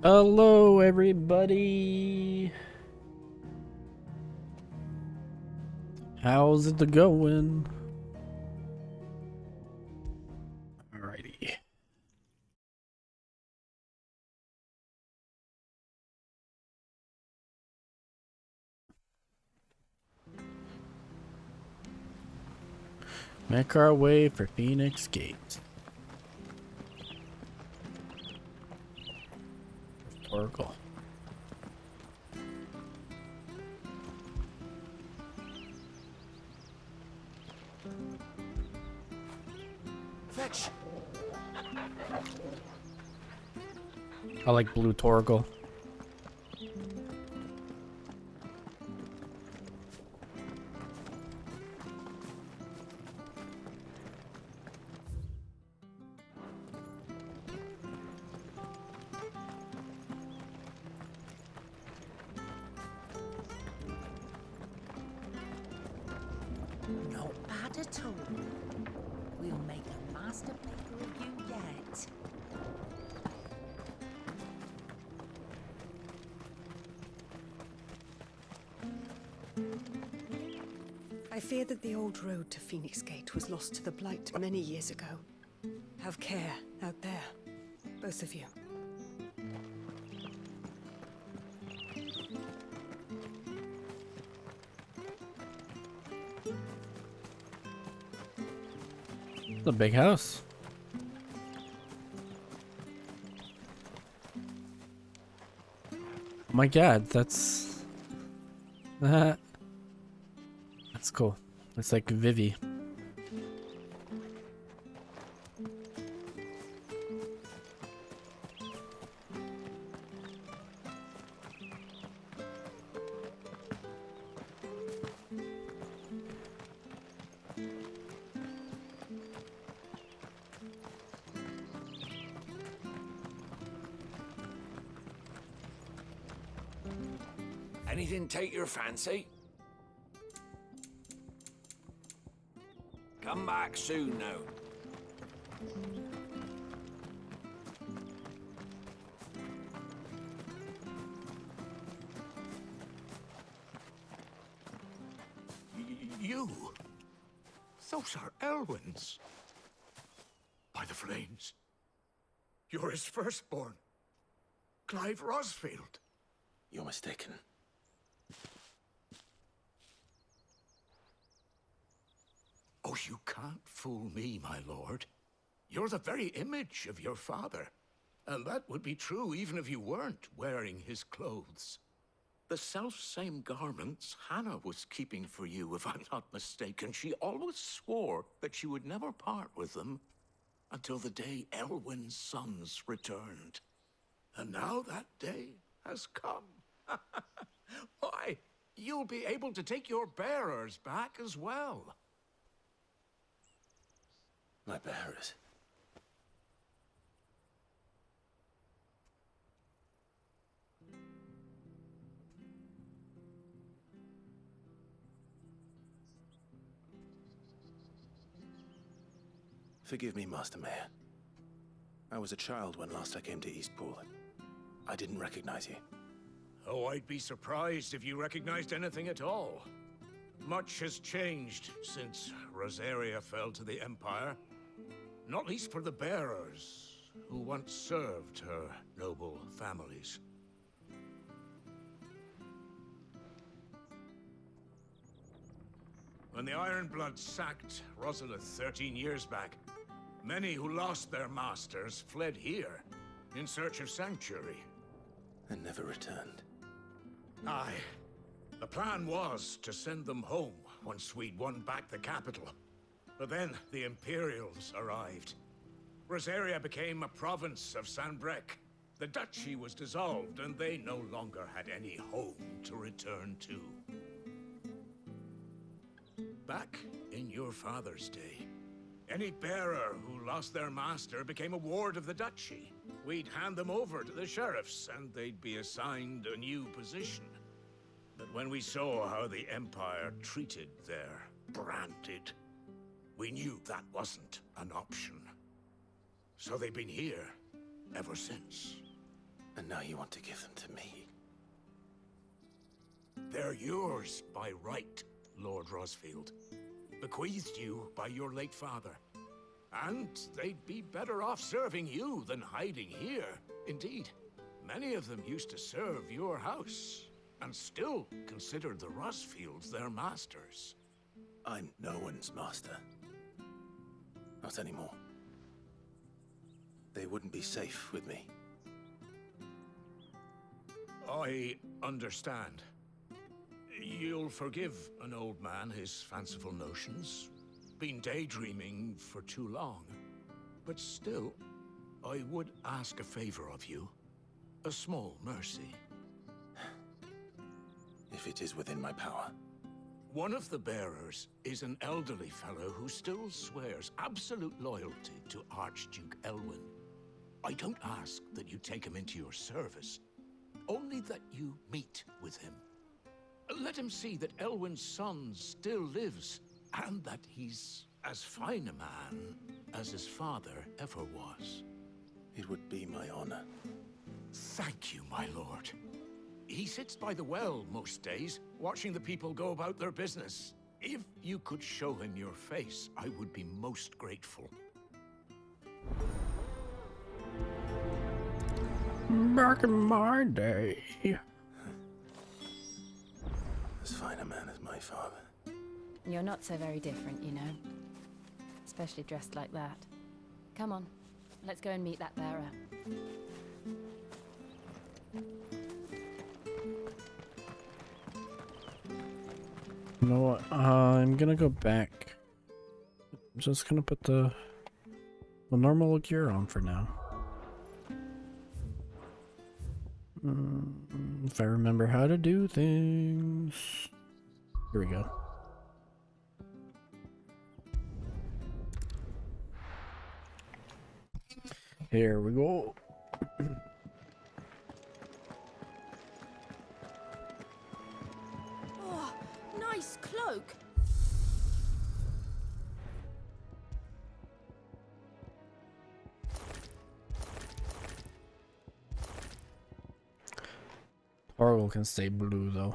Hello, everybody. How's it going? Alrighty. Make our way for Phoenix Gate. Oracle. Fetch. I like blue Torgal. Not bad at all. We'll make a master baker of you yet. I fear that the old road to Phoenix Gate was lost to the Blight many years ago. Have care out there, both of you. It's a big house. Oh my god, that's cool. It's like Vivi. Anything take your fancy? Come back soon now. You? Those are Elwyn's. By the flames. You're his firstborn. Clive Rosfield. You're mistaken. Oh, you can't fool me, my lord. You're the very image of your father. And that would be true even if you weren't wearing his clothes. The self-same garments Hannah was keeping for you, if I'm not mistaken. She always swore that she would never part with them until the day Elwyn's sons returned. And now that day has come. Why, you'll be able to take your bearers back as well. My bearers. Forgive me, Master Mayor. I was a child when last I came to Eastpool. I didn't recognize you. Oh, I'd be surprised if you recognized anything at all. Much has changed since Rosaria fell to the Empire. Not least for the bearers, who once served her noble families. When the Ironbloods sacked Rosalith 13 years back, many who lost their masters fled here in search of sanctuary. And never returned. Aye. The plan was to send them home once we'd won back the capital. But then the Imperials arrived. Rosaria became a province of Sanbreque. The duchy was dissolved, and they no longer had any home to return to. Back in your father's day, any bearer who lost their master became a ward of the duchy. We'd hand them over to the sheriffs, and they'd be assigned a new position. But when we saw how the Empire treated their branded, we knew that wasn't an option. So they've been here ever since. And now you want to give them to me? They're yours by right, Lord Rosfield. Bequeathed you by your late father. And they'd be better off serving you than hiding here. Indeed, many of them used to serve your house, and still consider the Rosfields their masters. I'm no one's master. Not anymore. They wouldn't be safe with me. I understand. You'll forgive an old man his fanciful notions. Been daydreaming for too long. But still, I would ask a favor of you. A small mercy. If it is within my power. One of the bearers is an elderly fellow who still swears absolute loyalty to Archduke Elwyn. I don't ask that you take him into your service, only that you meet with him. Let him see that Elwyn's son still lives, and that he's as fine a man as his father ever was. It would be my honor. Thank you, my lord. He sits by the well most days, watching the people go about their business. If you could show him your face, I would be most grateful. Back in my day. As fine a man as my father. You're not so very different, you know. Especially dressed like that. Come on, let's go and meet that bearer. You know what? I'm gonna go back. I'm just gonna put the normal gear on for now. If I remember how to do things. Here we go. Here we go. Oh, nice cloak. Torgal can stay blue though.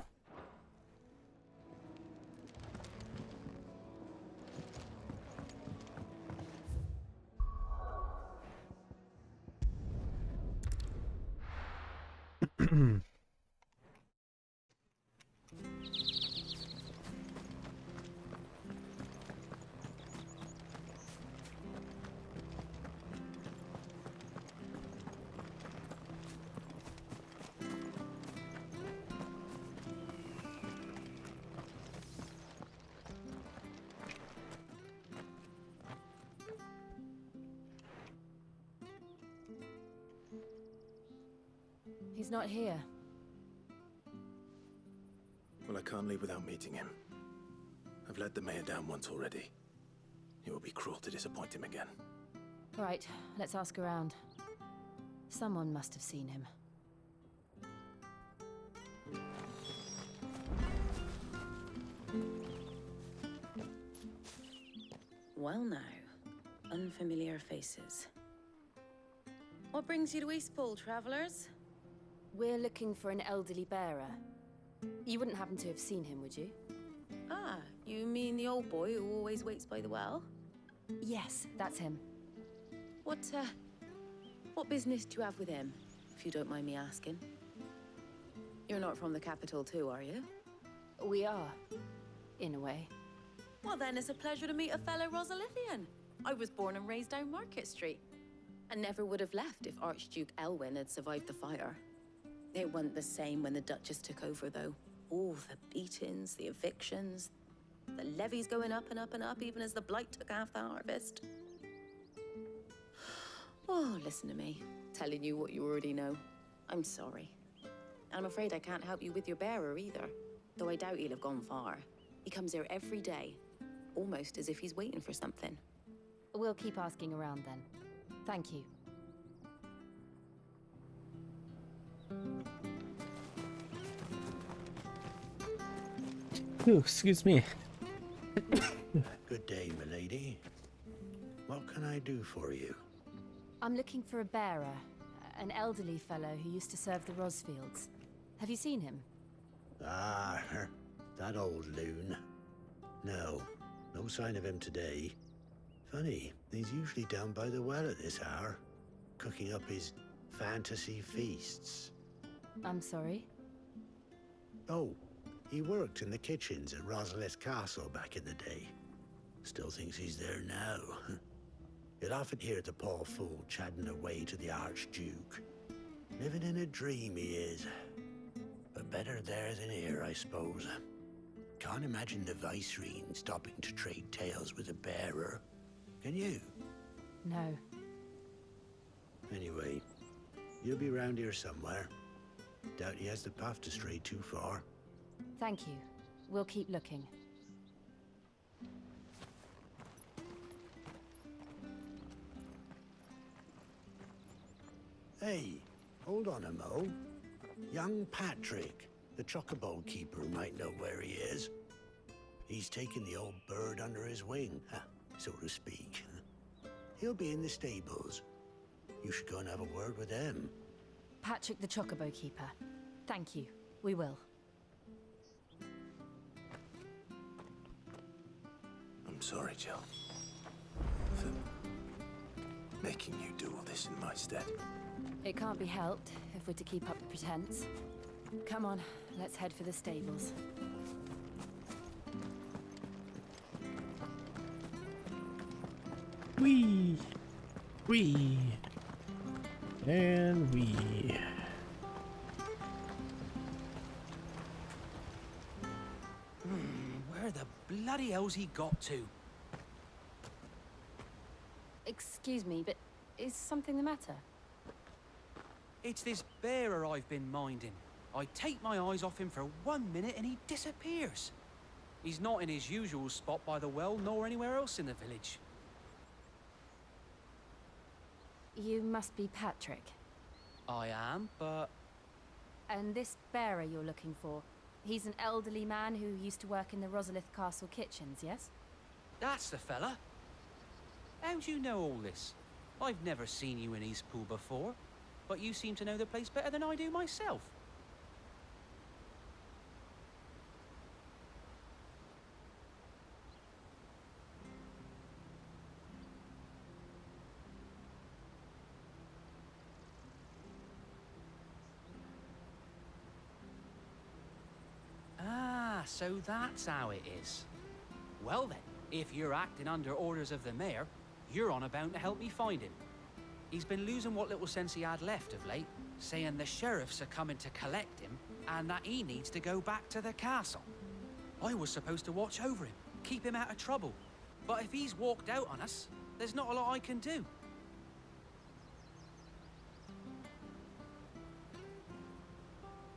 He's not here. Well, I can't leave without meeting him. I've let the mayor down once already. It will be cruel to disappoint him again. Right, let's ask around. Someone must have seen him. Well now, unfamiliar faces. What brings you to Eastpool, travelers? We're looking for an elderly bearer. You wouldn't happen to have seen him, would you? Ah, you mean the old boy who always waits by the well? Yes, that's him. What business do you have with him, if you don't mind me asking? You're not from the capital too, are you? We are, in a way. Well then, it's a pleasure to meet a fellow Rosalithian. I was born and raised down Market Street. And never would have left if Archduke Elwyn had survived the fire. It wasn't the same when the Duchess took over, though. All the beatings, the evictions, the levies going up and up and up, even as the blight took half the harvest. Oh, listen to me, telling you what you already know. I'm sorry. And I'm afraid I can't help you with your bearer either, though I doubt he'll have gone far. He comes here every day, almost as if he's waiting for something. We'll keep asking around then. Thank you. Ooh, excuse me. Good day, milady. What can I do for you? I'm looking for a bearer. an elderly fellow who used to serve the Rosfields. Have you seen him? Ah, that old loon. No, no sign of him today. Funny, he's usually down by the well at this hour, cooking up his fantasy feasts. I'm sorry? Oh, he worked in the kitchens at Rosalith Castle back in the day. Still thinks he's there now. You'd often hear the poor fool chatting away to the Archduke. Living in a dream he is. But better there than here, I suppose. Can't imagine the Viceroy stopping to trade tales with a bearer. Can you? No. Anyway, you'll be round here somewhere. Doubt he has the path to stray too far. Thank you. We'll keep looking. Hey, hold on a mo. Young Patrick, the chocobo keeper, might know where he is. He's taken the old bird under his wing, so to speak. He'll be in the stables. You should go and have a word with him. Patrick the Chocobo Keeper. Thank you. We will. I'm sorry, Jill. For making you do all this in my stead. It can't be helped if we're to keep up the pretense. Come on, let's head for the stables. Wee! Wee! And wee. Where the bloody hell's he got to? Excuse me, but is something the matter? It's this bearer I've been minding. I take my eyes off him for 1 minute and he disappears. He's not in his usual spot by the well, nor anywhere else in the village. You must be Patrick. I am, but... And this bearer you're looking for, he's an elderly man who used to work in the Rosalith Castle kitchens, yes? That's the fella. How do you know all this? I've never seen you in Eastpool before, but you seem to know the place better than I do myself. Ah, so that's how it is. Well then, if you're acting under orders of the mayor, you're on about to help me find him. He's been losing what little sense he had left of late, saying the sheriffs are coming to collect him and that he needs to go back to the castle. I was supposed to watch over him, keep him out of trouble. But if he's walked out on us, there's not a lot I can do.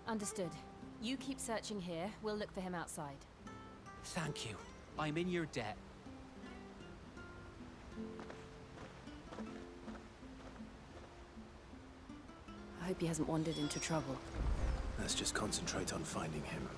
Understood. You keep searching here, we'll look for him outside. Thank you. I'm in your debt. I hope he hasn't wandered into trouble. Let's just concentrate on finding him.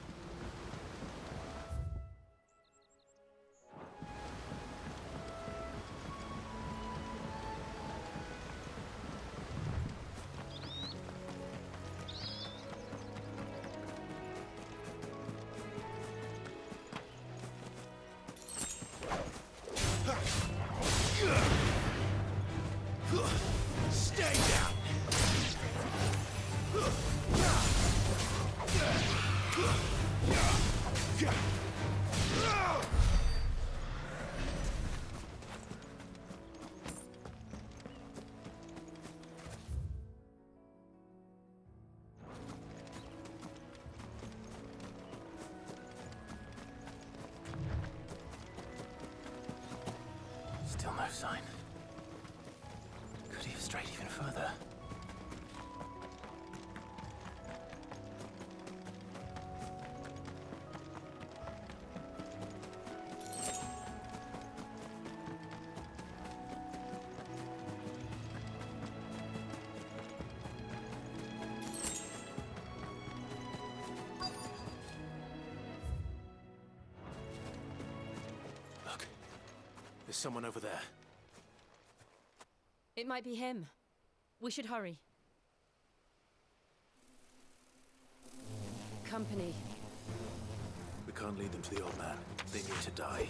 Stay down! Still no sign. Could he have strayed even further? Look, there's someone over there. It might be him. We should hurry. company. We can't lead them to the old man. They need to die.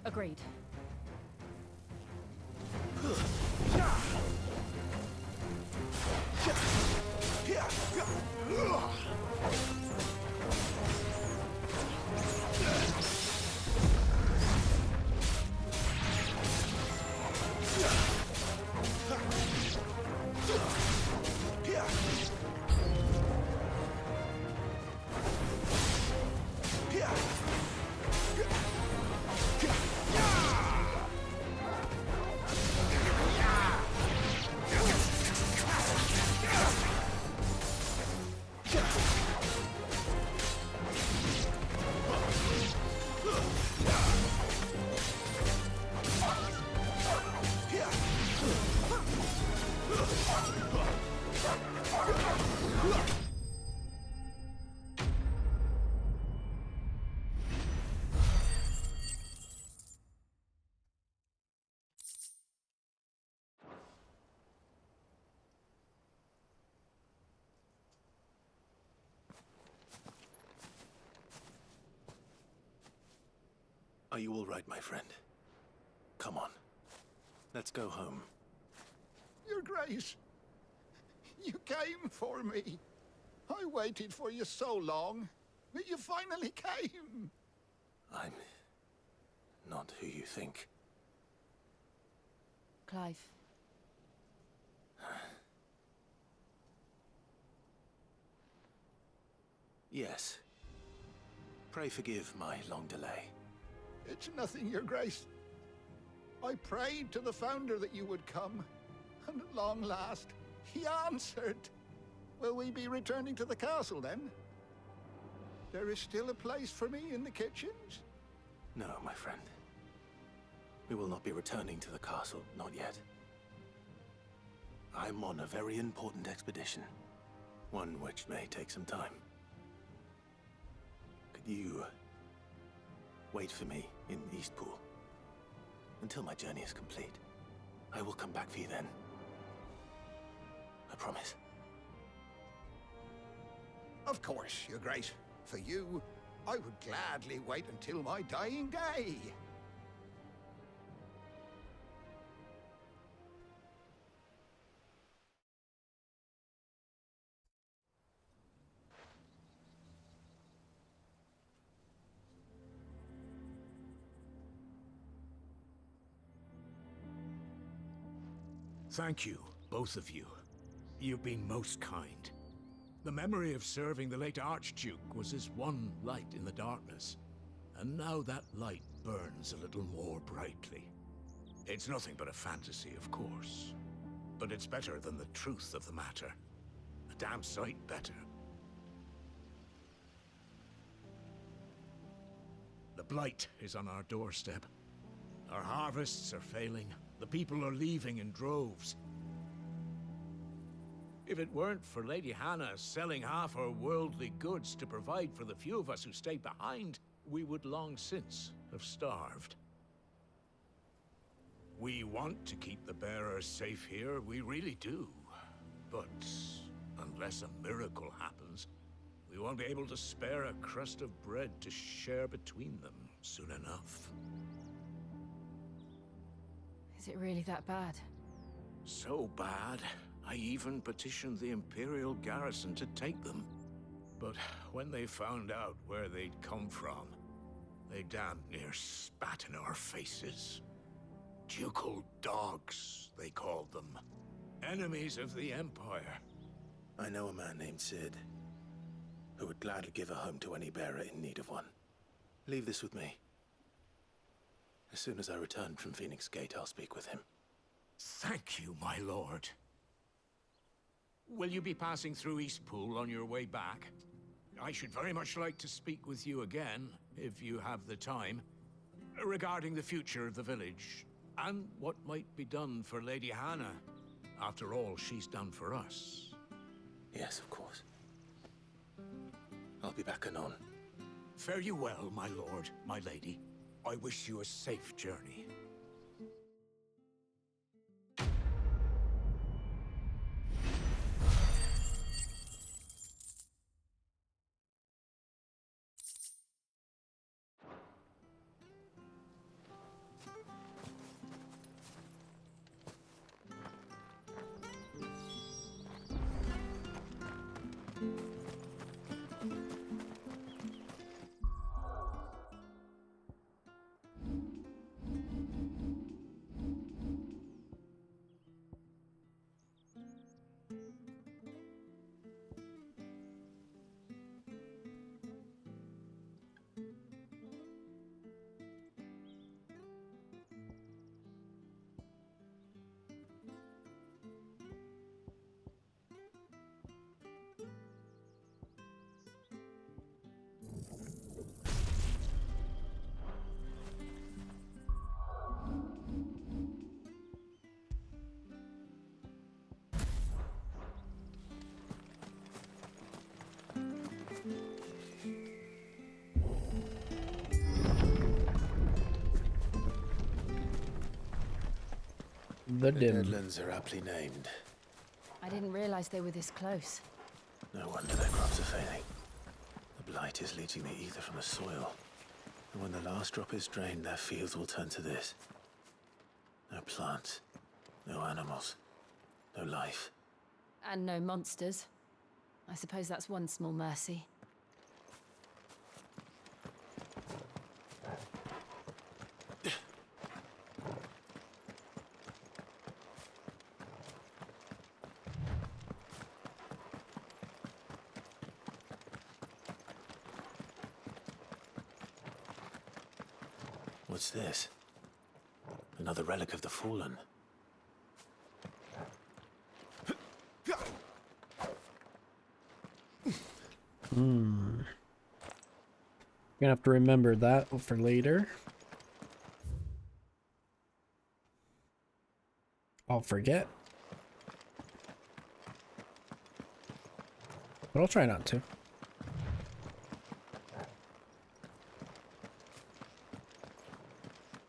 Agreed. Are you all right, my friend? Come on. Let's go home. Your Grace, you came for me. I waited for you so long, but you finally came. I'm not who you think. Clive. Yes. Pray forgive my long delay. It's nothing, Your Grace. I prayed to the Founder that you would come, and at long last, he answered. Will we be returning to the castle, then? There is still a place for me in the kitchens? No, my friend. We will not be returning to the castle, not yet. I'm on a very important expedition. One which may take some time. Could you wait for me in Eastpool until my journey is complete? I will come back for you then. I promise. Of course, Your Grace. For you, I would gladly wait until my dying day. Thank you, both of you. You've been most kind. The memory of serving the late Archduke was as one light in the darkness, and now that light burns a little more brightly. It's nothing but a fantasy, of course, but it's better than the truth of the matter. A damn sight better. The blight is on our doorstep. Our harvests are failing. The people are leaving in droves. If it weren't for Lady Hannah selling half her worldly goods to provide for the few of us who stayed behind, we would long since have starved. We want to keep the bearers safe here, we really do. But unless a miracle happens, we won't be able to spare a crust of bread to share between them soon enough. Is it really that bad? So bad, I even petitioned the Imperial garrison to take them. But when they found out where they'd come from, they damn near spat in our faces. Ducal dogs, they called them. Enemies of the Empire. I know a man named Sid, who would gladly give a home to any bearer in need of one. Leave this with me. As soon as I return from Phoenix Gate, I'll speak with him. Thank you, my lord. Will you be passing through Eastpool on your way back? I should very much like to speak with you again, if you have the time, regarding the future of the village, and what might be done for Lady Hannah, after all she's done for us. Yes, of course. I'll be back anon. Fare you well, my lord, my lady. I wish you a safe journey. The dim. Deadlands are aptly named. I didn't realize they were this close. No wonder their crops are failing. The blight is leaching the ether from the soil. And when the last drop is drained, their fields will turn to this. No plants, no animals, no life. And no monsters. I suppose that's one small mercy. What's this? Another relic of the fallen. Gonna have to remember that for later. I'll forget. But I'll try not to.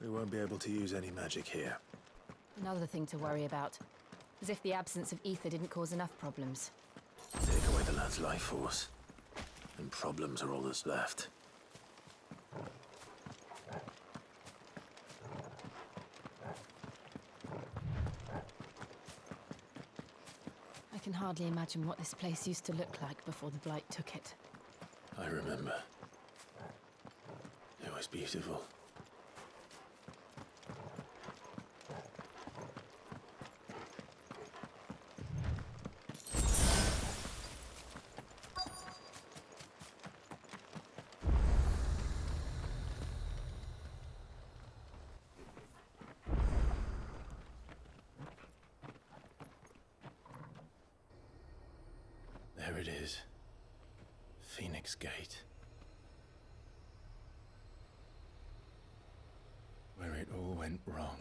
We won't be able to use any magic here. Another thing to worry about. As if the absence of ether didn't cause enough problems. Take away the lad's life force, and problems are all that's left. I can hardly imagine what this place used to look like before the Blight took it. I remember. It was beautiful. There it is. Phoenix Gate. Where it all went wrong.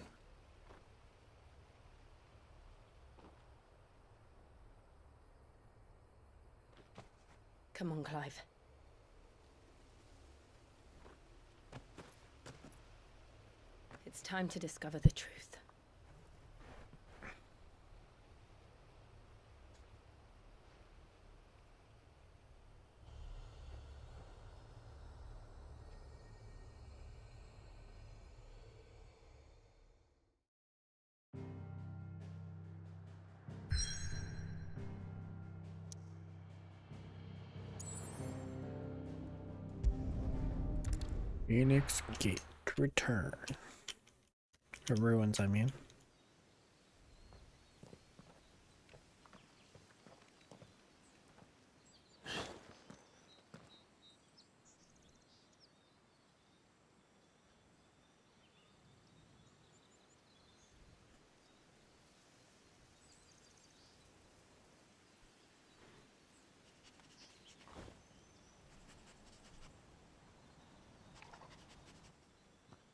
Come on, Clive. It's time to discover the truth. Phoenix Gate return. Or ruins, I mean.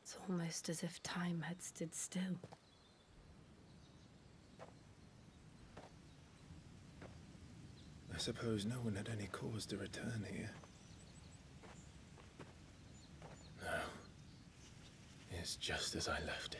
It's almost as if time had stood still. I suppose no one had any cause to return here. No. It's just as I left it.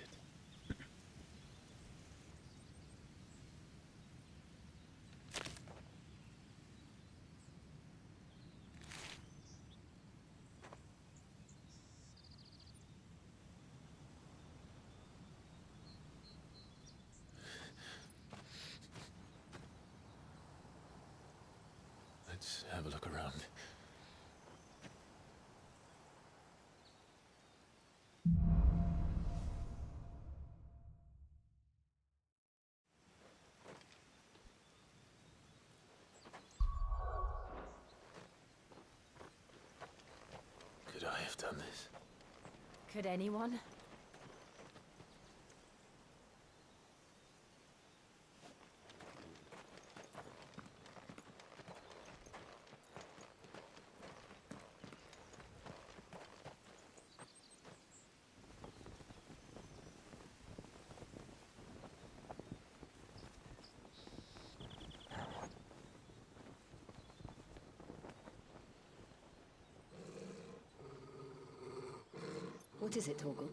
Let's have a look around. Could I have done this? Could anyone? What is it, Torgal?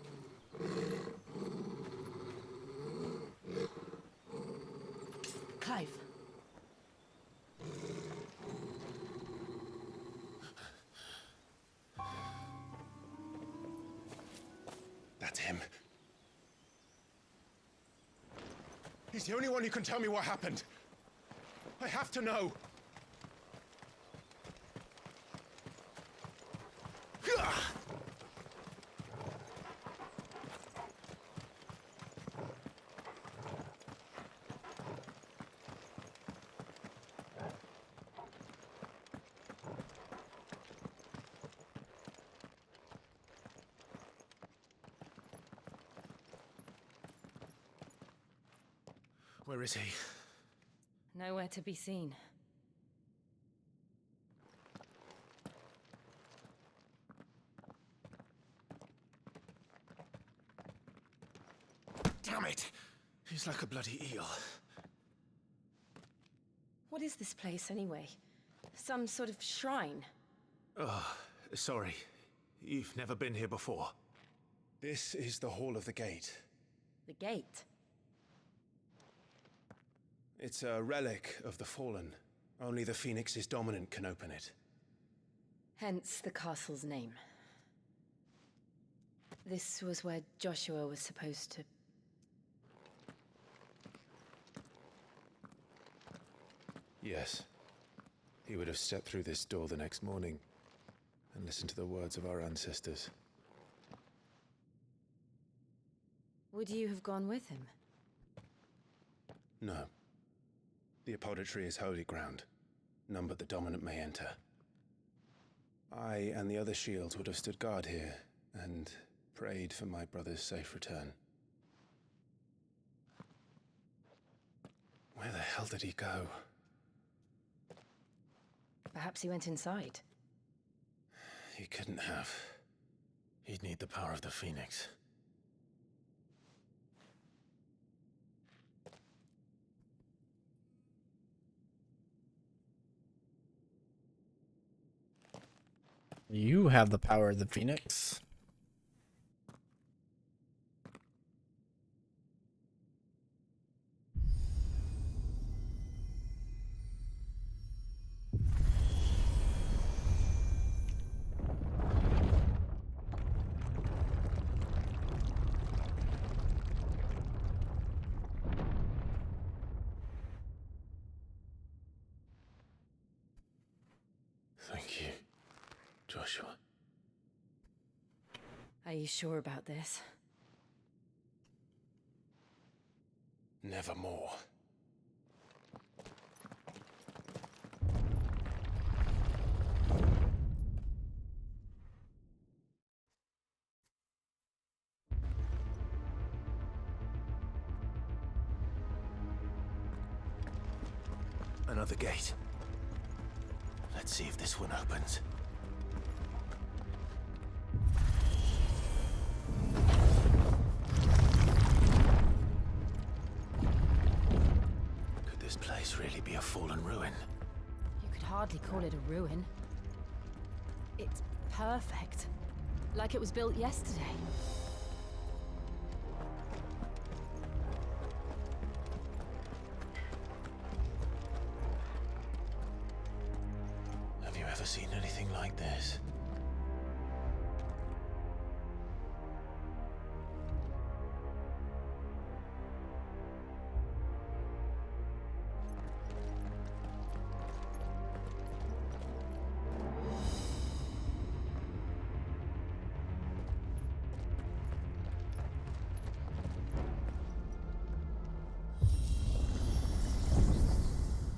He's the only one who can tell me what happened. I have to know. Where is he? Nowhere to be seen. Damn it! He's like a bloody eel. What is this place, anyway? Some sort of shrine? Oh, sorry. You've never been here before. This is the Hall of the Gate. The gate? It's a relic of the Fallen. Only the Phoenix's dominant can open it. Hence the castle's name. This was where Joshua was supposed to... Yes. He would have stepped through this door the next morning and listened to the words of our ancestors. Would you have gone with him? No. The apodatory is holy ground. None but the dominant may enter. I and the other shields would have stood guard here and prayed for my brother's safe return. Where the hell did he go? Perhaps he went inside. He couldn't have. He'd need the power of the Phoenix. You have the power of the Phoenix. Thank you, Joshua. Are you sure about this? Nevermore. Another gate. Let's see if this one opens. Could this place really be a fallen ruin? You could hardly call it a ruin. It's perfect. Like it was built yesterday. Have you ever seen anything like this?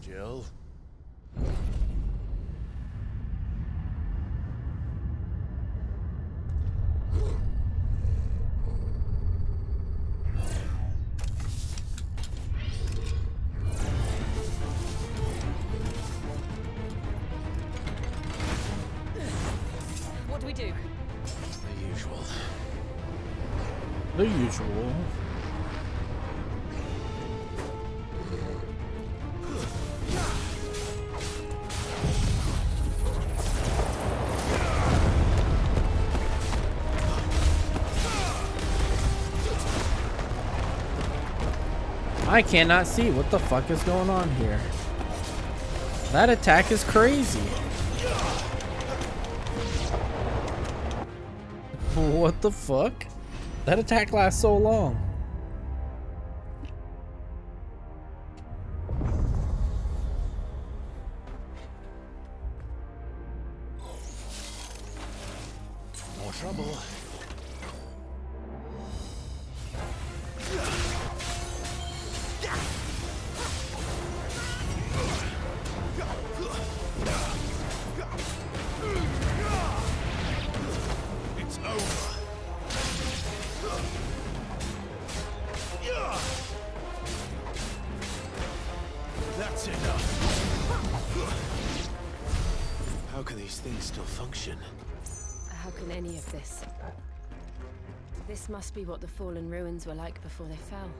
Jill? What do we do? The usual. The usual. I cannot see what the fuck is going on here. That attack is crazy. What the fuck? That attack lasts so long. trouble. It's over. That's enough. How can these things still function? How can any of this? This must be what the fallen ruins were like before they fell.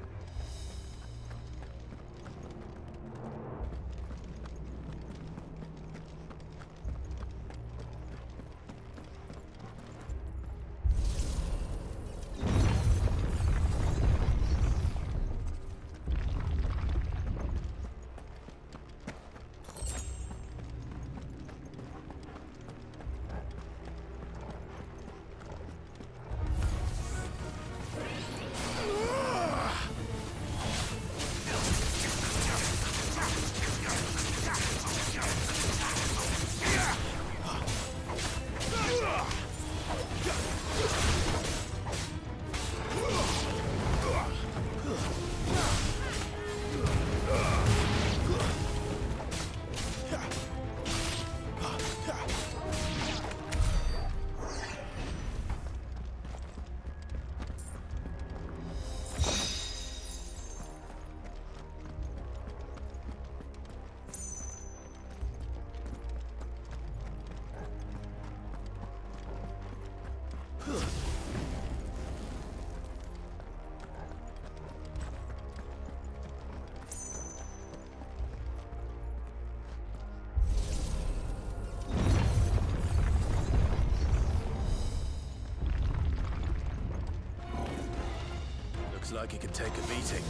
Looks like it could take a beating.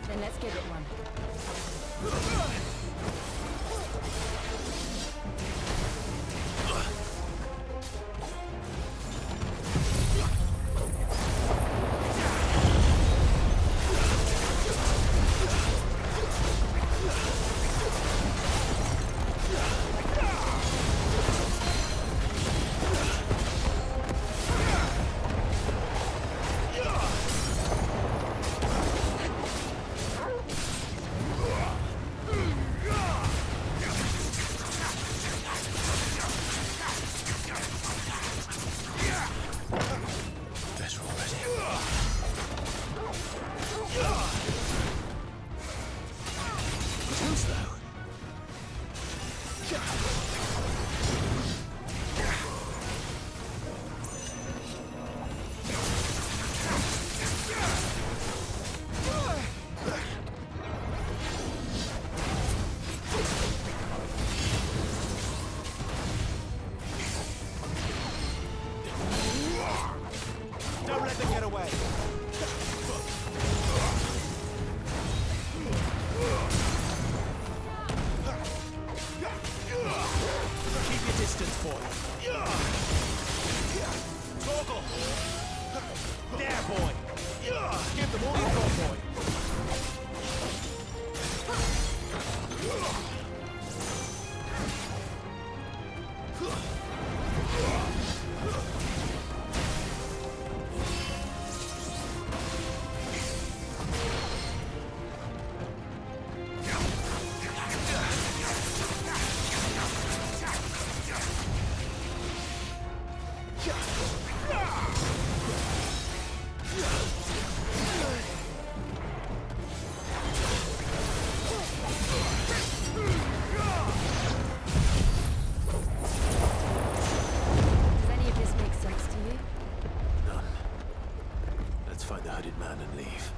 Then let's give it one. Better already. Too slow. Don't let them get away. Keep your distance, boy. Toggle. There, boy. Give them all you've got, boy. Does any of this make sense to you? None. Let's find the hooded man and leave.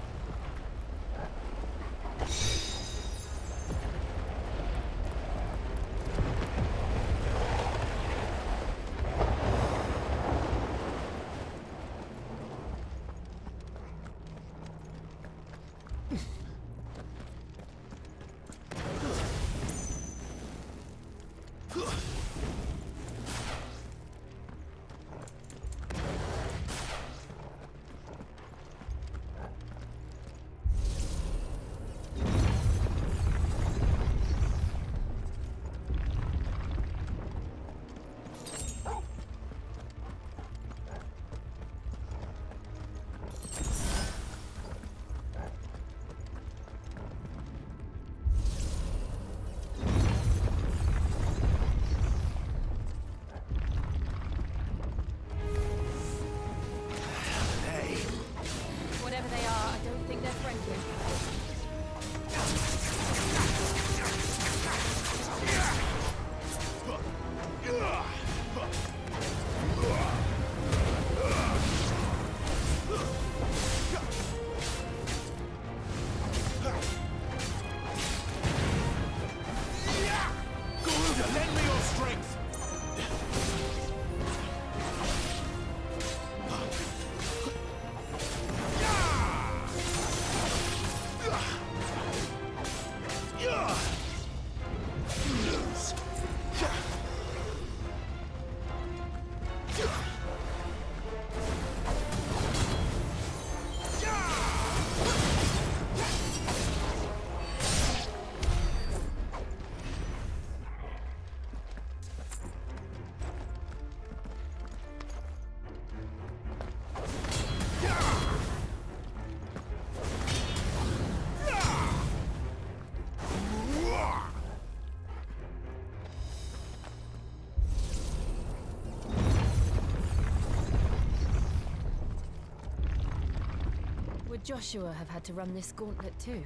Would Joshua have had to run this gauntlet too?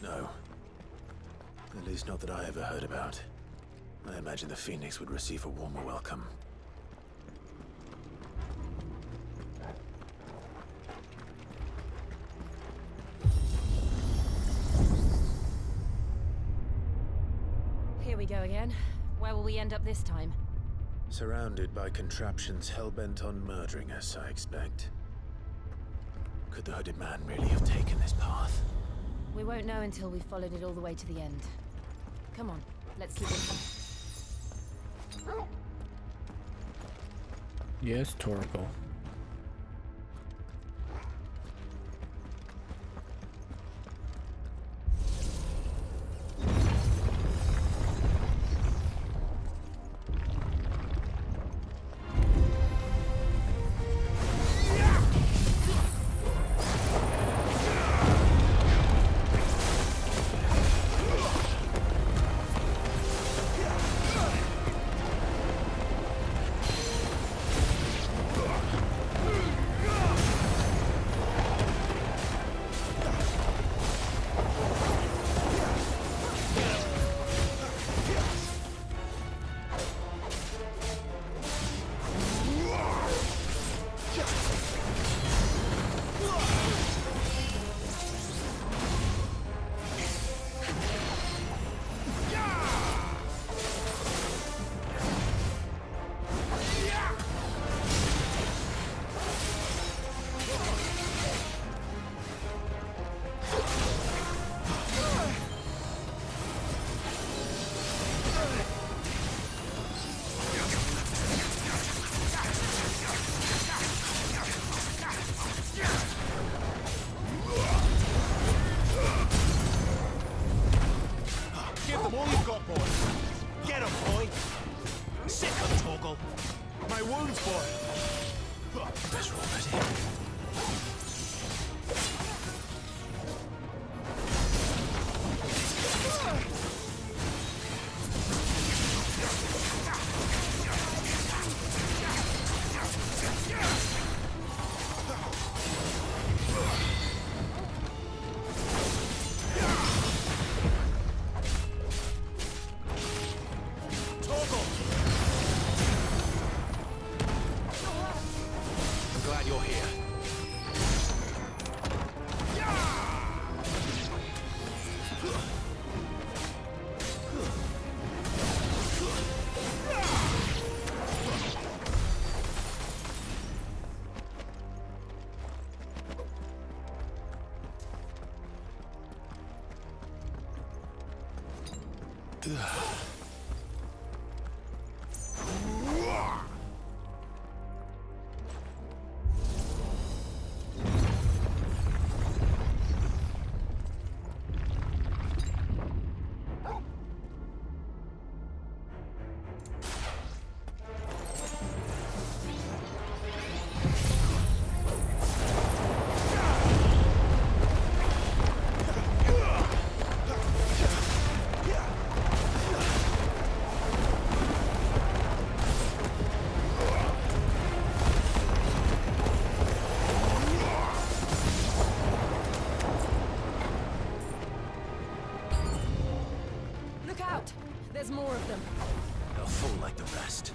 No. At least not that I ever heard about. I imagine the Phoenix would receive a warmer welcome. Here we go again. Where will we end up this time? Surrounded by contraptions hell-bent on murdering us, I expect. Could the hooded man really have taken this path? We won't know until we've followed it all the way to the end. Come on, let's keep it. Yes, Torgal. There's more of them. They'll fall like the rest.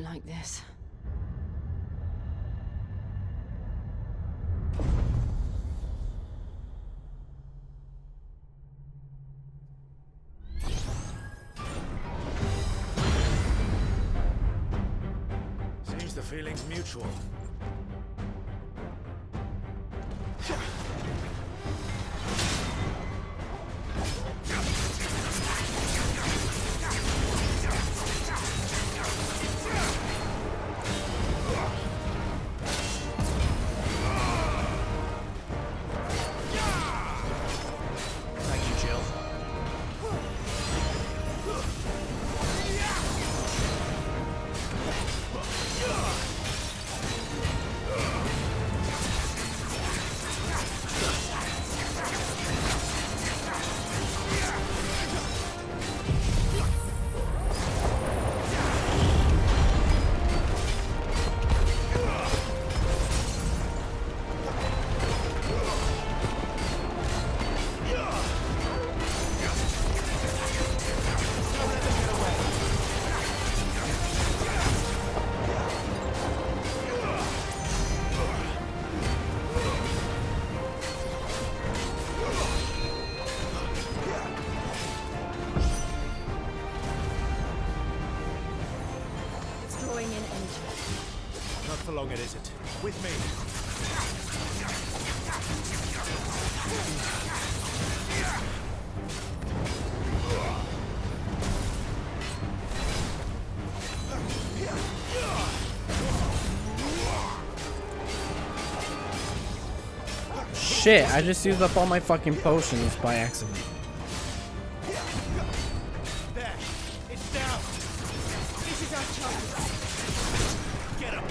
like this. Seems the feeling's mutual. Thank you, Jill. It's drawing in energy. Not for long, it isn't. With me. Shit, I just used up all my fucking potions by accident. There. It's down. This is our chance. Get up.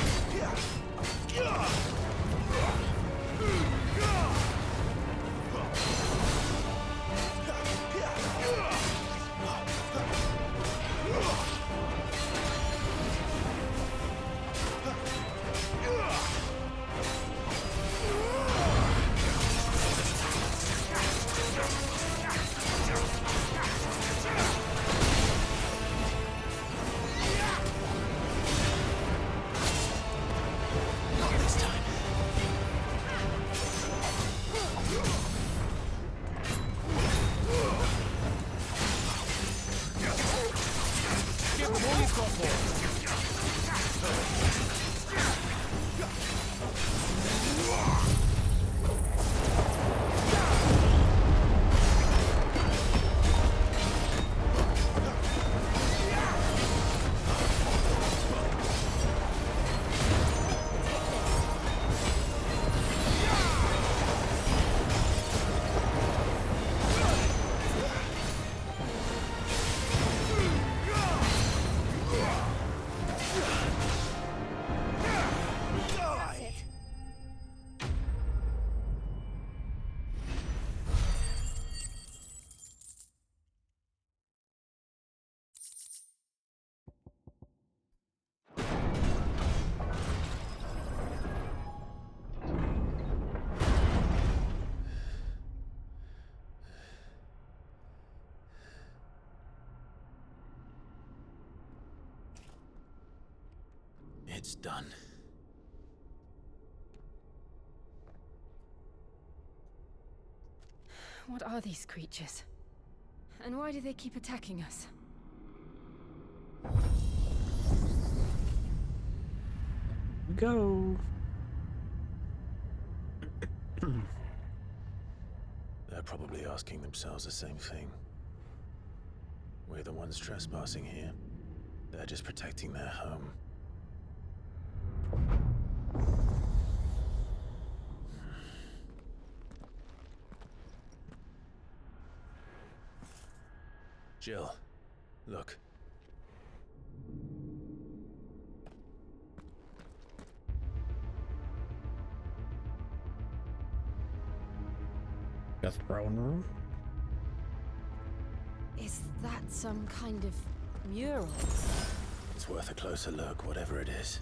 It's done. What are these creatures? And why do they keep attacking us? Go. They're probably asking themselves the same thing. We're the ones trespassing here. They're just protecting their home. Jill, look. The throne room? Is that some kind of mural? It's worth a closer look, whatever it is.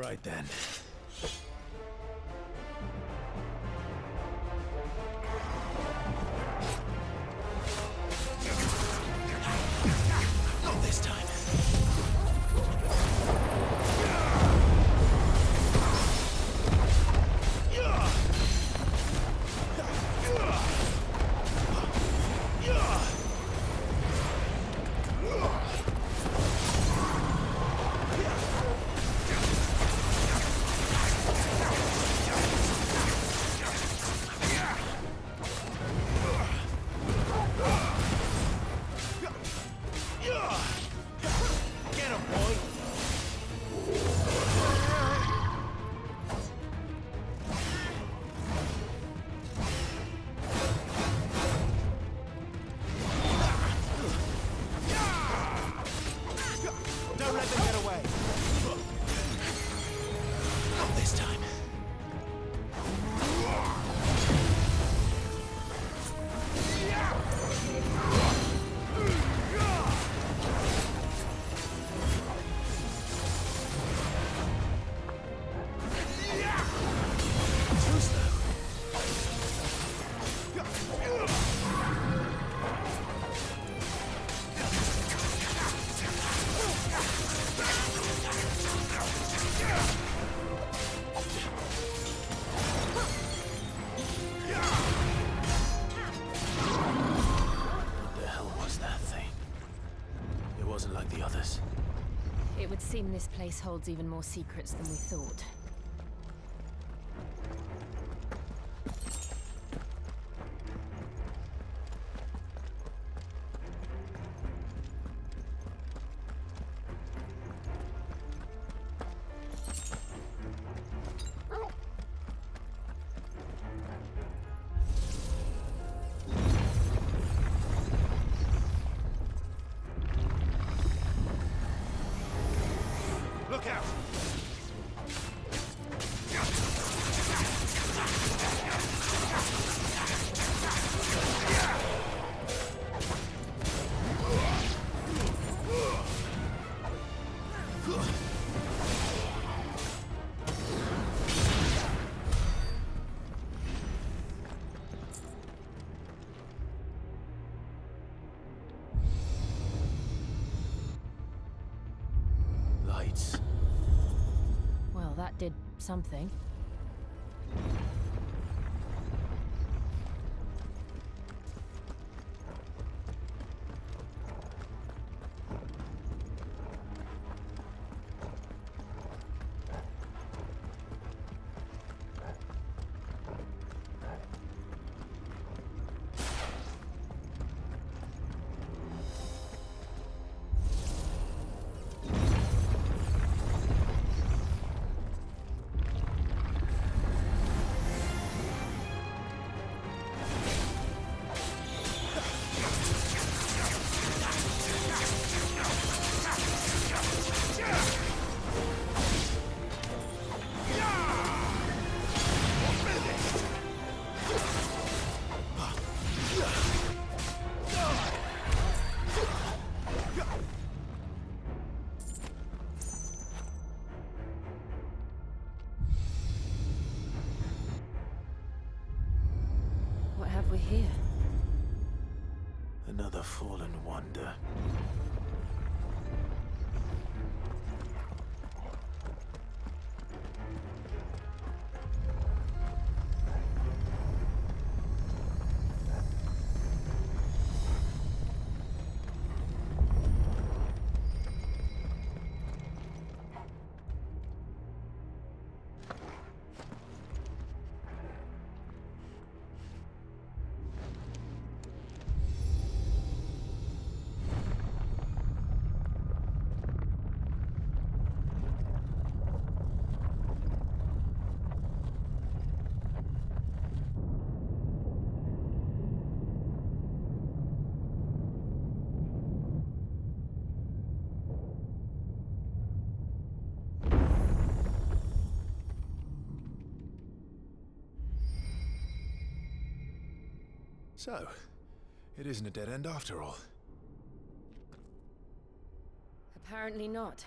right then. Not this time. Don't let them get away. Not this time. Too slow. What the hell was that thing? It wasn't like the others. It would seem this place holds even more secrets than we thought. Look out! Lights. Well, that did something. What have we here? Another fallen wonder. So, it isn't a dead end after all. Apparently not.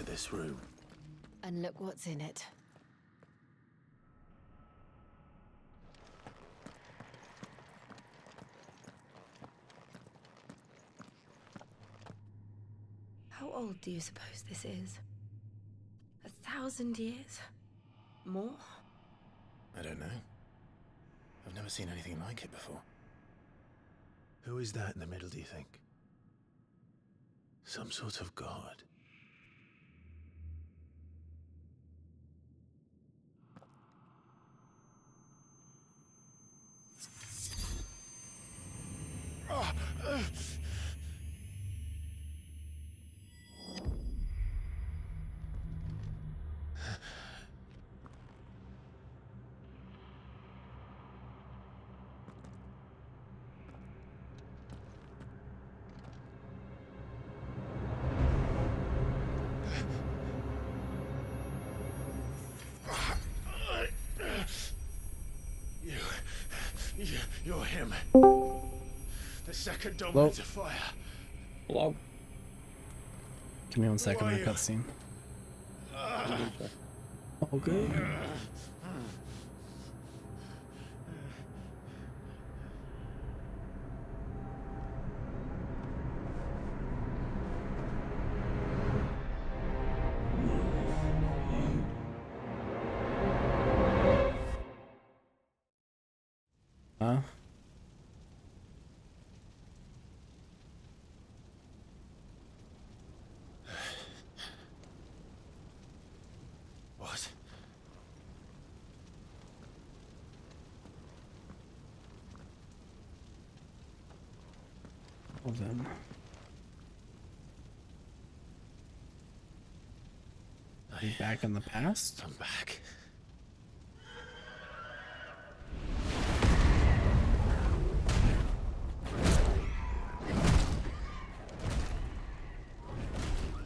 this room. And look what's in it. How old do you suppose this is? 1,000 years? More? I don't know. I've never seen anything like it before. Who is that in the middle, do you think? Some sort of god? You're him. The second dominant of fire. Hello. Give me 1 second, Who are that you? cutscene. All good. Huh? What? Well then. Are you back in the past? I'm back.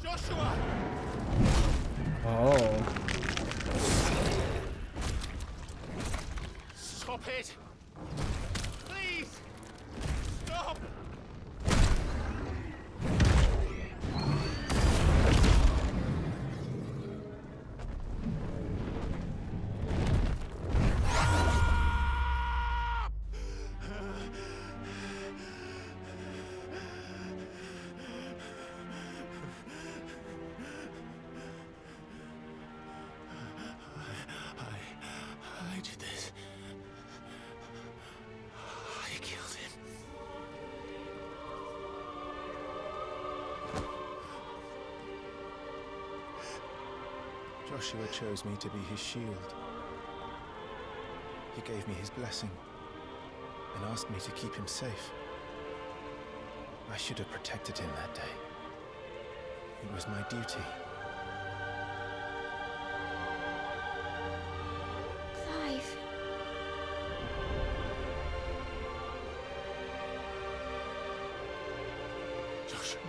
Joshua! Oh. Stop it! Please! Stop! I did this. I killed him. Joshua chose me to be his shield. He gave me his blessing and asked me to keep him safe. I should have protected him that day. It was my duty. Clive. Joshua.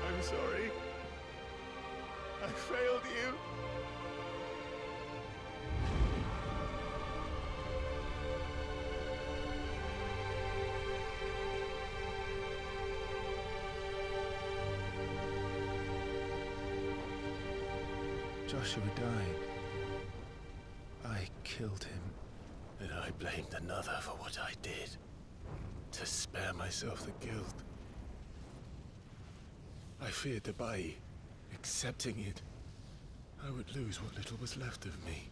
I'm sorry. I failed you. Joshua died. I killed him. And I blamed another for what I did. To spare myself the guilt. I feared that by accepting it, I would lose what little was left of me.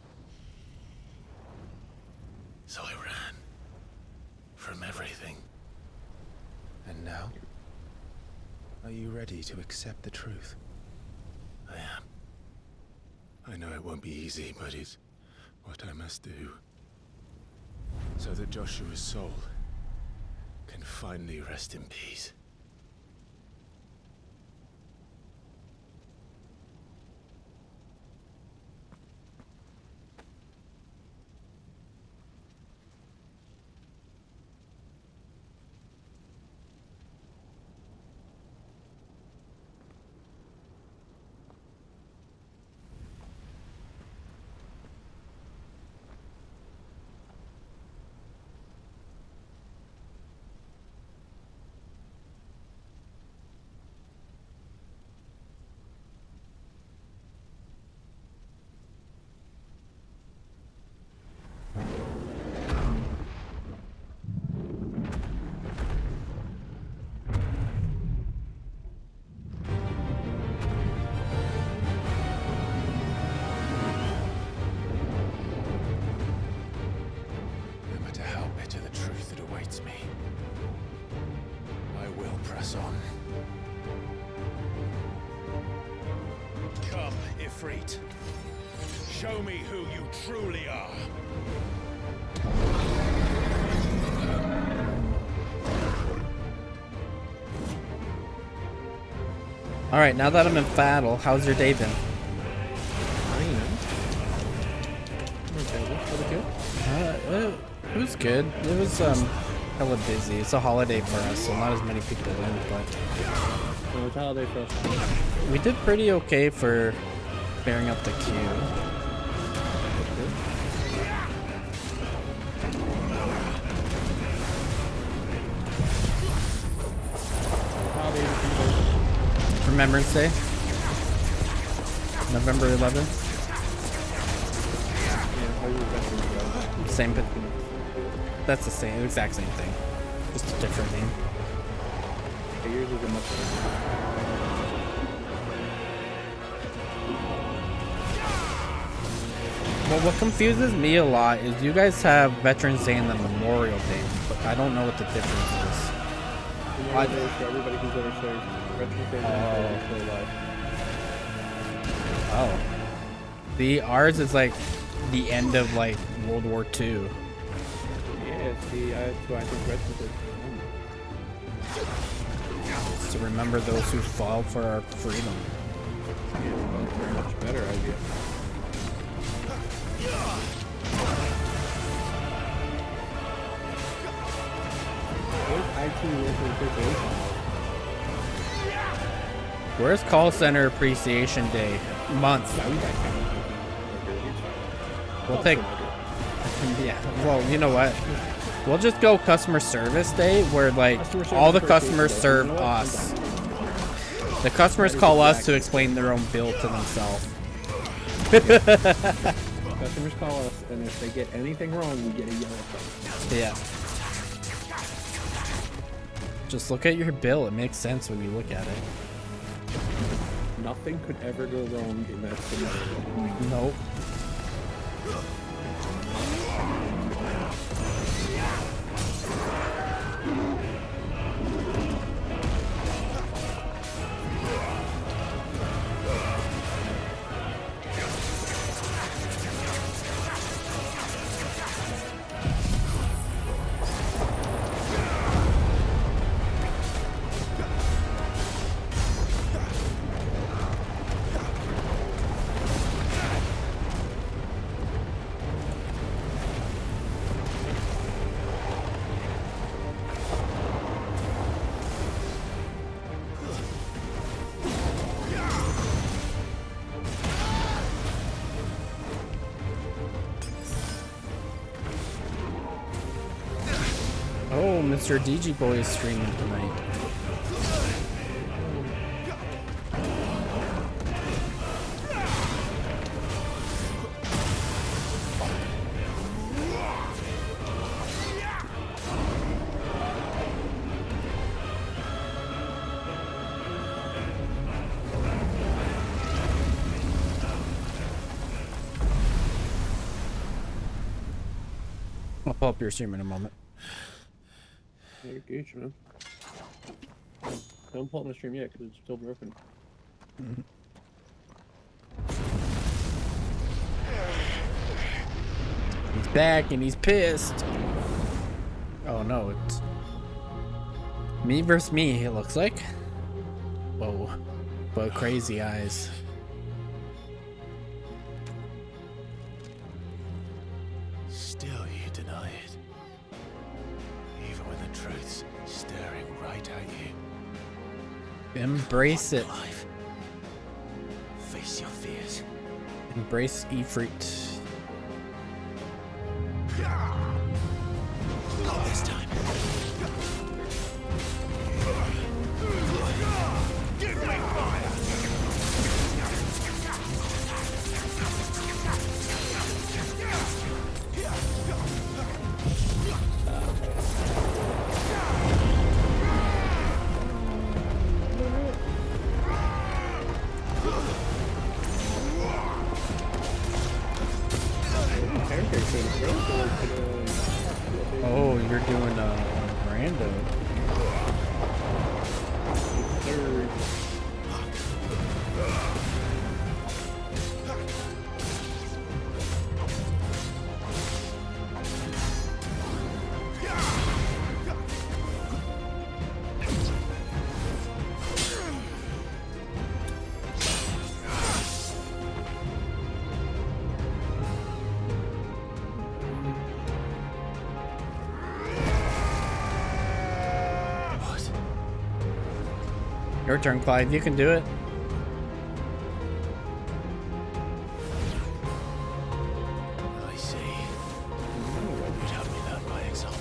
So I ran. From everything. And now? Are you ready to accept the truth? I am. I know it won't be easy, but it's what I must do. So that Joshua's soul can finally rest in peace. retreat. Show me who you truly are. All right, now that I'm in battle, how's your day been? It was good. It was hella busy. It's a holiday for us, so not as many people in, but it's a holiday for us. We did pretty okay for clearing up the queue. Remembrance Day, November 11th. Same, but that's the same, exact same thing, just a different name. Yours is a much better. Well, what confuses me a lot is you guys have Veterans Day and then Memorial Day, but I don't know what the difference is. Memorial Day is for everybody who's ever served. Veterans Day is still alive. Oh. Ours is like the end of like World War II. Yeah, see, that's why I think Veterans Day is to remember those who fought for our freedom. Yeah, that's a very much better idea. Where's Call Center Appreciation Day? Month. We'll take. Yeah. Well, you know what? We'll just go Customer Service Day, where like all the customers serve us. The customers call us to explain their own bill to themselves. Customers call us, and if they get anything wrong, we get a yellow phone. Yeah. Just look at your bill. It makes sense when you look at it. Nothing could ever go wrong in that scenario. Nope. Oh, Mr. DG Boy is streaming tonight. I'll pull up your stream in a moment. You're gooch, man. Don't pull up my stream yet, because it's still broken. He's back and he's pissed. Oh no, it's me versus me, it looks like. Whoa. But crazy eyes. Still you deny it. Even when the truth's staring right at you. Embrace it. Alive. Face your fears. Embrace Ifrit. Not this time. Give me fire! Oh, you're doing rando. Your turn, Clyde. You can do it. I see. You'd have me learn by example.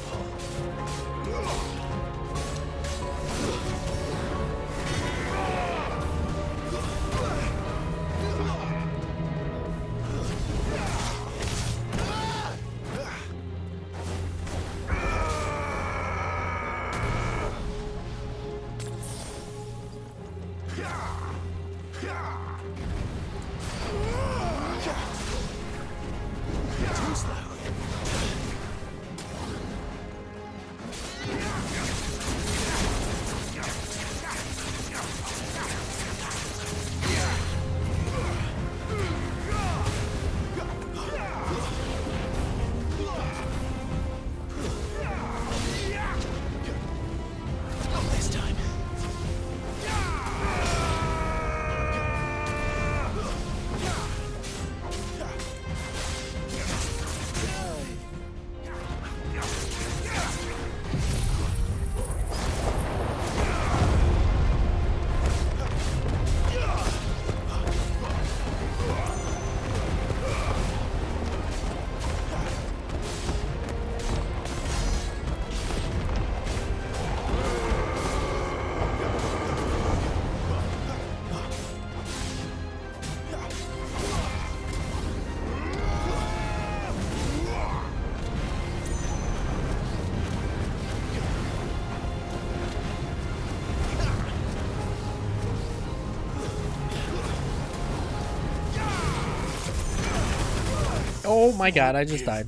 Oh my god, I just died.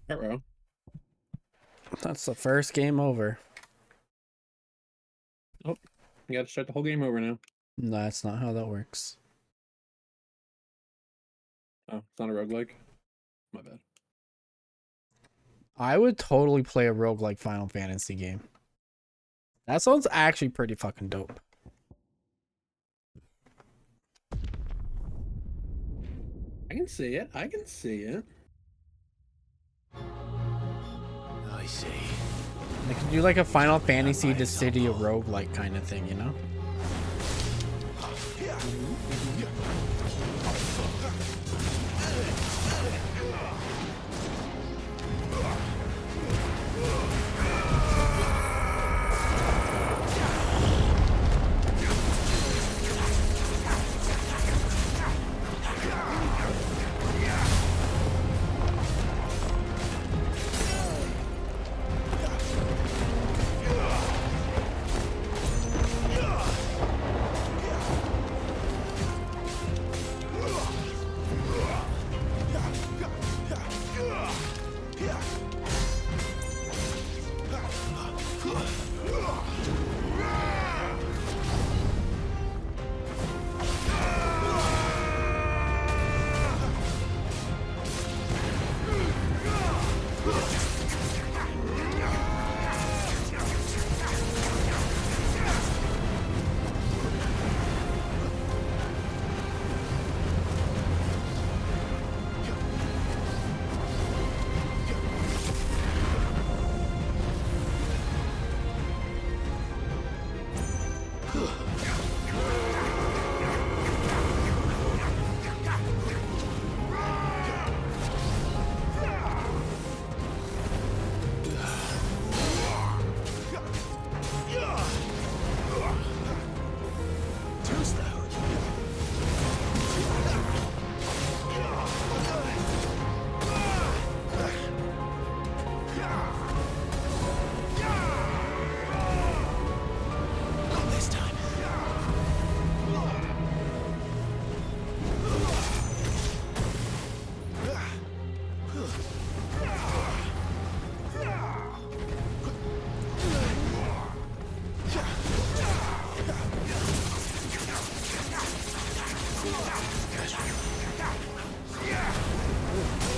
Uh-oh. That's the first game over. Oh, you gotta start the whole game over now. No, that's not how that works. Oh, it's not a roguelike? My bad. I would totally play a roguelike Final Fantasy game. That sounds actually pretty fucking dope. I can see it. I can see it. I see. They could do like a Final Fantasy to City roguelike kind of thing, you know?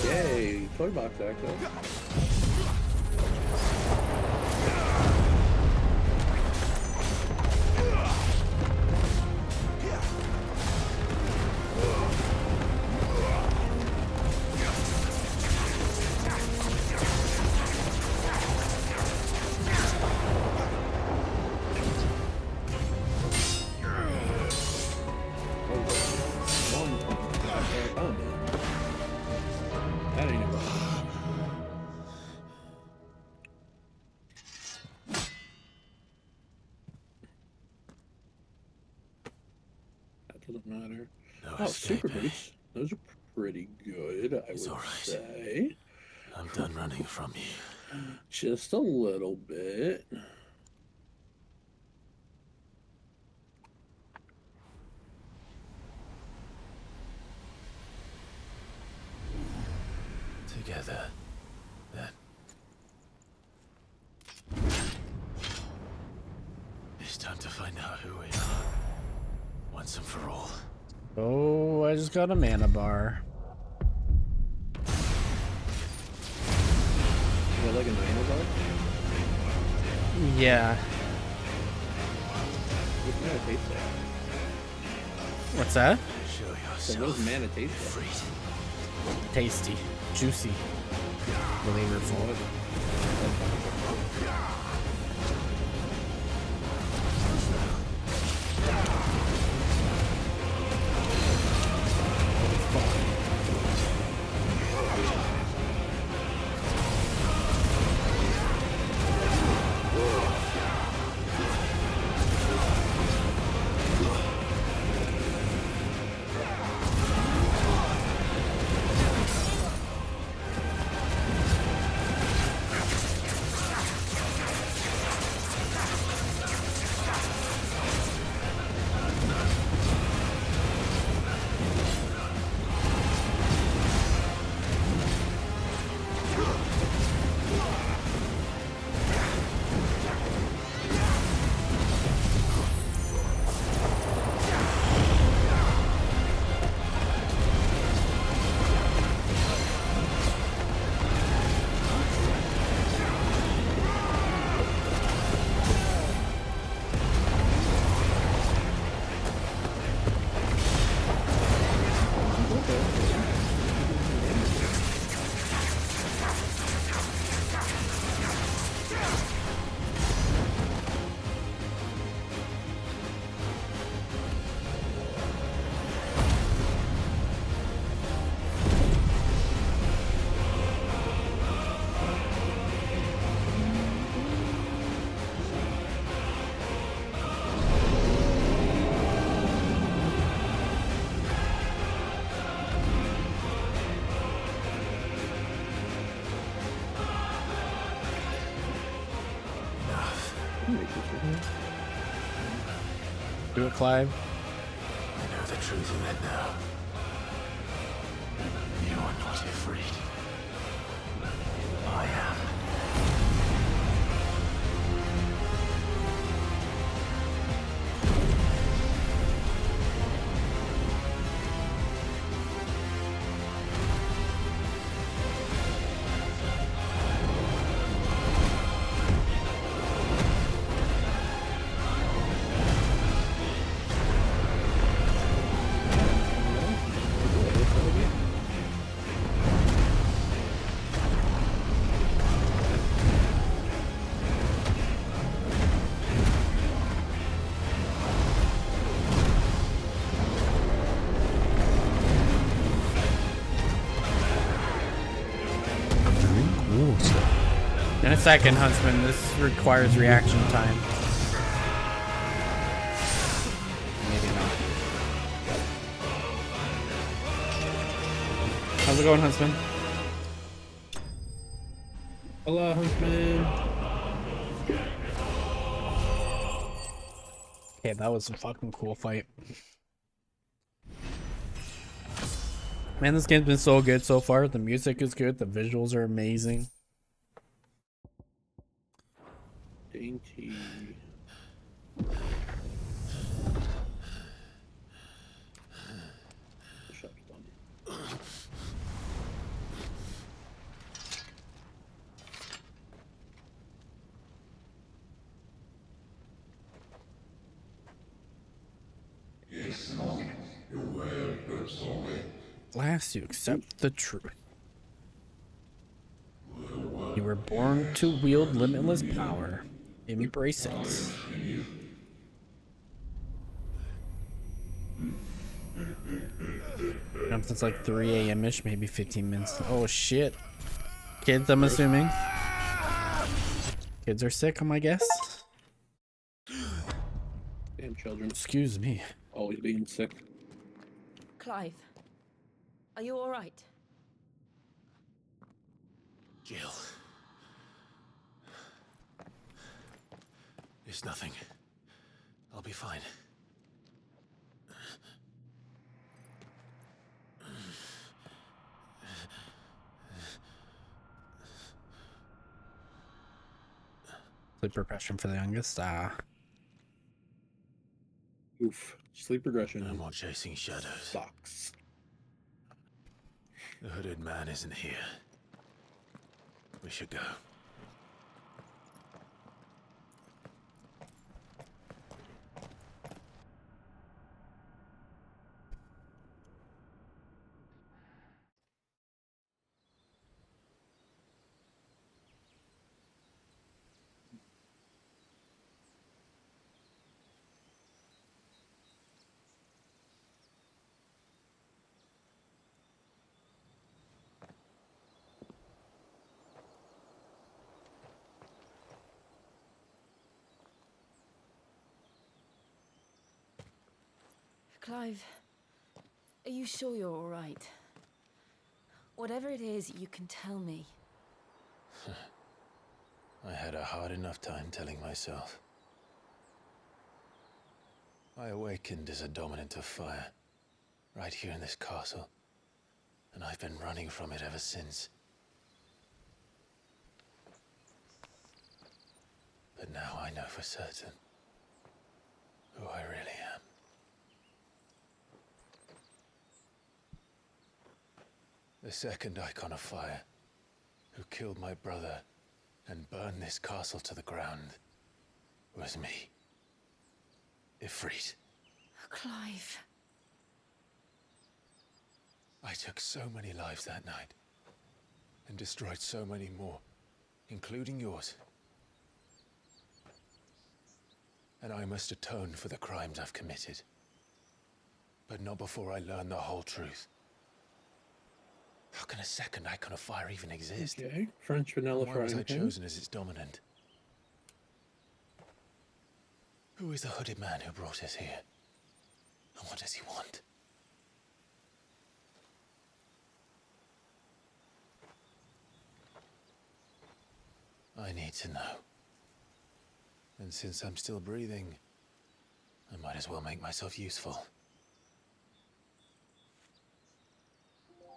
Yay, toy box access. matter. No Oh, escape, super eh? boots. Those are pretty good, I It's would all right. say. I'm done running from you. Just a little bit. Together, then. It's time to find out who we are. Once and for all. Oh, I just got a mana bar. Is that like a mana bar? Yeah. What's mana taste like? What's that? Show So yourself. what does mana taste like? Tasty. Juicy. Flavorful. Do it, Clive. I know the truth of it now. You are not afraid. I am. In a second, Huntsman. This requires reaction time. Maybe not. How's it going, Huntsman? Hello, Huntsman. Okay, that was a fucking cool fight. Man, this game's been so good so far. The music is good. The visuals are amazing. Dainty. Last, you accept the truth. You were born to wield limitless power. Embrace it. Since like 3 a.m.-ish, maybe 15 minutes. Oh shit. Kids, I'm assuming. Kids are sick, I guess. Damn children. Excuse me. Always being sick. Clive, are you all right? Jill. It's nothing. I'll be fine. Sleep regression for the youngest. Oof. Sleep regression. No more chasing shadows. Sucks. The hooded man isn't here. We should go. Clive, are you sure you're all right? Whatever it is, you can tell me. I had a hard enough time telling myself. I awakened as a dominant of fire, right here in this castle, and I've been running from it ever since. But now I know for certain who I really am. The second icon of fire, who killed my brother and burned this castle to the ground, was me. Ifrit. Clive. I took so many lives that night, and destroyed so many more, including yours. And I must atone for the crimes I've committed. But not before I learn the whole truth. How can a second icon of fire even exist? Okay, French vanilla Why was I frying pan. chosen as its dominant? Who is the hooded man who brought us here? And what does he want? I need to know. And since I'm still breathing, I might as well make myself useful.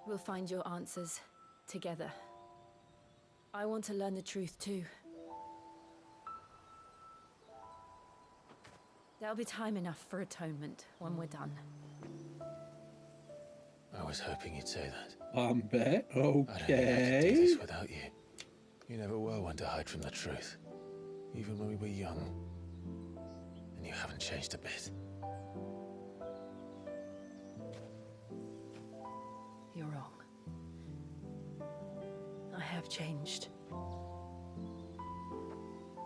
We'll find your answers together. I want to learn the truth too. There'll be time enough for atonement when we're done. I was hoping you'd say that. Bet. I don't think I could do Okay. this without you. You never were one to hide from the truth, even when we were young. And you haven't changed a bit. You're wrong. I have changed.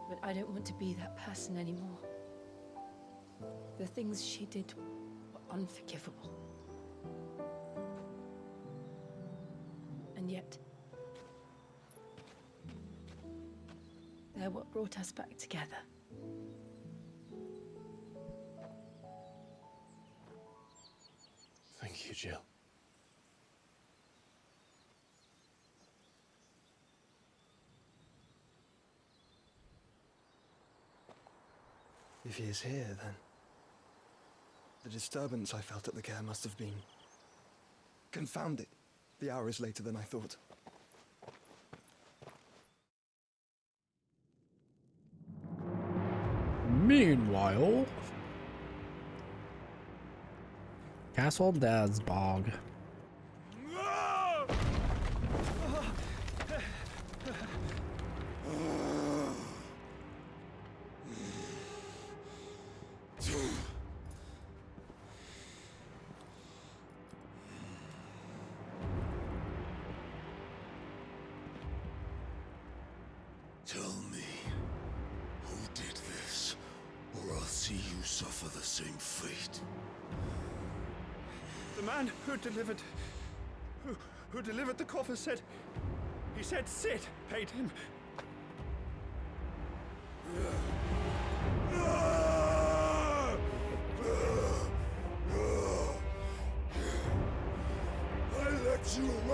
But I don't want to be that person anymore. The things she did were unforgivable. And yet, they're what brought us back together. Thank you, Jill. If he is here, then the disturbance I felt at the care must have been confounded. The hour is later than I thought. Meanwhile, Castle Dazbog. Tell me, who did this, or I'll see you suffer the same fate. The man who delivered the coffer said, he said Sid paid him.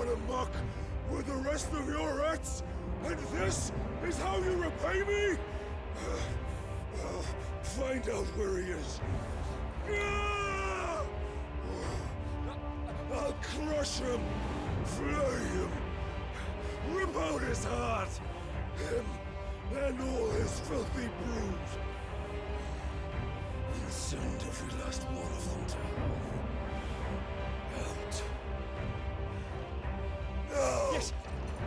run amok with the rest of your rats, and this is how you repay me? Well, find out where he is. I'll crush him, flay him, rip out his heart, him and all his filthy brood, and send every last one of them to hell. Out. Now! Yes,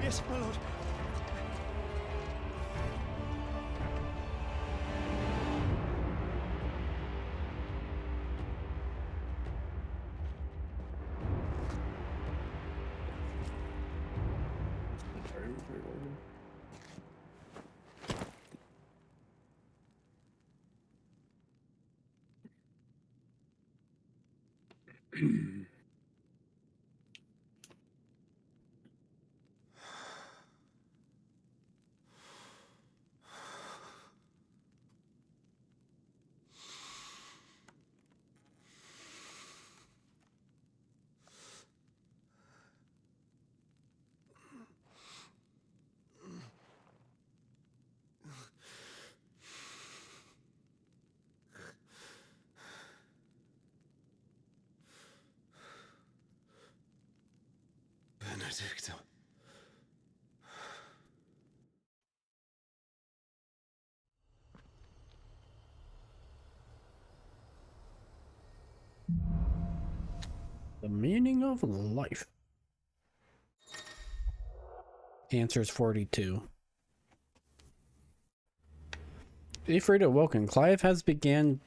yes, my lord. Benedicta. The meaning of life. Answer is 42. Ifrit awoken. Clive has gained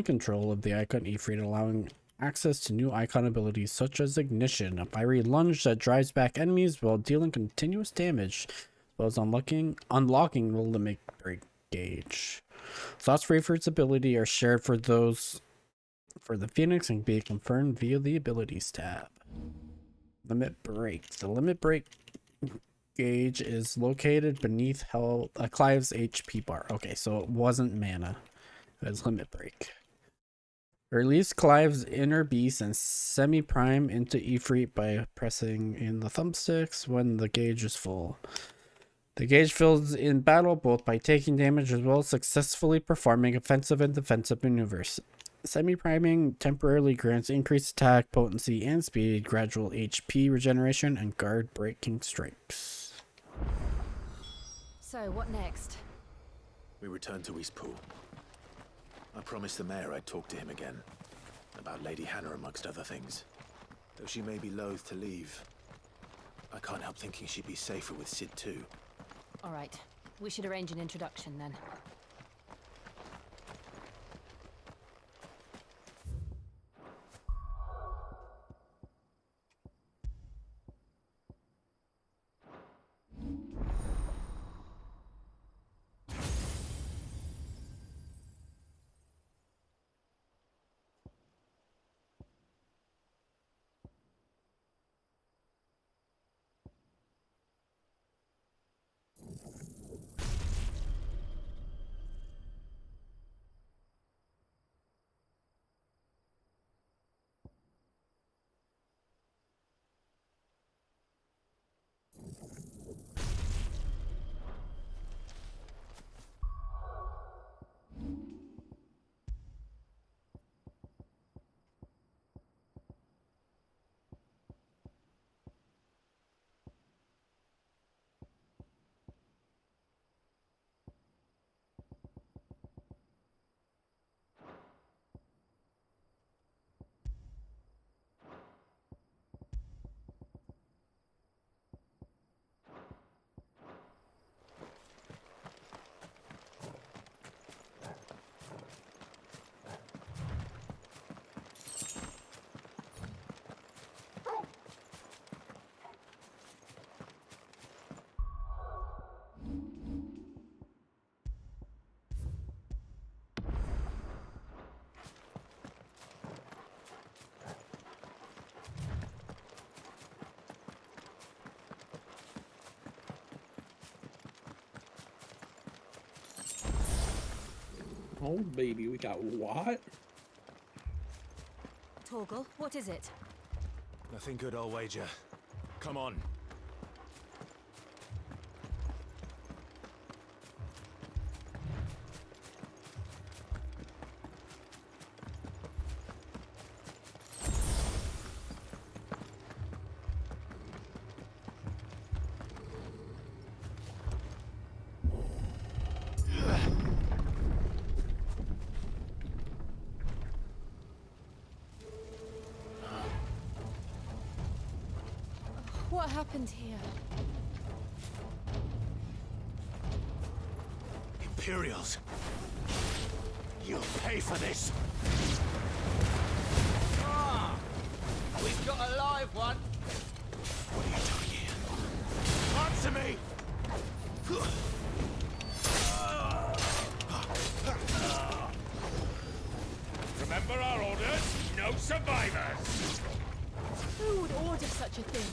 control of the icon Ifrit, allowing access to new icon abilities such as Ignition, a fiery lunge that drives back enemies while dealing continuous damage, as well as unlocking the limit break gauge. Slots for Ifrit's ability are shared for those for the Phoenix and can be confirmed via the abilities tab. Limit break. The limit break gauge is located beneath Clive's HP bar. Okay, so it wasn't mana. It was limit break. Release Clive's inner beast and semi-prime into Ifrit by pressing in the thumbsticks when the gauge is full. The gauge fills in battle both by taking damage as well as successfully performing offensive and defensive maneuvers. Semi-priming temporarily grants increased attack, potency, and speed, gradual HP regeneration, and guard breaking strikes. So, what next? We return to Eastpool. I promised the mayor I'd talk to him again. About Lady Hannah amongst other things. Though she may be loath to leave, I can't help thinking she'd be safer with Sid too. Alright, we should arrange an introduction then. Oh, baby, we got what? Torgal, what is it? Nothing good, I'll wager. Come on. What happened here? Imperials. You'll pay for this. Ah! We've got a live one. What are you doing here? Answer me! Remember our orders? No survivors! Who would order such a thing?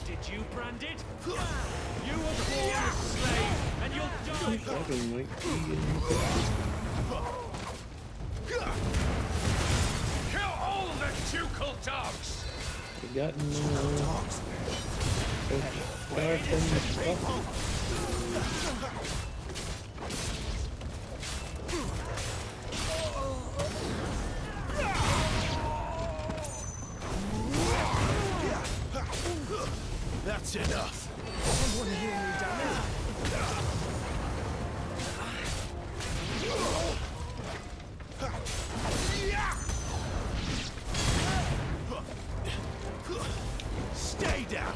Did you, Branded? You were born a slave, and you'll die. Kill all the ducal dogs. We got no dogs. That's enough. Someone hear me down there. Stay down.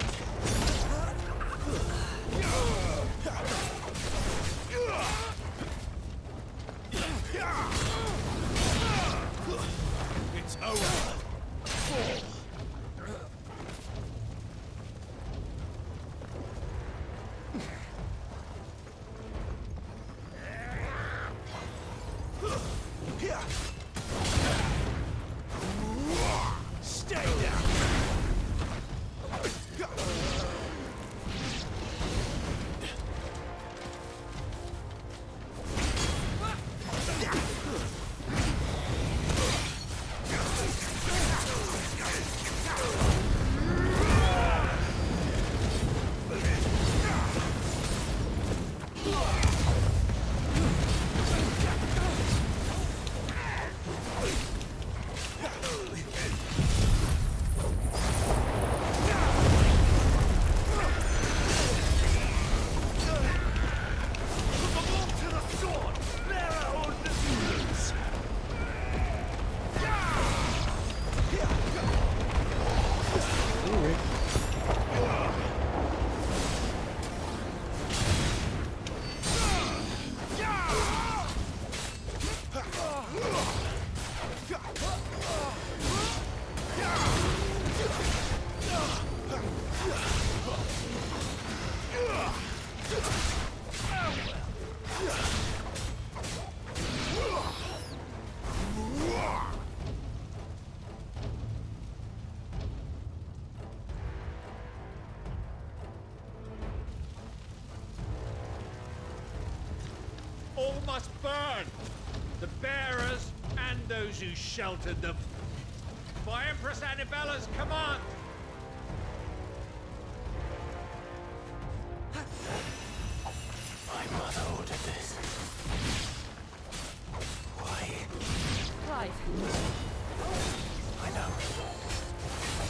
It's over. Stay down. All must burn. The bearers and those who sheltered them. By Empress Annibella's command. My mother ordered this. Why? Clive. I know.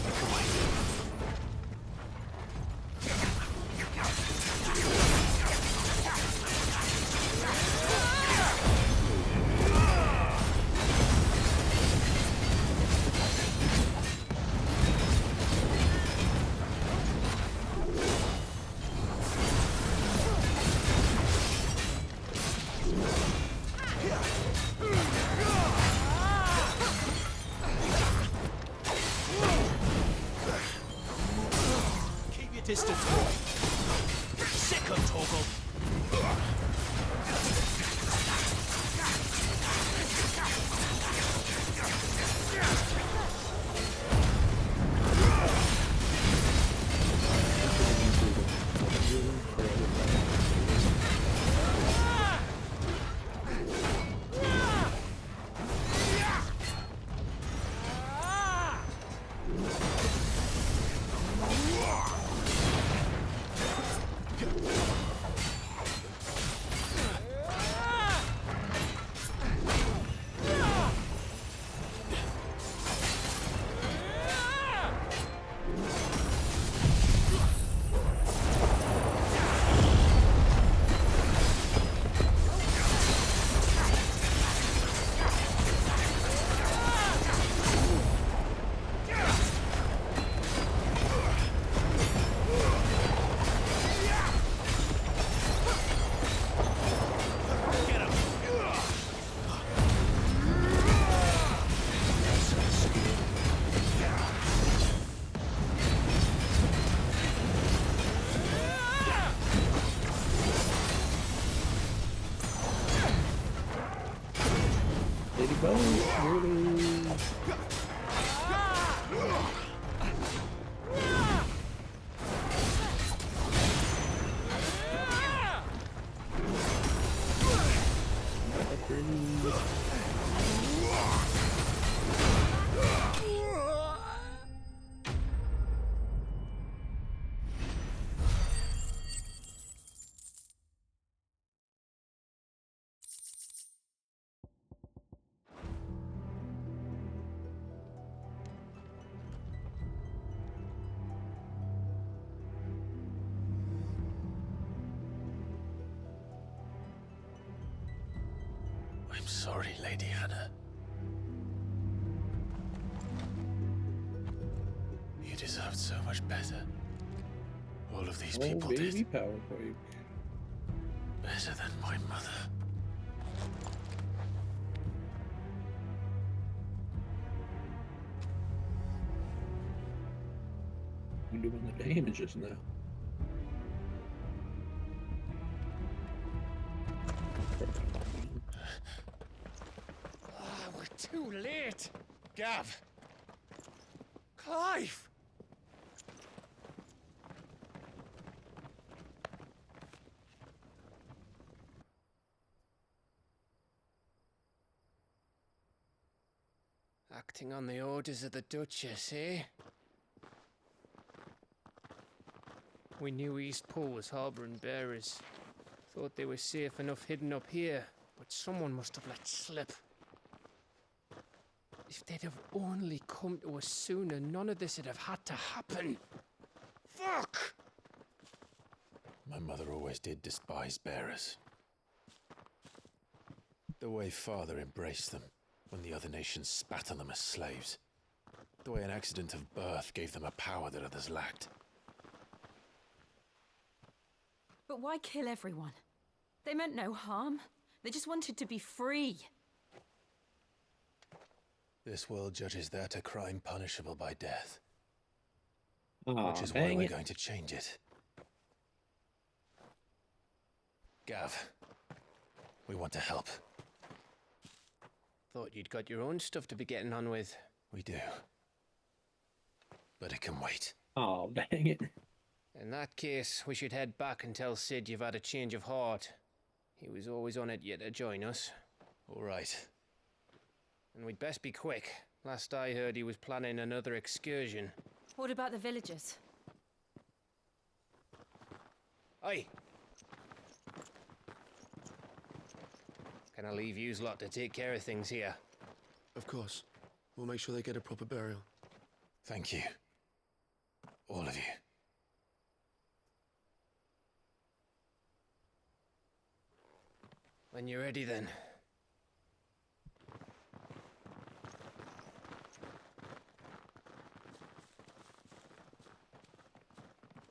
Look away. kissed a toy. Sick of Torgal. I'm sorry, Lady Hannah. You deserved so much better. All of these people did. Power quake. Better than my mother. We're doing the damages now. We're too late. Gav. Clive. Acting on the orders of the Duchess, eh? We knew Eastpool was harbouring bearers. Thought they were safe enough hidden up here, but someone must have let slip. If they'd have only come to us sooner, none of this would have had to happen. Fuck! My mother always did despise bearers. The way Father embraced them when the other nations spat on them as slaves. The way an accident of birth gave them a power that others lacked. But why kill everyone? They meant no harm. They just wanted to be free. This world judges that a crime punishable by death. Aw, which is why dang we're it. going to change it. Gav, we want to help. Thought you'd got your own stuff to be getting on with. We do. But it can wait. Oh, dang it. In that case, we should head back and tell Sid you've had a change of heart. He was always on it yet to join us. All right. And we'd best be quick. Last I heard, he was planning another excursion. What about the villagers? Aye. Can I leave yous lot to take care of things here? Of course. We'll make sure they get a proper burial. Thank you. All of you. When you're ready, then.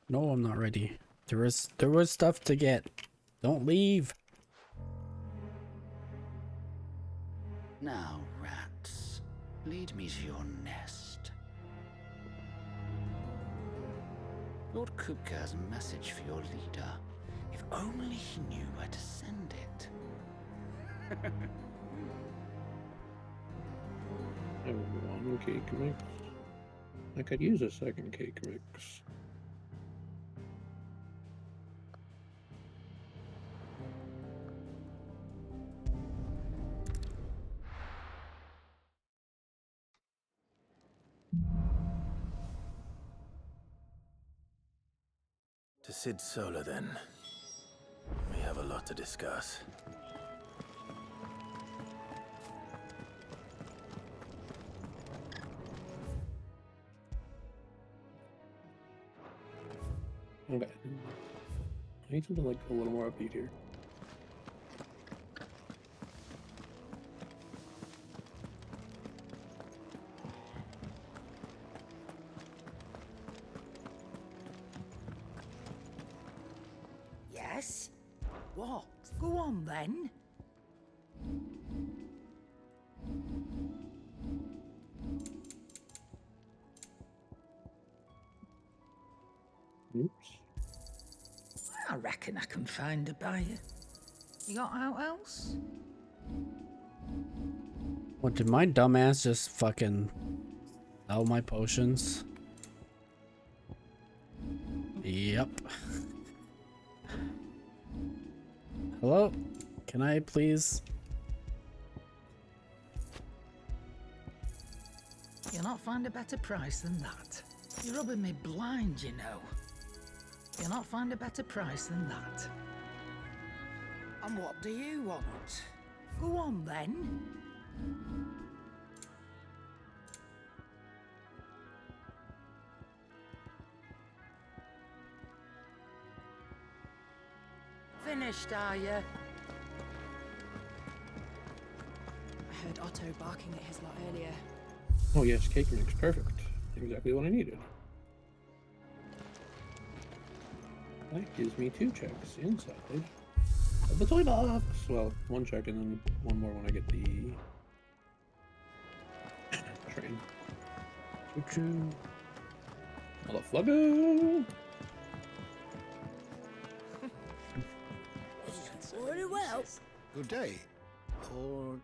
No, I'm not ready. There was stuff to get. Don't leave. Now, rats, lead me to your nest. Lord Kupka has a message for your leader. If only he knew where to send it. I have one cake mix. I could use a second cake mix. To Sid Solar, then. We have a lot to discuss. Okay. I need something like a little more upbeat here. Yes? What? Go on then. Oops. I reckon I can find a buyer. You got out else? What, did my dumbass just fucking sell my potions? Yep. Hello? Can I please? You'll not find a better price than that. You're rubbing me blind, you know. You'll not find a better price than that. And what do you want? Go on then. Finished, are you? I heard Otto barking at his lot earlier. Oh yes, cake mix, perfect. Exactly what I needed. That gives me 2 checks inside of the toy box. Well, 1 check and then 1 more when I get the train. Choo-choo. Motherfucker! Very well. Good day. Or...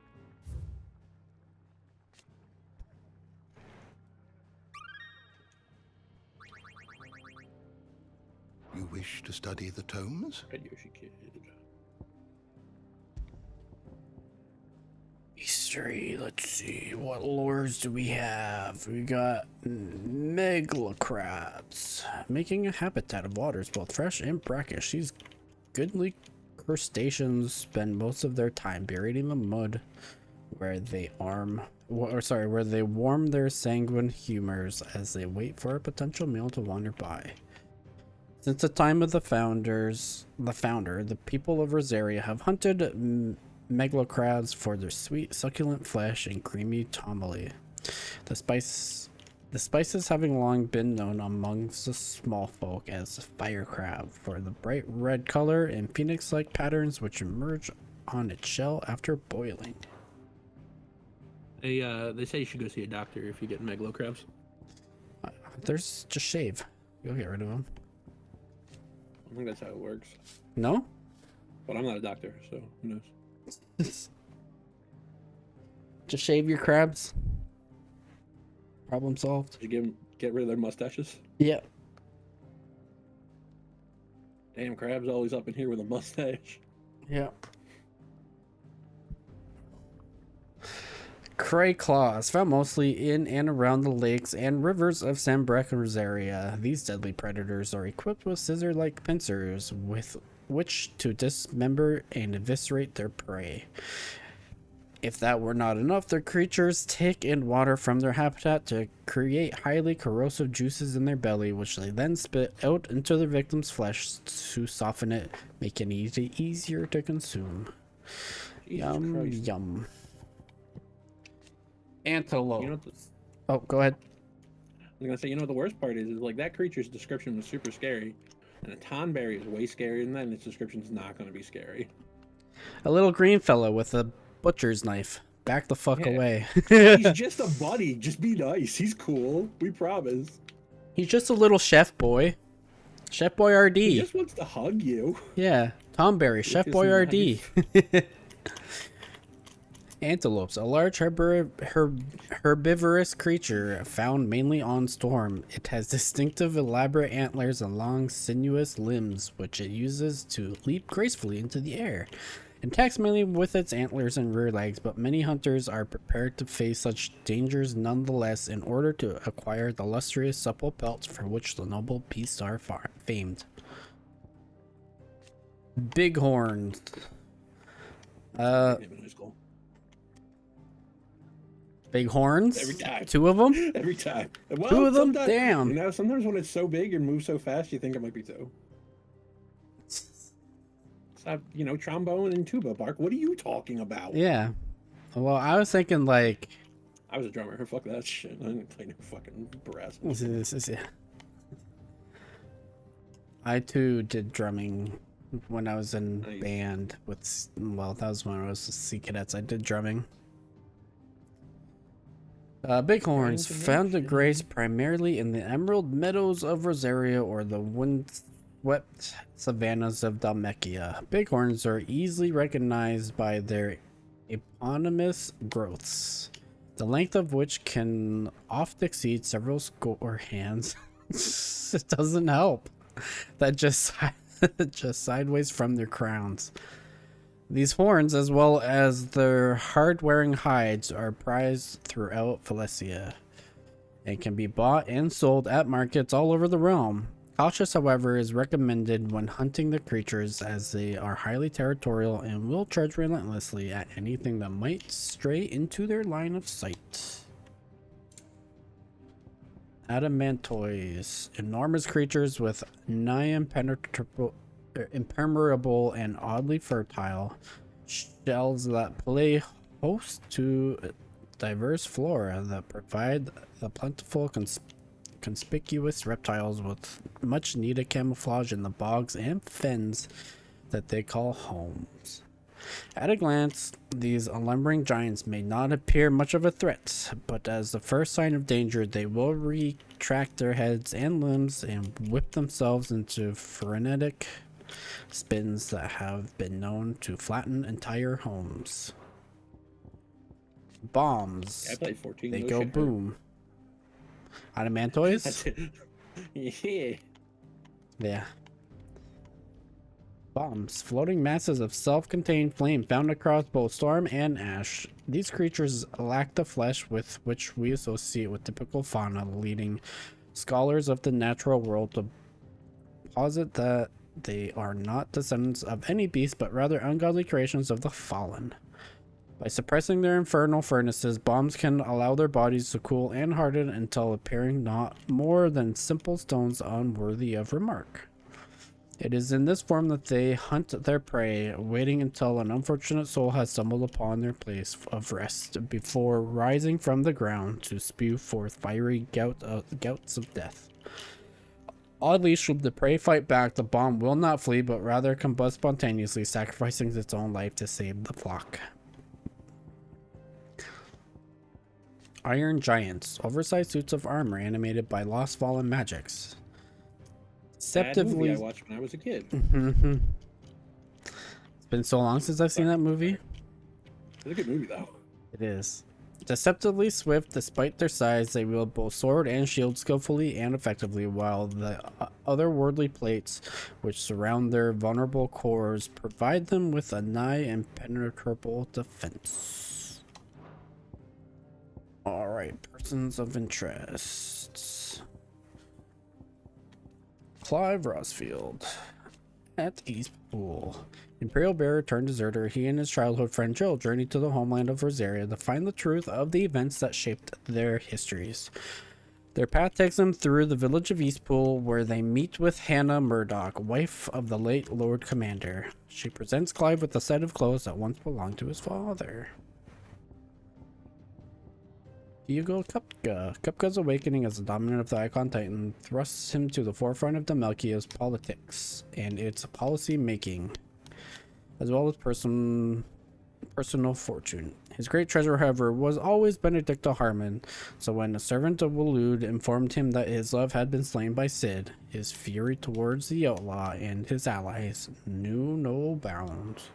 You wish to study the tomes? Red Yoshi Kid. History, let's see, what lures do we have? We got megalocrabs, making a habitat of waters both fresh and brackish. These goodly crustaceans spend most of their time buried in the mud where they where they warm their sanguine humors as they wait for a potential meal to wander by. Since the time of the founder, the people of Rosaria have hunted megalocrabs for their sweet, succulent flesh and creamy tamale. The spices having long been known amongst the small folk as fire crab for the bright red color and phoenix-like patterns which emerge on its shell after boiling. They say you should go see a doctor if you get megalocrabs. There's just shave. You'll get rid of them. I think that's how it works. No? But I'm not a doctor, so who knows? Just shave your crabs. Problem solved. Did you get rid of their mustaches? Yeah. Damn, crab's always up in here with a mustache. Yeah. Cray claws, found mostly in and around the lakes and rivers of Sambrec and Rosaria. These deadly predators are equipped with scissor-like pincers with which to dismember and eviscerate their prey. If that were not enough, the creatures take in water from their habitat to create highly corrosive juices in their belly, which they then spit out into their victim's flesh to soften it, making it easier to consume. Yum, Christ. yum. Antelope. You know Oh, go ahead. I was gonna say, you know what the worst part is like that creature's description was super scary, and a tonberry is way scarier than that, and its description's not gonna be scary. A little green fellow with a butcher's knife. Back the fuck away. He's just a buddy. Just be nice. He's cool. We promise. He's just a little chef boy. Chef He Boyardee. just wants to hug you. Yeah, Tomberry, Chef is Boyardee. Antelopes, a large herbivorous creature found mainly on Storm. It has distinctive elaborate antlers and long sinuous limbs, which it uses to leap gracefully into the air. It attacks mainly with its antlers and rear legs, but many hunters are prepared to face such dangers nonetheless in order to acquire the lustrous supple pelts for which the noble beasts are famed. Bighorns. Big horns? Every time. 2 of them? Every time. Well, 2 of them? sometimes- Damn. You know, sometimes when it's so big and moves so fast, you think it might be 2. So, you know, trombone and tuba bark. What are you talking about? Yeah. Well, I was thinking like... I was a drummer. Fuck that shit. I didn't play no fucking brass. Yeah. I too did drumming when I was in band with... Well, that was when I was with Sea Cadets. I did drumming. Bighorns found to graze primarily in the emerald meadows of Rosaria or the windswept savannas of Dalmatia. Bighorns are easily recognized by their eponymous growths, the length of which can oft exceed several score hands. It doesn't help. That just sideways from their crowns. These horns, as well as their hard-wearing hides, are prized throughout Valencia and can be bought and sold at markets all over the realm. Cautious, however, is recommended when hunting the creatures, as they are highly territorial and will charge relentlessly at anything that might stray into their line of sight. Adamantoids, enormous creatures with nigh impermeable and oddly fertile shells that play host to diverse flora that provide the plentiful conspicuous reptiles with much needed camouflage in the bogs and fens that they call homes. At a glance, these lumbering giants may not appear much of a threat, but as the first sign of danger, they will retract their heads and limbs and whip themselves into frenetic spins that have been known to flatten entire homes. Bombs. I played 14. They no go shit. boom. Adamantoids? Yeah. Yeah. Bombs. Floating masses of self-contained flame found across both storm and ash. These creatures lack the flesh with which we associate with typical fauna, leading scholars of the natural world to posit that they are not descendants of any beast, but rather ungodly creations of the fallen. By suppressing their infernal furnaces, bombs can allow their bodies to cool and harden until appearing not more than simple stones unworthy of remark. It is in this form that they hunt their prey, waiting until an unfortunate soul has stumbled upon their place of rest before rising from the ground to spew forth fiery gouts of death. Oddly, should the prey fight back, the bomb will not flee, but rather combust spontaneously, sacrificing its own life to save the flock. Iron Giants, oversized suits of armor animated by lost fallen magics. Deceptively, Bad movie I watched when I was a kid. It's been so long since I've seen that movie. It's a good movie though. It is. Deceptively swift, despite their size, they wield both sword and shield skillfully and effectively, while the otherworldly plates which surround their vulnerable cores provide them with a nigh impenetrable defense. Alright, persons of interest. Clive Rosfield. At Eastpool. Imperial Bearer turned deserter, he and his childhood friend Jill journey to the homeland of Rosaria to find the truth of the events that shaped their histories. Their path takes them through the village of Eastpool, where they meet with Hannah Murdoch, wife of the late Lord Commander. She presents Clive with a set of clothes that once belonged to his father. Hugo Kupka. Kupka's awakening as the dominant of the Icon Titan thrusts him to the forefront of Dalmatia's politics and its policy making, as well as personal fortune. His great treasure, however, was always Benedicta Harmon, so when a servant of Waloed informed him that his love had been slain by Cid, his fury towards the outlaw and his allies knew no bounds.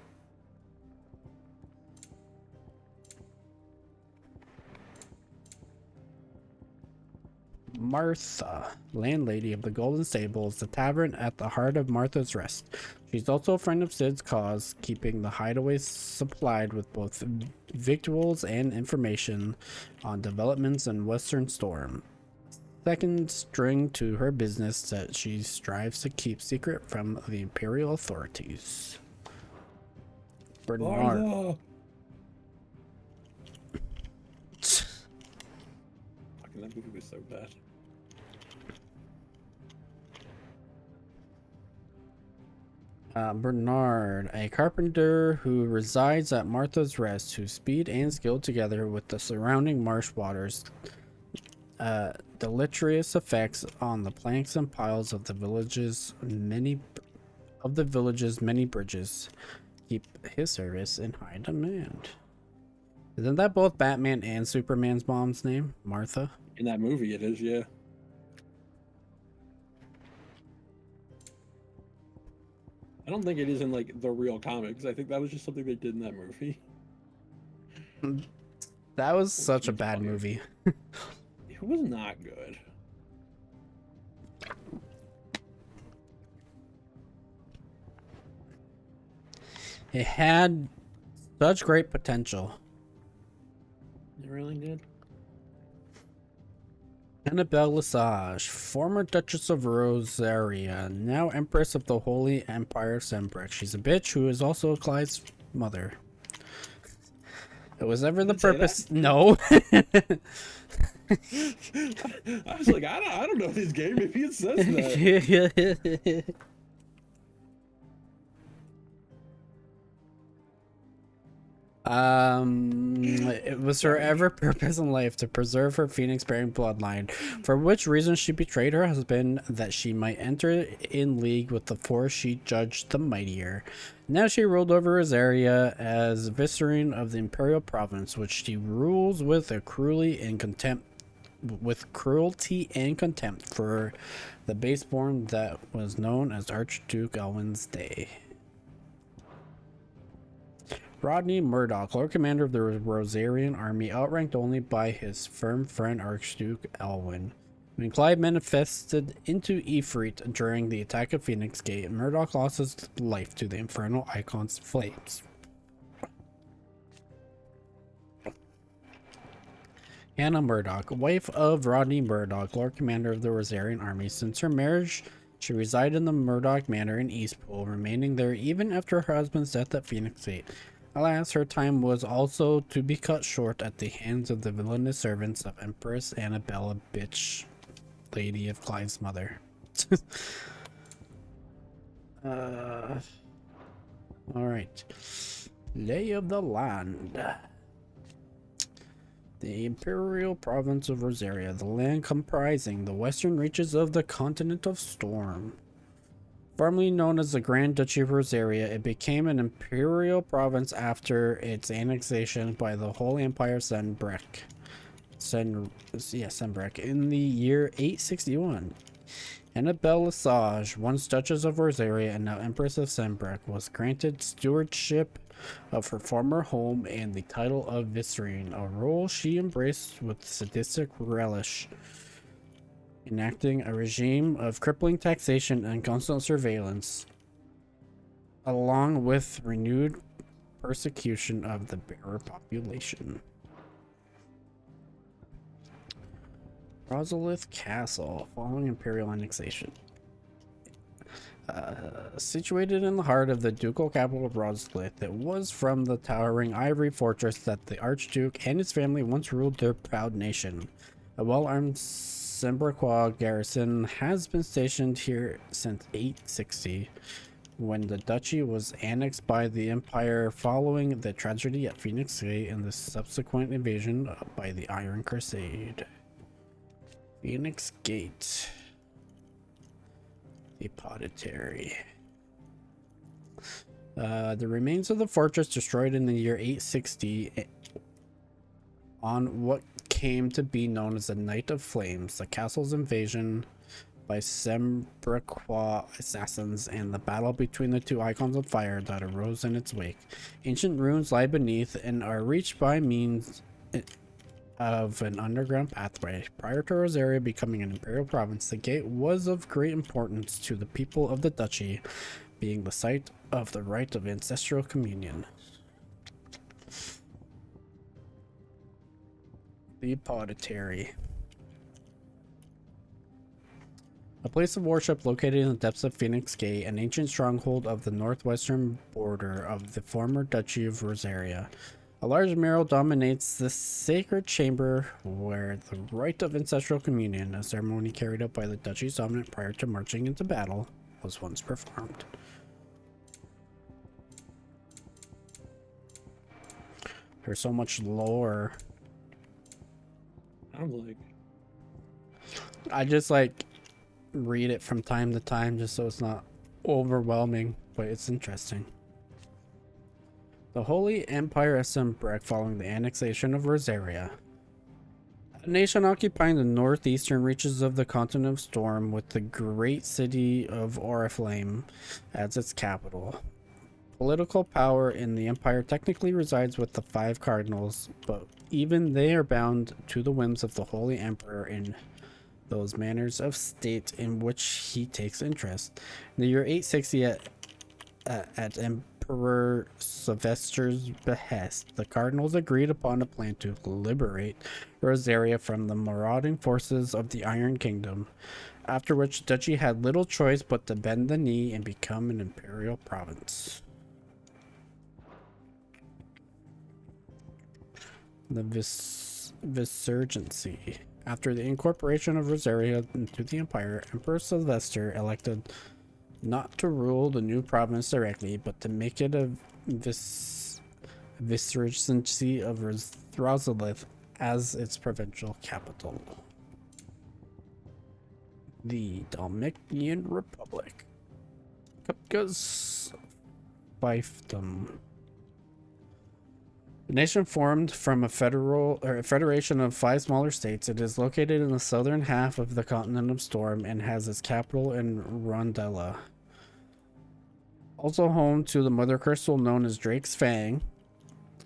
Martha, landlady of the Golden Stables, the tavern at the heart of Martha's Rest. She's also a friend of Cid's cause, keeping the hideaways supplied with both victuals and information on developments in Western Storm. Second string to her business that she strives to keep secret from the Imperial authorities. Bernard. Fucking that movie was so bad. Bernard, a carpenter who resides at Martha's Rest, whose speed and skill, together with the surrounding marsh waters, deleterious effects on the planks and piles of the village's many bridges, keep his service in high demand. Isn't that both Batman and Superman's mom's name, Martha? In that movie, it is, yeah. I don't think it is in like the real comics. I think that was just something they did in that movie. That was such a bad movie. It was not good. It had such great potential. It really did. Annabelle Lesage, former Duchess of Rosaria, now Empress of the Holy Empire Sembrek. She's a bitch who is also Clyde's mother. It was ever the purpose. No. I was like, I don't know this game. Maybe it says that. It was her ever purpose in life to preserve her Phoenix-bearing bloodline, for which reason she betrayed her husband, that she might enter in league with the force she judged the mightier. Now she ruled over Rosaria as vicereine of the imperial province, which she rules with cruelty and contempt for the baseborn that was known as Archduke Elwin's day. Rodney Murdoch, Lord Commander of the Rosarian Army, outranked only by his firm friend Archduke Elwin. When Clive manifested into Ifrit during the attack of Phoenix Gate, Murdoch lost his life to the Infernal Icon's flames. Hannah Murdoch, wife of Rodney Murdoch, Lord Commander of the Rosarian Army. Since her marriage, she resided in the Murdoch Manor in Eastpool, remaining there even after her husband's death at Phoenix Gate. Alas, her time was also to be cut short at the hands of the villainous servants of Empress Annabella, bitch lady of Clive's mother. Alright. Lay of the land. The Imperial Province of Rosaria, the land comprising the western reaches of the Continent of Storm. Formerly known as the Grand Duchy of Rosaria, it became an imperial province after its annexation by the Holy Empire Sembrek in the year 861. Annabelle Lesage, once Duchess of Rosaria and now Empress of Sembrek, was granted stewardship of her former home and the title of vicereine, a role she embraced with sadistic relish, enacting a regime of crippling taxation and constant surveillance, along with renewed persecution of the bearer population. Rosalith Castle, following imperial annexation. Situated in the heart of the ducal capital of Rosalith, it was from the towering ivory fortress that the Archduke and his family once ruled their proud nation. A well-armed Sembrequois garrison has been stationed here since 860, when the duchy was annexed by the Empire following the tragedy at Phoenix Gate and the subsequent invasion by the Iron Crusade. Phoenix Gate. The Apothecary. The remains of the fortress, destroyed in the year 860 On what came to be known as the Night of Flames, the castle's invasion by Sembriqua assassins, and the battle between the two icons of fire that arose in its wake. Ancient ruins lie beneath and are reached by means of an underground pathway. Prior to Rosaria becoming an imperial province, the gate was of great importance to the people of the duchy, being the site of the rite of ancestral communion. The Apothecary. A place of worship located in the depths of Phoenix Gate, an ancient stronghold of the northwestern border of the former Duchy of Rosaria. A large mural dominates the sacred chamber where the rite of ancestral communion, a ceremony carried out by the Duchy's dominant prior to marching into battle, was once performed. There's so much lore. Sounds like. I just like read it from time to time just so it's not overwhelming, but it's interesting. The Holy Empire Sembriq following the annexation of Rosaria. A nation occupying the northeastern reaches of the continent of Storm with the great city of Oriflame as its capital. Political power in the empire technically resides with the 5 cardinals, but even they are bound to the whims of the Holy Emperor in those manners of state in which he takes interest. In the year 860, at Emperor Sylvester's behest, the cardinals agreed upon a plan to liberate Rosaria from the marauding forces of the Iron Kingdom, after which the duchy had little choice but to bend the knee and become an imperial province. The Visurgency. After the incorporation of Rosaria into the empire, Emperor Sylvester elected not to rule the new province directly, but to make it a Visurgency of Rosalith as its provincial capital. The Dominican Republic. Kupka's fiefdom. The nation formed from a federation of 5 smaller states. It is located in the southern half of the continent of Storm and has its capital in Rondella. Also home to the mother crystal known as Drake's Fang,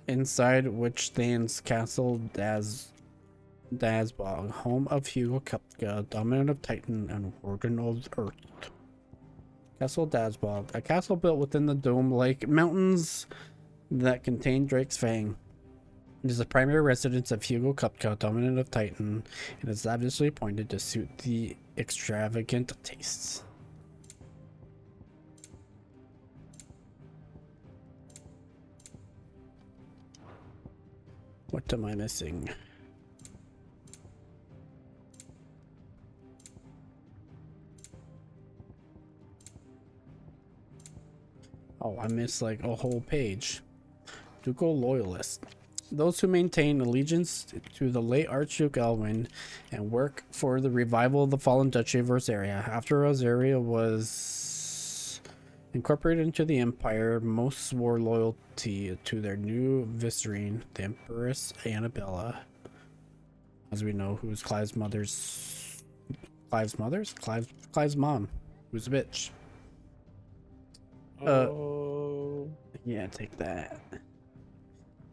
inside which stands Castle Dazbog, home of Hugo Kupka, dominant of Titan and warden of Earth. Castle Dazbog, a castle built within the dome-like mountains that contain Drake's Fang. It is the primary residence of Hugo Kupka, dominant of Titan, and is obviously appointed to suit the extravagant tastes. What am I missing? Oh, I missed like a whole page. Ducal Loyalist. Those who maintain allegiance to the late Archduke Elwin and work for the revival of the fallen Duchy of Rosaria. After Rosaria was incorporated into the empire, most swore loyalty to their new vicereine, the Empress Annabella. As we know, who's Clive's mom, who's a bitch. Yeah, take that.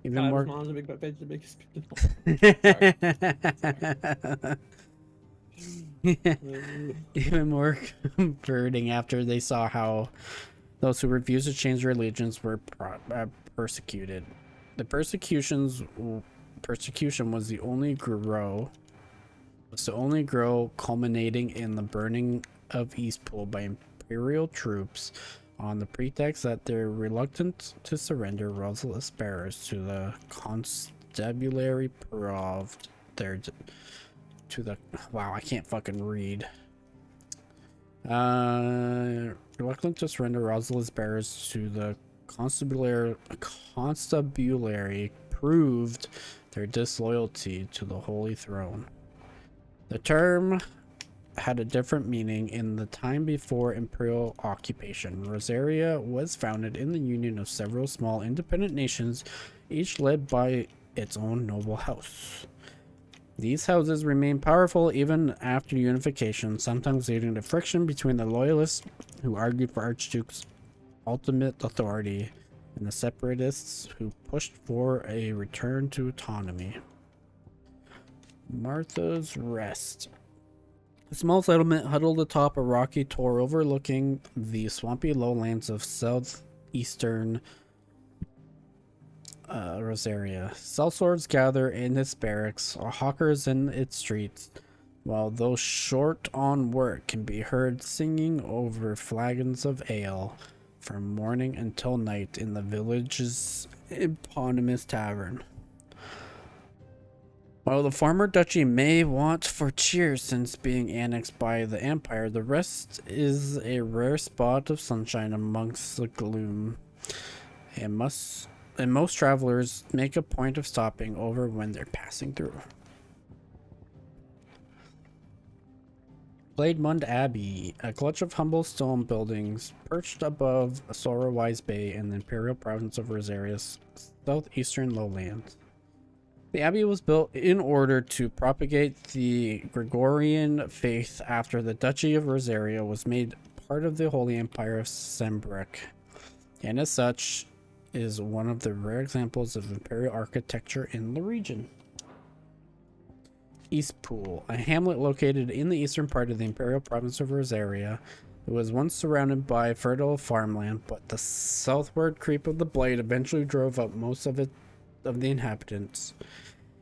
Even more. Mom's a big bitch, the biggest. Even more comforting after they saw how those who refused to change their allegiance were persecuted. The persecution was the only grow, culminating in the burning of Eastpool by Imperial troops on the pretext that they're reluctant to surrender Rosalith's bearers to the constabulary proved their to the I can't fucking read. Reluctant to surrender Rosalith's bearers to the constabulary proved their disloyalty to the Holy Throne. The term had a different meaning in the time before imperial occupation. Rosaria was founded in the union of several small independent nations, each led by its own noble house. These houses remain powerful even after unification, sometimes leading to friction between the loyalists who argued for Archduke's ultimate authority and the separatists who pushed for a return to autonomy. Martha's Rest. A small settlement huddled atop a rocky tor overlooking the swampy lowlands of southeastern Rosaria. Sellswords gather in its barracks, or hawkers in its streets, while those short on work can be heard singing over flagons of ale from morning until night in the village's eponymous tavern. While the former duchy may want for cheers since being annexed by the Empire, the rest is a rare spot of sunshine amongst the gloom, and most travelers make a point of stopping over when they're passing through. Blademund Abbey, a clutch of humble stone buildings perched above Sorrowwise Bay in the Imperial Province of Rosaria's southeastern lowlands. The abbey was built in order to propagate the Gregorian faith after the Duchy of Rosaria was made part of the Holy Empire of Sembrek, and as such is one of the rare examples of imperial architecture in the region. Eastpool, a hamlet located in the eastern part of the Imperial Province of Rosaria. It was once surrounded by fertile farmland, but the southward creep of the Blade eventually drove out most of the inhabitants.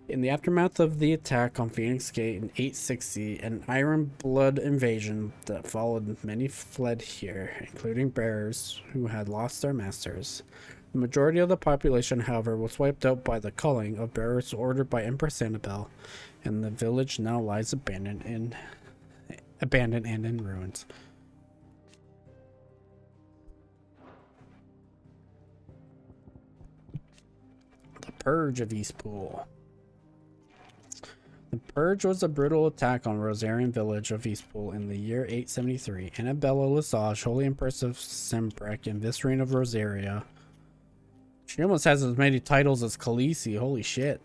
In the aftermath of the attack on Phoenix Gate in 860, an Iron Blood invasion that followed, many fled here, including bearers who had lost their masters. The majority of the population, however, was wiped out by the culling of bearers ordered by Empress Annabelle, and the village now lies abandoned and in ruins. The Purge of Eastpool. The Purge was a brutal attack on Rosarian village of Eastpool in the year 873. Annabella Lesage, Holy Empress of Sembrek and Vicereine of Rosaria. She almost has as many titles as Khaleesi. Holy shit.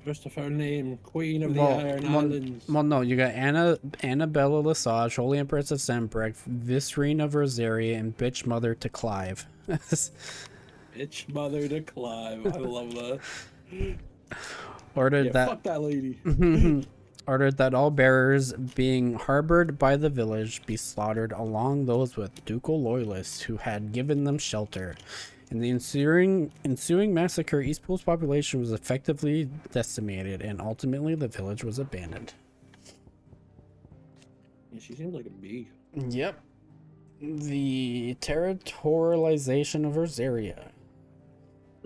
Rest of her name, Queen of the Iron Islands. Well, no, you got Annabella Lesage, Holy Empress of Sembrek, Vicereine of Rosaria, and Bitch Mother to Clive. Bitch Mother to Clive. I love that. Ordered fuck that lady. Ordered that all bearers being harbored by the village be slaughtered, along those with ducal loyalists who had given them shelter. In the ensuing massacre, Eastpool's population was effectively decimated, and ultimately the village was abandoned. Yeah, she seems like a bee. Yep. The territorialization of Rosaria.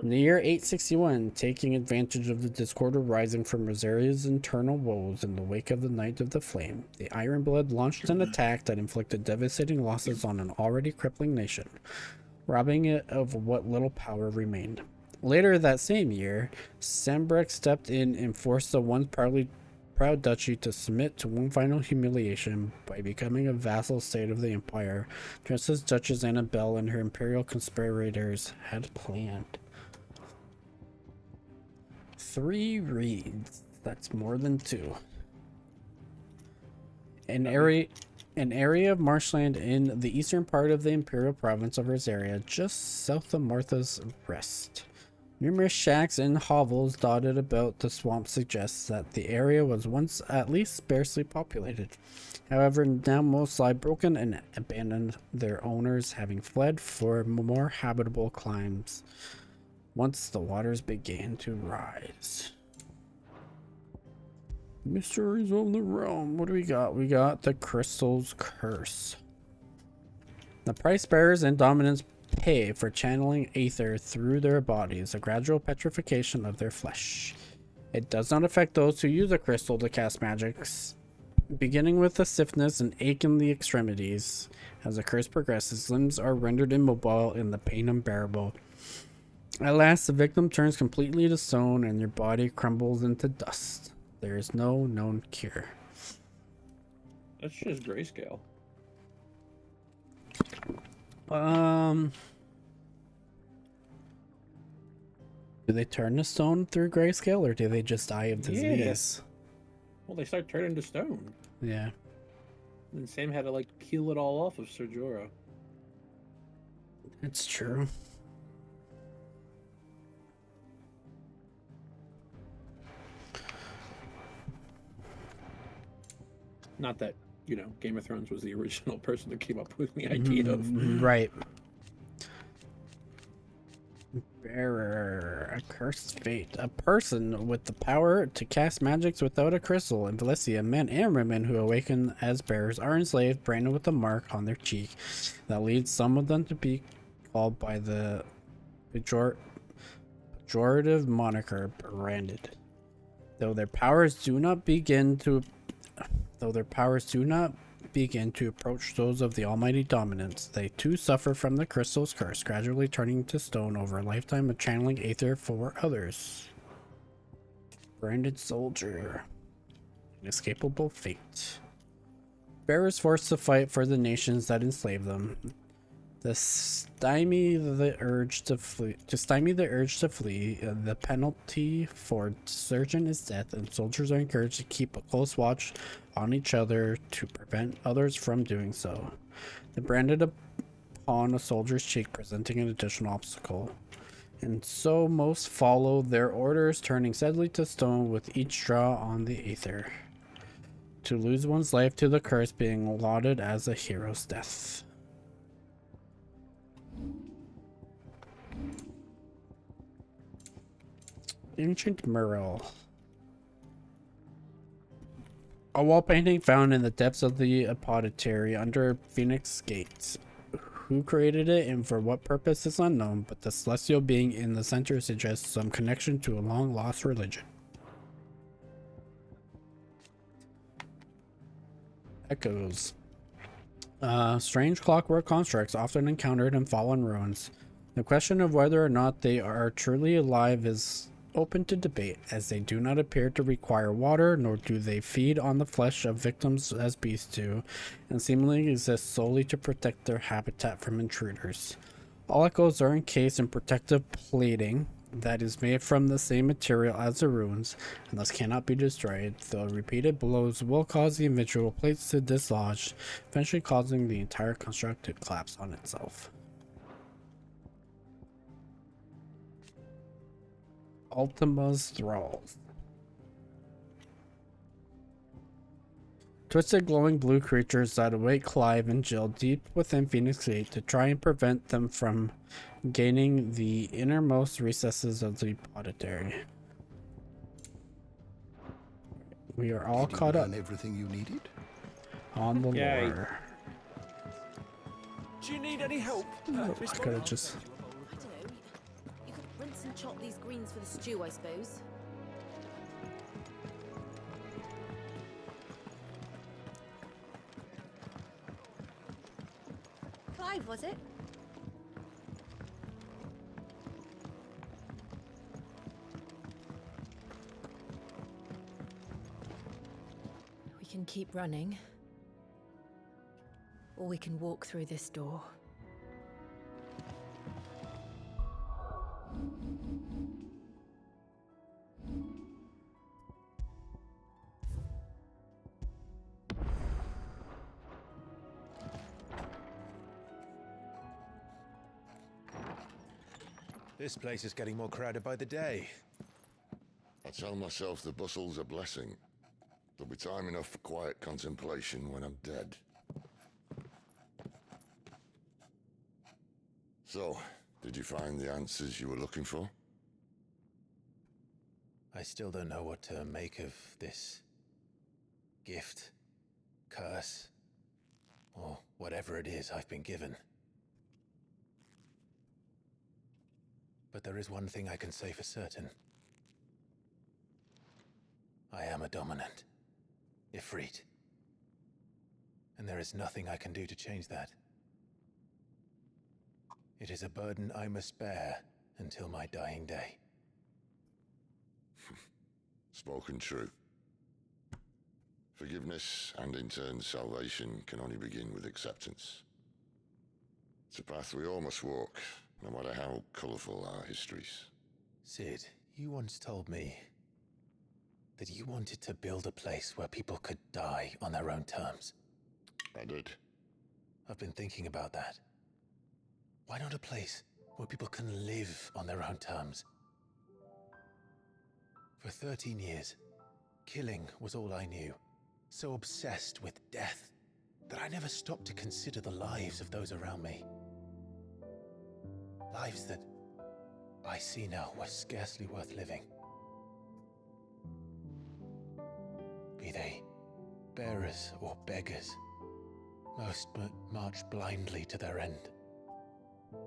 In the year 861, taking advantage of the discord arising from Rosaria's internal woes in the wake of the Night of the Flame, the Ironblood launched an attack that inflicted devastating losses on an already crippling nation, robbing it of what little power remained. Later that same year, Sembrek stepped in and forced the once proud duchy to submit to one final humiliation by becoming a vassal state of the Empire, just as Duchess Annabelle and her imperial conspirators had planned. 3 reads. That's more than 2. An area of marshland in the eastern part of the Imperial Province of Rosaria, just south of Martha's Rest. Numerous shacks and hovels dotted about the swamp suggests that the area was once at least sparsely populated. However, now most lie broken and abandoned, their owners having fled for more habitable climes once the waters began to rise. Mysteries of the Realm. What do we got? We got the Crystal's Curse. The price bearers and dominants pay for channeling aether through their bodies, a gradual petrification of their flesh. It does not affect those who use the crystal to cast magics, beginning with a stiffness and ache in the extremities. As the curse progresses, limbs are rendered immobile and the pain unbearable. At last, the victim turns completely to stone and their body crumbles into dust. There is no known cure. That's just grayscale. Do they turn to stone through grayscale, or do they just die of disease? Well, they start turning to stone. Yeah. And Sam had to like peel it all off of Ser Jorah. It's true. Not that, you know, Game of Thrones was the original person that came up with the idea of. Right. Bearer, a cursed fate. A person with the power to cast magics without a crystal. In Valencia, men and women who awaken as bearers are enslaved, branded with a mark on their cheek that leads some of them to be called by the pejorative moniker branded. Though their powers do not begin to approach those of the almighty dominance, they too suffer from the crystal's curse, gradually turning to stone over a lifetime of channeling aether for others. Branded soldier. Inescapable fate. Bearers forced to fight for the nations that enslave them. To stymie the urge to flee, the penalty for desertion is death, and soldiers are encouraged to keep a close watch on each other to prevent others from doing so. The branded upon a soldier's cheek, presenting an additional obstacle. And so most follow their orders, turning steadily to stone with each draw on the aether. To lose one's life to the curse being lauded as a hero's death. Ancient mural. A wall painting found in the depths of the apothecary under Phoenix Gate. Who created it and for what purpose is unknown, but the celestial being in the center suggests some connection to a long-lost religion. Echoes. Strange clockwork constructs often encountered in fallen ruins. The question of whether or not they are truly alive is open to debate, as they do not appear to require water, nor do they feed on the flesh of victims as beasts do, and seemingly exist solely to protect their habitat from intruders. All echoes are encased in protective plating that is made from the same material as the ruins, and thus cannot be destroyed, though repeated blows will cause the individual plates to dislodge, eventually causing the entire construct to collapse on itself. Ultima's Thralls. Twisted glowing blue creatures that await Clive and Jill deep within Phoenix Gate to try and prevent them from gaining the innermost recesses of the apothecary. We are all caught up. Everything you needed? On the lore. Do you need any help? I could have just... You could rinse and chop these greens for the stew, I suppose. Clive, was it? We can keep running, or we can walk through this door. This place is getting more crowded by the day. I tell myself the bustle's a blessing. There'll be time enough for quiet contemplation when I'm dead. So, did you find the answers you were looking for? I still don't know what to make of this gift, curse, or whatever it is I've been given. But there is one thing I can say for certain. I am a dominant, Ifrit. And there is nothing I can do to change that. It is a burden I must bear until my dying day. Spoken true. Forgiveness and in turn salvation can only begin with acceptance. It's a path we all must walk, no matter how colourful our histories. Sid, you once told me that you wanted to build a place where people could die on their own terms. I did. I've been thinking about that. Why not a place where people can live on their own terms? For 13 years, killing was all I knew. So obsessed with death that I never stopped to consider the lives of those around me. Lives that I see now were scarcely worth living. Be they bearers or beggars, most march blindly to their end,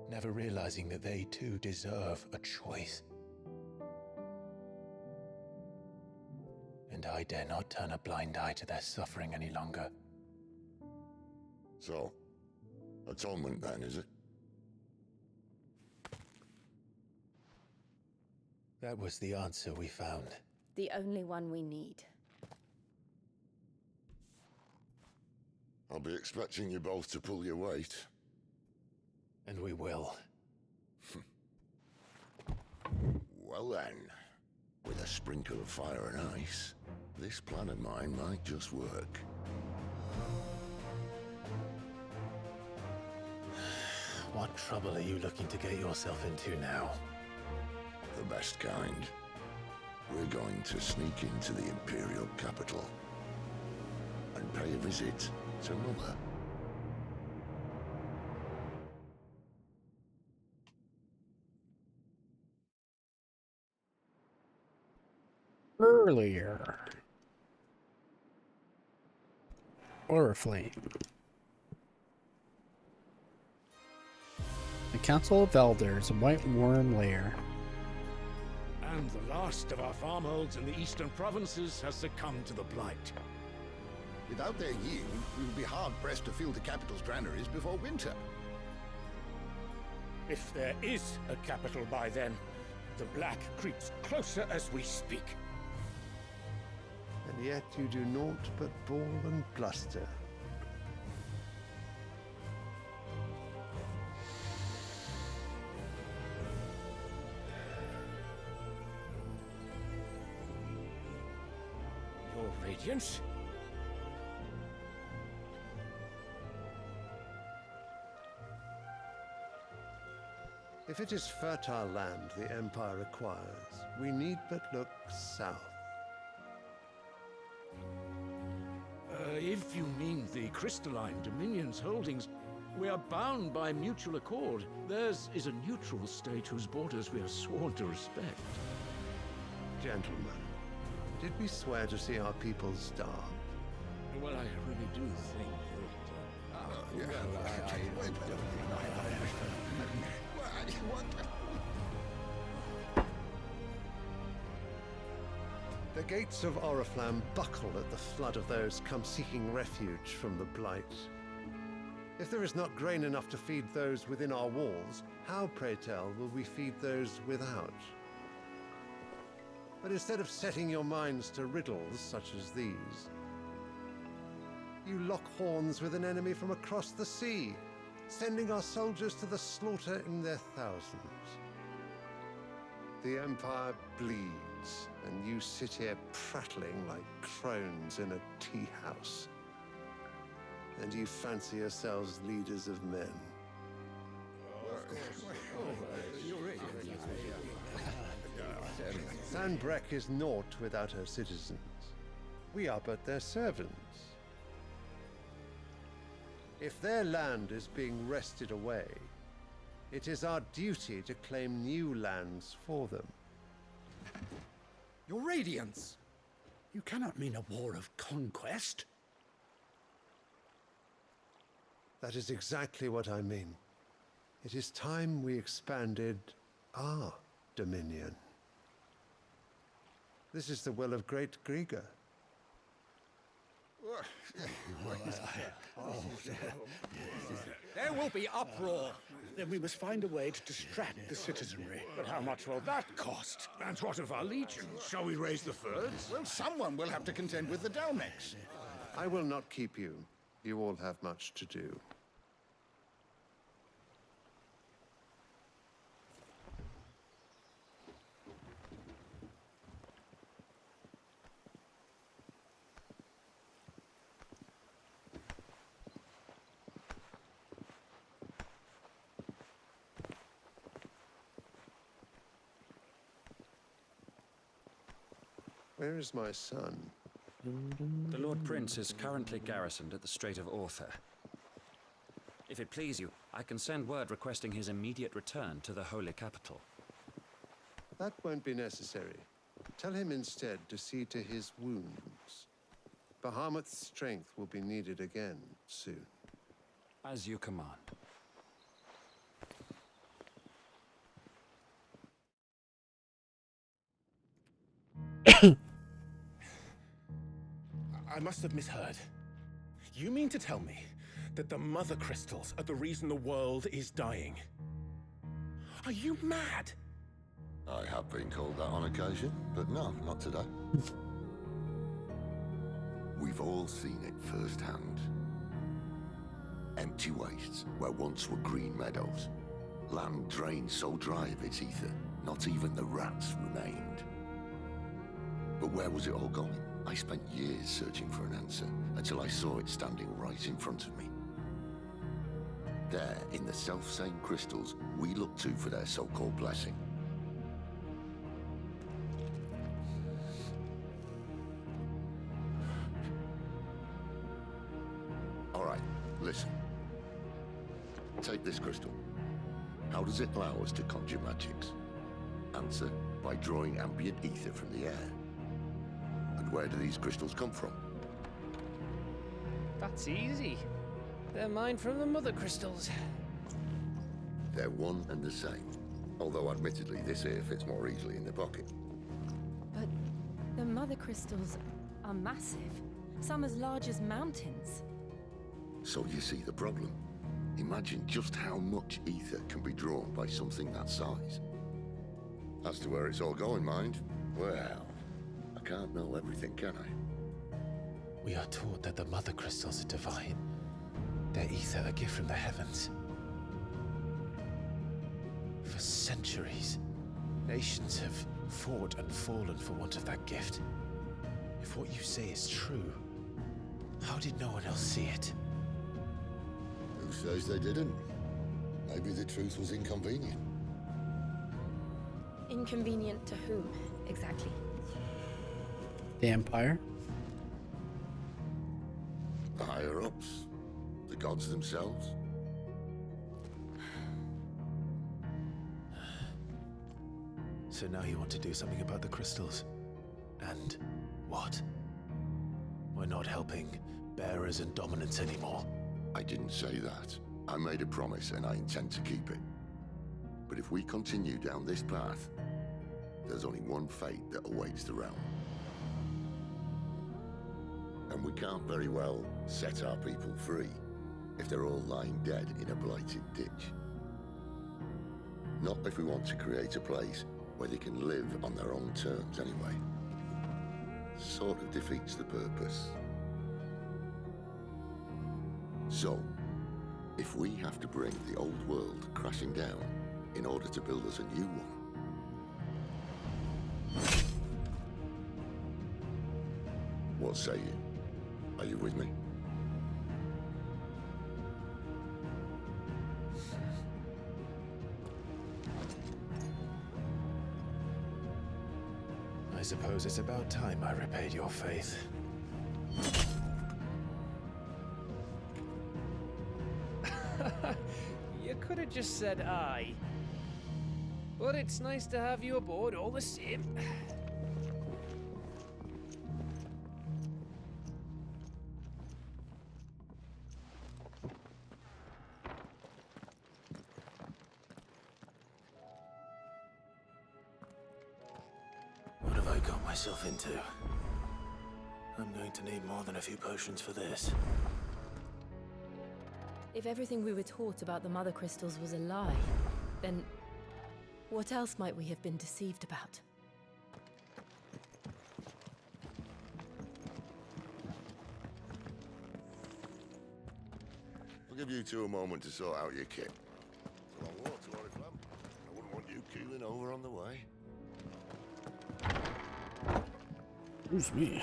never realizing that they too deserve a choice. And I dare not turn a blind eye to their suffering any longer. So, atonement then, is it? That was the answer we found. The only one we need. I'll be expecting you both to pull your weight. And we will. Well then, with a sprinkle of fire and ice, this plan of mine might just work. What trouble are you looking to get yourself into now? The best kind. We're going to sneak into the Imperial capital and pay a visit to Mother. Earlier. Oriflame. The Council of Elders, a white worm lair. And the last of our farmholds in the eastern provinces has succumbed to the blight. Without their yield, we will be hard-pressed to fill the capital's granaries before winter. If there is a capital by then, the black creeps closer as we speak. And yet you do naught but bawl and bluster. Your Radiance? If it is fertile land the Empire requires, we need but look south. If you mean the crystalline Dominion's holdings, we are bound by mutual accord. Theirs is a neutral state whose borders we are sworn to respect. Gentlemen, did we swear to see our people starve? Well, I really do think The gates of Oriflamme buckle at the flood of those come seeking refuge from the Blight. If there is not grain enough to feed those within our walls, how, pray tell, will we feed those without? But instead of setting your minds to riddles such as these, you lock horns with an enemy from across the sea, sending our soldiers to the slaughter in their thousands. The Empire bleeds, and you sit here prattling like crones in a tea house. And you fancy yourselves leaders of men. Sanbreque is naught without her citizens. We are but their servants. If their land is being wrested away, it is our duty to claim new lands for them. Your Radiance! You cannot mean a war of conquest. That is exactly what I mean. It is time we expanded our dominion. This is the will of great Grieger. There will be uproar. Then we must find a way to distract the citizenry. But how much will that cost? And what of our legions? Shall we raise the thirds? Well, someone will have to contend with the Dalmex. I will not keep you. You all have much to do. Where is my son? The Lord Prince is currently garrisoned at the Strait of Orther. If it please you, I can send word requesting his immediate return to the Holy Capital. That won't be necessary. Tell him instead to see to his wounds. Bahamut's strength will be needed again soon. As you command. I must have misheard. You mean to tell me that the mother crystals are the reason the world is dying? Are you mad? I have been called that on occasion, but no, not today. We've all seen it firsthand. Empty wastes where once were green meadows. Land drained so dry of its ether, not even the rats remained. But where was it all going? I spent years searching for an answer, until I saw it standing right in front of me. There, in the self-same crystals we look to for their so-called blessing. All right, listen. Take this crystal. How does it allow us to conjure magics? Answer, by drawing ambient ether from the air. And where do these crystals come from? That's easy. They're mined from the mother crystals. They're one and the same. Although admittedly, this here fits more easily in the pocket. But the mother crystals are massive. Some as large as mountains. So you see the problem. Imagine just how much ether can be drawn by something that size. As to where it's all going, mind, well, I can't know everything, can I? We are taught that the mother crystals are divine. Their ether a gift from the heavens. For centuries, nations have fought and fallen for want of that gift. If what you say is true, how did no one else see it? Who says they didn't? Maybe the truth was inconvenient. Inconvenient to whom, exactly? The Empire? The higher-ups? The gods themselves? So now you want to do something about the crystals? And what? We're not helping bearers and dominants anymore. I didn't say that. I made a promise and I intend to keep it. But if we continue down this path, there's only one fate that awaits the realm. And we can't very well set our people free if they're all lying dead in a blighted ditch. Not if we want to create a place where they can live on their own terms anyway. Sort of defeats the purpose. So, if we have to bring the old world crashing down in order to build us a new one, what say you? Are you with me? I suppose it's about time I repaid your faith. You could have just said aye. But it's nice to have you aboard all the same. What have I got myself into? I'm going to need more than a few potions for this. If everything we were taught about the mother crystals was a lie, then what else might we have been deceived about? I'll give you two a moment to sort out your kit. It's a long walk to Oriflamme. I wouldn't want you keeling over on the way. Who's me?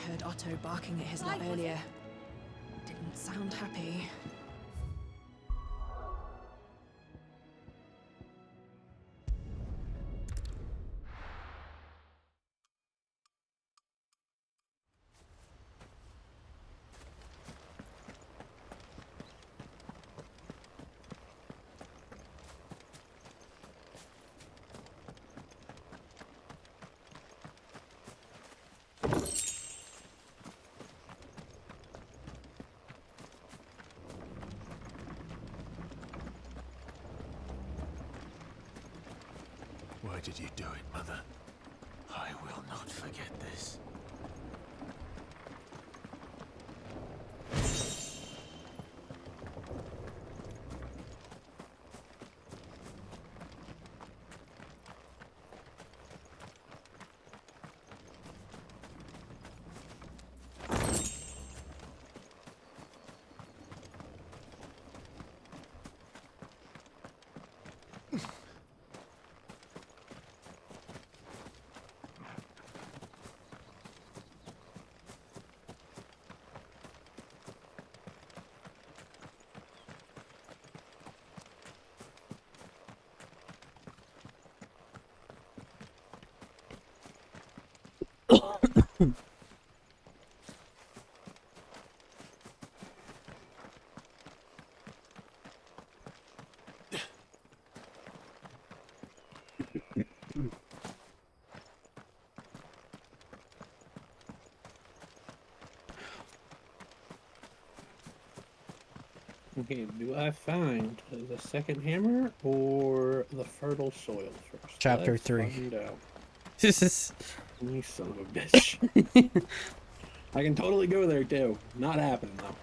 heard Otto barking at his lot earlier. Didn't sound happy. Why did you do it, Mother? I will not forget this. Okay, do I find the second hammer or the fertile soil first? Chapter Let's 3. Find out. This is. You son of a bitch. I can totally go there too. Not happening though.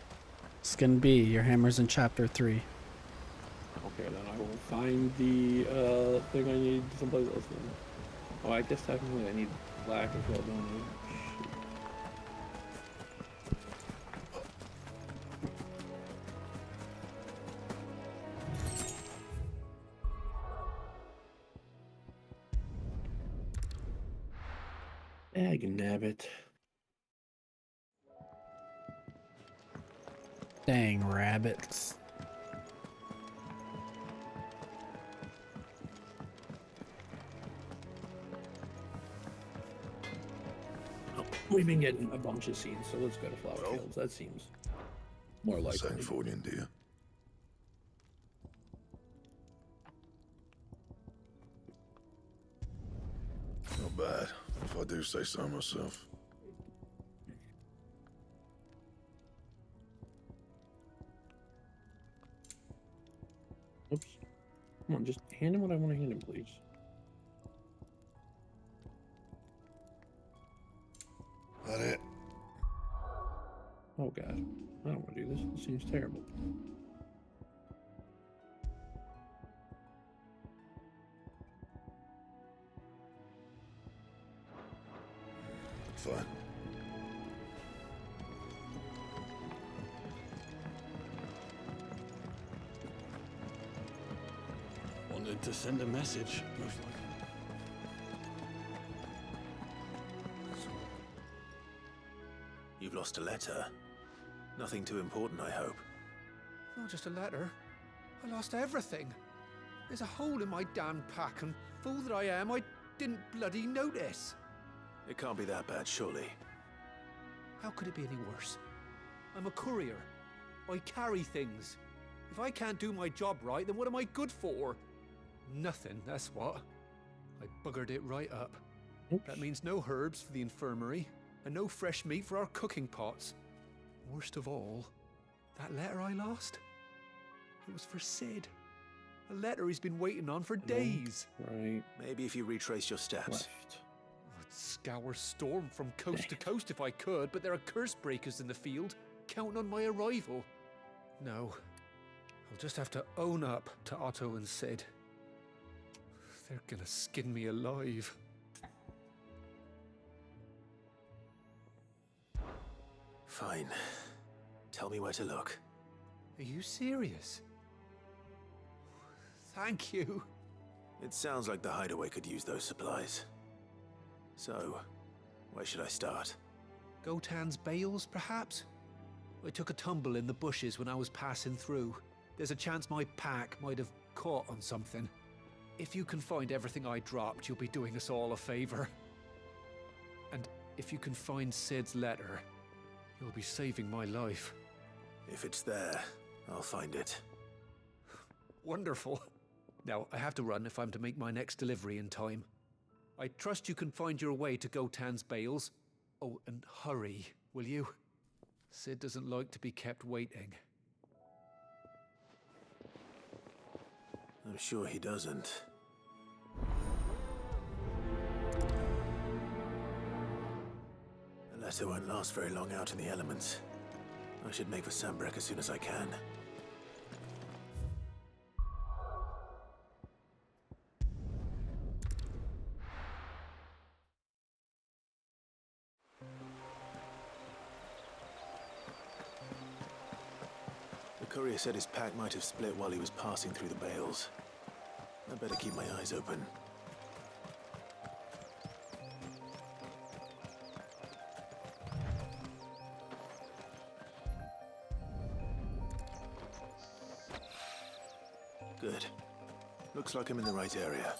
It's gonna be your hammer's in chapter 3. Okay, then I will find the thing I need someplace else then. Oh, I guess technically I need black as well, don't I? Nabbit. Dang rabbits. We've been getting a bunch of seeds, so let's go to flower fields. That seems more likely. Send food in, dear. Not bad, if I do say so myself. Oops. Come on, just hand him what I want to hand him, please. That it? Oh god. I don't want to do this. This seems terrible. Fine. Wanted to send a message, most likely. You've lost a letter. Nothing too important, I hope. Not just a letter. I lost everything. There's a hole in my damn pack, and fool that I am, I didn't bloody notice. It can't be that bad, surely. How could it be any worse? I'm a courier. I carry things. If I can't do my job right, then what am I good for? Nothing, that's what. I buggered it right up. Oops. That means no herbs for the infirmary, and no fresh meat for our cooking pots. Worst of all, that letter I lost, it was for Sid. A letter he's been waiting on for days. Right. Maybe if you retrace your steps. Left. I'd scour Storm from coast to coast if I could, but there are curse breakers in the field, counting on my arrival. No, I'll just have to own up to Otto and Sid. They're gonna skin me alive. Fine. Tell me where to look. Are you serious? Thank you. It sounds like the hideaway could use those supplies. So, where should I start? Gotan's bales, perhaps? I took a tumble in the bushes when I was passing through. There's a chance my pack might have caught on something. If you can find everything I dropped, you'll be doing us all a favor. And if you can find Sid's letter, you'll be saving my life. If it's there, I'll find it. Wonderful. Now, I have to run if I'm to make my next delivery in time. I trust you can find your way to Gotan's bales. Oh, and hurry, will you? Sid doesn't like to be kept waiting. I'm sure he doesn't. The letter won't last very long out in the elements. I should make for Sambrek as soon as I can. The courier said his pack might have split while he was passing through the bales. I better keep my eyes open. Good. Looks like I'm in the right area.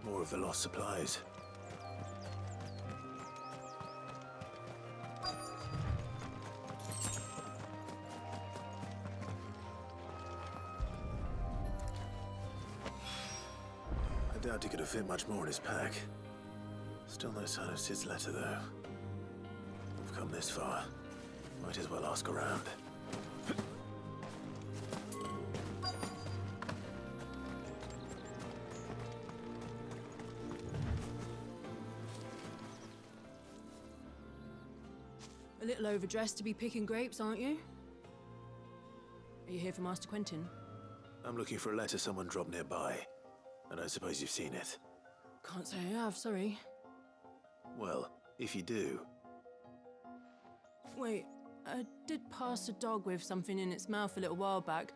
More of the lost supplies. I doubt he could have fit much more in his pack. Still no sign of Sid's letter, though. We've come this far. Might as well ask around. A little overdressed to be picking grapes, aren't you? Are you here for Master Quentin? I'm looking for a letter someone dropped nearby. And I suppose you've seen it. Can't say I have, sorry. Well, if you do... Wait, I did pass a dog with something in its mouth a little while back.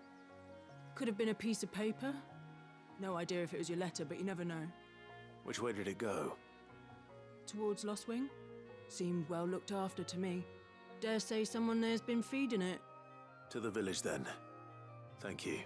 Could have been a piece of paper. No idea if it was your letter, but you never know. Which way did it go? Towards Lost Wing? Seemed well looked after to me. Dare say someone there's been feeding it. To the village, then. Thank you.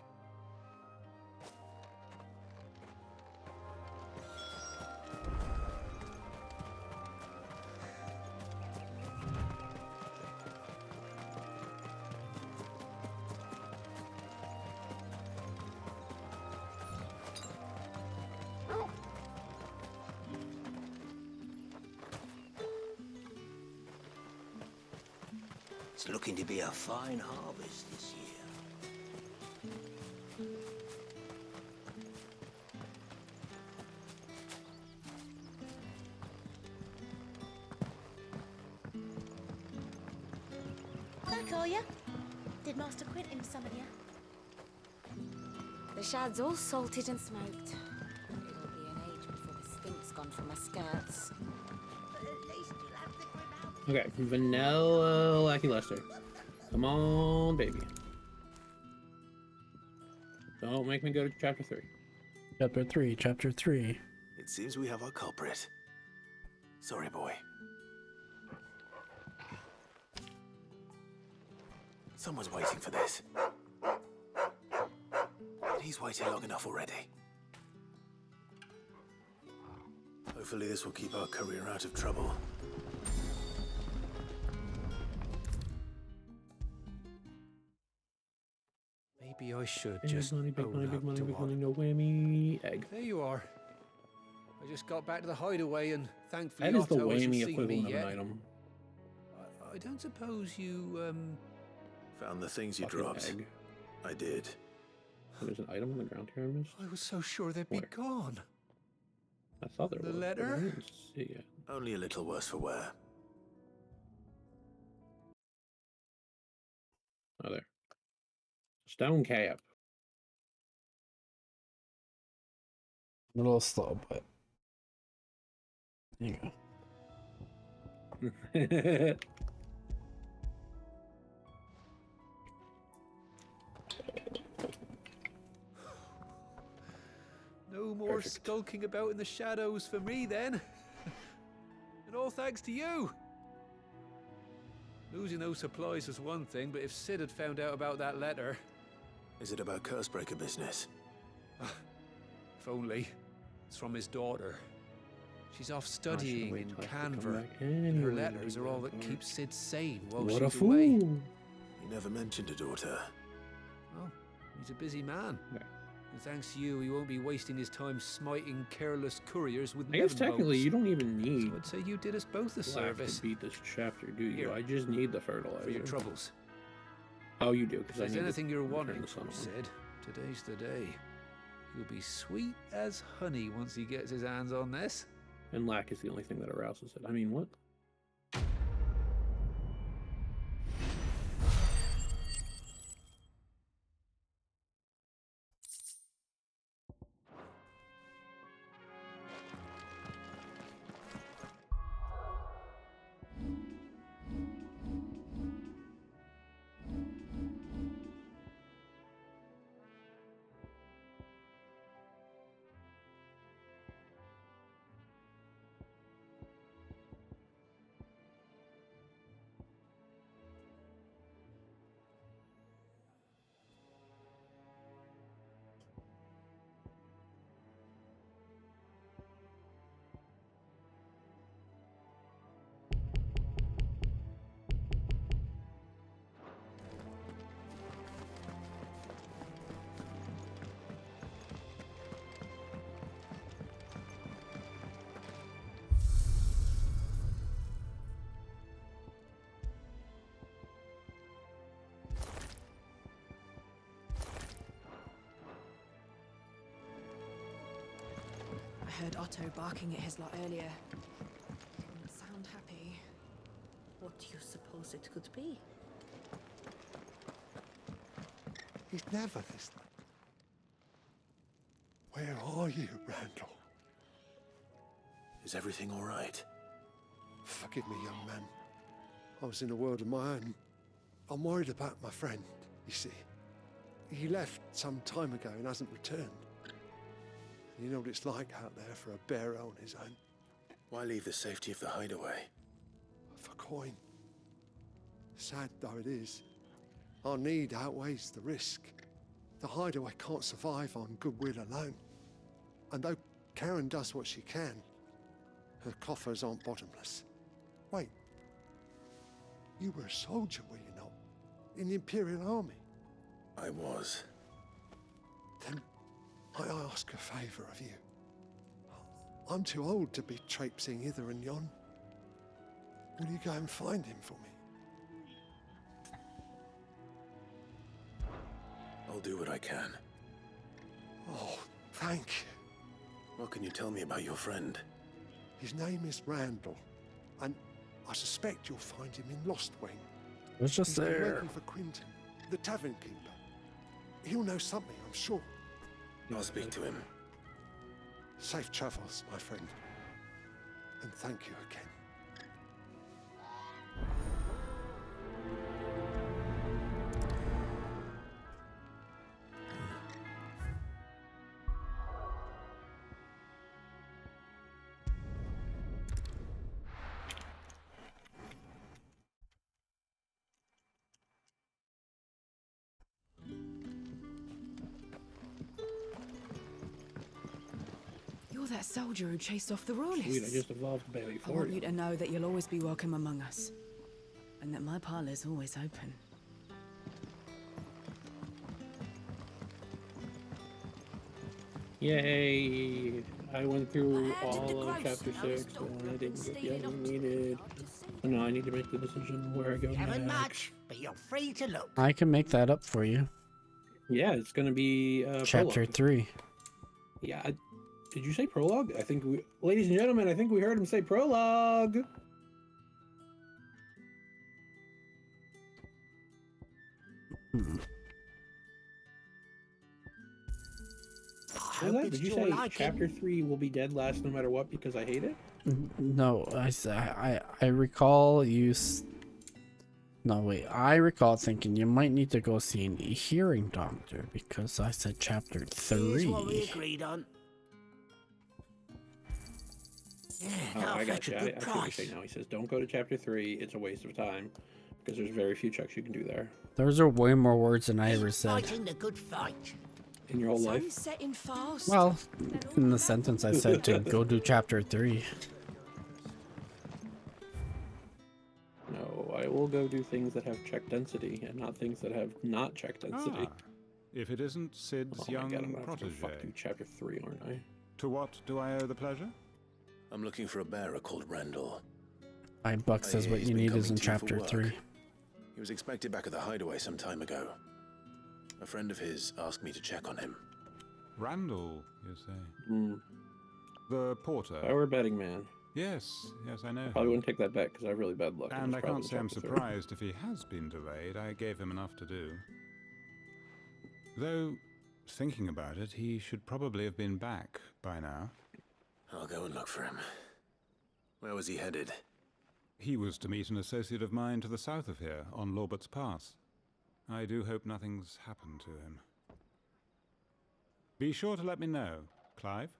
It's looking to be a fine harvest this year. Back, are you? Did Master Quentin summon you? The shad's all salted and smoked. It'll be an age before the stink's gone from my skirts. Okay, Vanilla Lackey Lester. Come on, baby. Don't make me go to chapter 3. Chapter 3. It seems we have our culprit. Sorry, boy. Someone's waiting for this. And he's waited long enough already. Hopefully this will keep our career out of trouble. Maybe I should Big just money, big own money, big up money, to big what- money, no whammy, egg. There you are. I just got back to the hideaway and thankfully That is the Otto hasn't whammy seen me equivalent of yet. an item. I don't suppose you, Found the things you Fucking dropped. egg. I did. There's an item on the ground here I missed. I was so sure they'd be Where? gone. I thought there The was. but I letter? didn't see it. Only a little worse for wear. Oh, there. Stone cap. A little slow, but there you go. more skulking about in the shadows for me then. And all thanks to you. Losing those supplies was one thing, but if Sid had found out about that letter... Is it about Cursebreaker business? If only. It's from his daughter. She's off studying in Canberra. Her letters are all that keeps Sid sane while she's away. He never mentioned a daughter. Well, he's a busy man. And thanks to you, he won't be wasting his time smiting careless couriers with I guess never technically boats. you don't even need. So I'd say you did us both a service. To beat this chapter, do you? Here. I just need the fertilizer. For your troubles. Oh, you do. If there's anything you're wanting from Sid, today's the day. He'll be sweet as honey once he gets his hands on this. And lack is the only thing that arouses it. I mean, what? I heard Otto barking at his lot earlier. Didn't sound happy. What do you suppose it could be? He's never this. Where are you, Randall? Is everything all right? Forgive me, young man. I was in a world of my own. I'm worried about my friend, you see. He left some time ago and hasn't returned. You know what it's like out there for a bearer on his own. Why leave the safety of the hideaway? For coin. Sad though it is, our need outweighs the risk. The hideaway can't survive on goodwill alone. And though Karen does what she can, her coffers aren't bottomless. Wait, you were a soldier, were you not? In the Imperial Army? I was. Then I ask a favour of you. I'm too old to be traipsing hither and yon. Will you go and find him for me? I'll do what I can. Oh, thank you. What can you tell me about your friend? His name is Randall, and I suspect you'll find him in Lostwing. It's just He's been there. working for Quinton, the tavern keeper. He'll know something, I'm sure. I'll speak to him. Safe travels, my friend. And thank you again. You're that soldier who chased off the royalists. Sweet, I just evolved the baby I for want you. you to know that you'll always be welcome among us. And that my parlour's always open. Yay! I went through all of chapter 6 and I didn't get the item needed. So now I need to make the decision where I go Haven't next. much, but you're free to look. I can make that up for you. Yeah, it's gonna be Chapter prologue. 3. Yeah, did you say prologue? I think we, ladies and gentlemen, I think we heard him say prologue. Did you say chapter 3 will be dead last no matter what because I hate it? No, I recall you. No, wait. I recall thinking you might need to go see a hearing doctor because I said chapter 3. Here's what we agreed on. Oh, I got you. I see what you're saying now. He says, don't go to chapter 3. It's a waste of time because there's very few checks you can do there. Those are way more words than I ever said. Fighting the good fight. In your whole life? Setting fast. Well, in the sentence I said to go do chapter 3. No, I will go do things that have check density and not things that have not check density. If it isn't Sid's young protege. Fuck do chapter 3, aren't I? To what do I owe the pleasure? I'm looking for a bearer called Randall. Buck says what you need is in chapter 3. He was expected back at the hideaway some time ago. A friend of his asked me to check on him. Randall, you say? Mm. The porter? If I were a betting man. Yes, I know. I probably wouldn't take that bet because I have really bad luck. And I can't say I'm surprised if he has been delayed. I gave him enough to do. Though, thinking about it, he should probably have been back by now. I'll go and look for him. Where was he headed? He was to meet an associate of mine to the south of here, on Lorbert's Pass. I do hope nothing's happened to him. Be sure to let me know, Clive.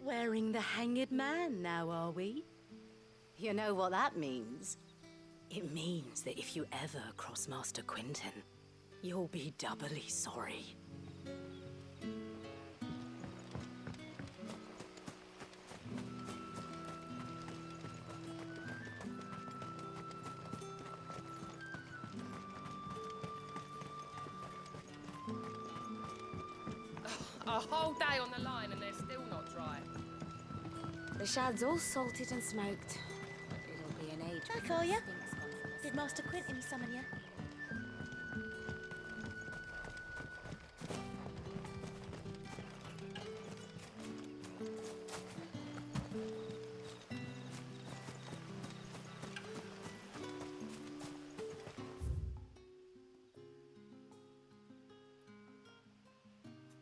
Wearing the hanged man now, are we? You know what that means? It means that if you ever cross Master Quinton, you'll be doubly sorry. A whole day on the line and they're still not dry. The shad's all salted and smoked. It'll be an age. Back, are ya? Did Master Quinton summon you?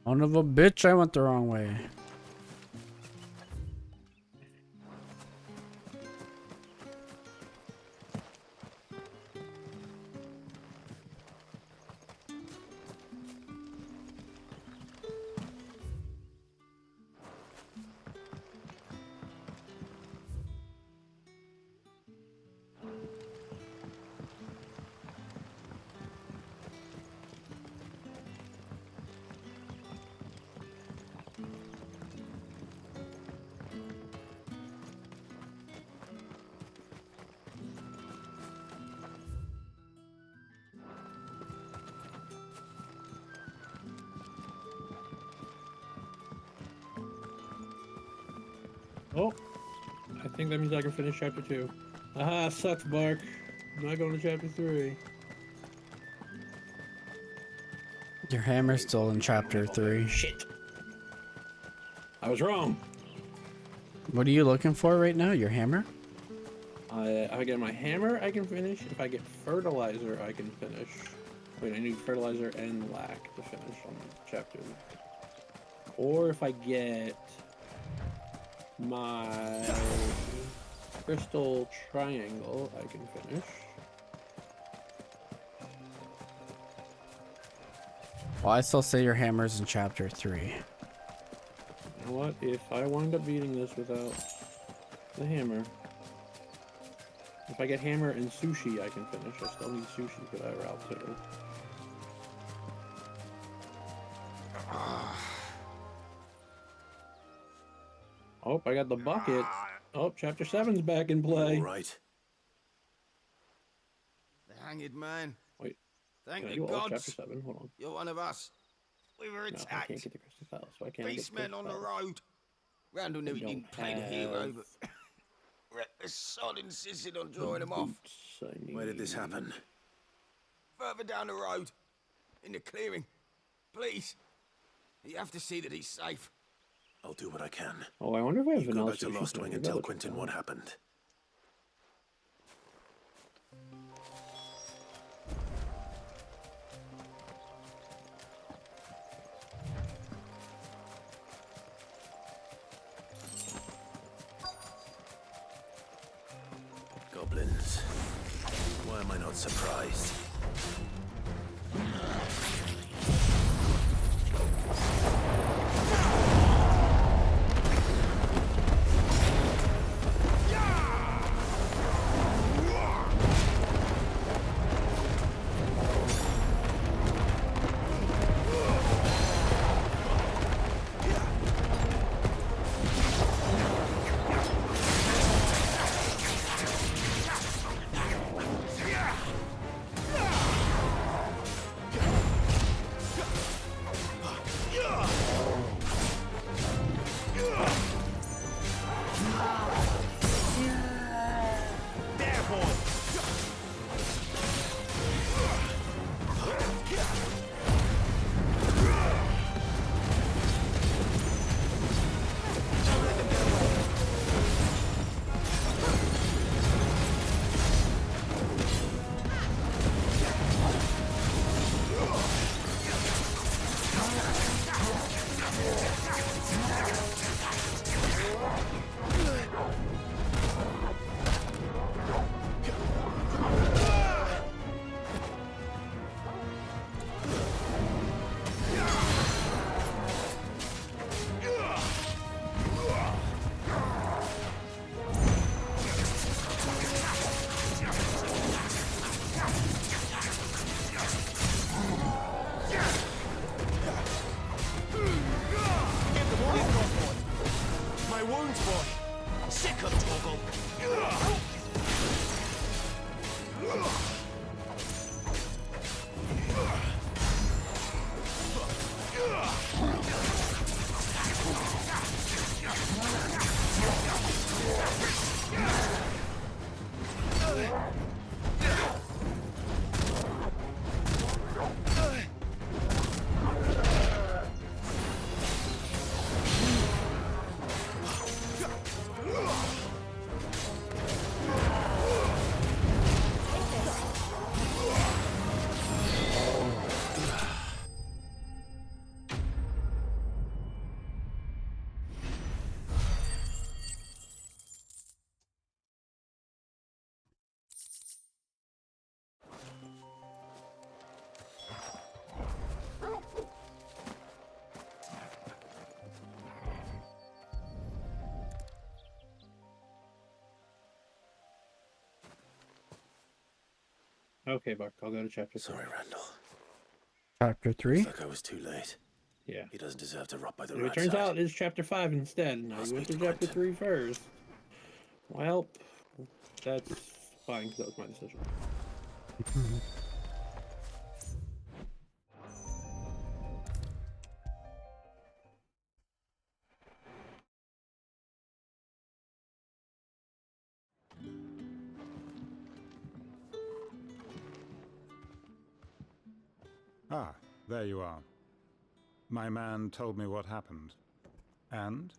Son of a bitch, I went the wrong way. Oh, I think that means I can finish chapter 2. Aha, sucks, Bark. I'm not going to chapter 3. Your hammer's still in chapter 3. Shit. I was wrong. What are you looking for right now? Your hammer? If I get my hammer, I can finish. If I get fertilizer, I can finish. Wait, I need fertilizer and lac to finish on chapter. Or if I get my crystal triangle, I can finish. Well, I still say your hammer's in chapter 3. You know what? If I wind up beating this without the hammer, if I get hammer and sushi, I can finish. I still need sushi for that route too. Oh, I got the bucket. Oh, chapter 7's back in play. All right. The hanged man. Wait. Thank Can I the do all of gods. chapter 7? Hold on. You're one of us. We were No, I attacked. can't get the crystal palace, so I can't Beastmen get the on the crystal road. Randall knew he don't didn't play the hero, have but the sod insisted on drawing him off. Where did this happen? Further down the road. In the clearing. Please. You have to see that he's safe. I'll do what I can. Oh, I wonder if we have You go vanilla back to sushi Lost Wing tonight. and tell That'll Quentin check what out. happened. Goblins. Why am I not surprised? Okay, Bark, I'll go to chapter 3. Sorry, Randall. Chapter 3? Looks like I was too late. Yeah. He doesn't deserve to rot by the If it right turns side. out it's chapter 5 instead. Now you went to chapter 3 first. Well, that's fine, because that was my decision. Ah, there you are. My man told me what happened. And?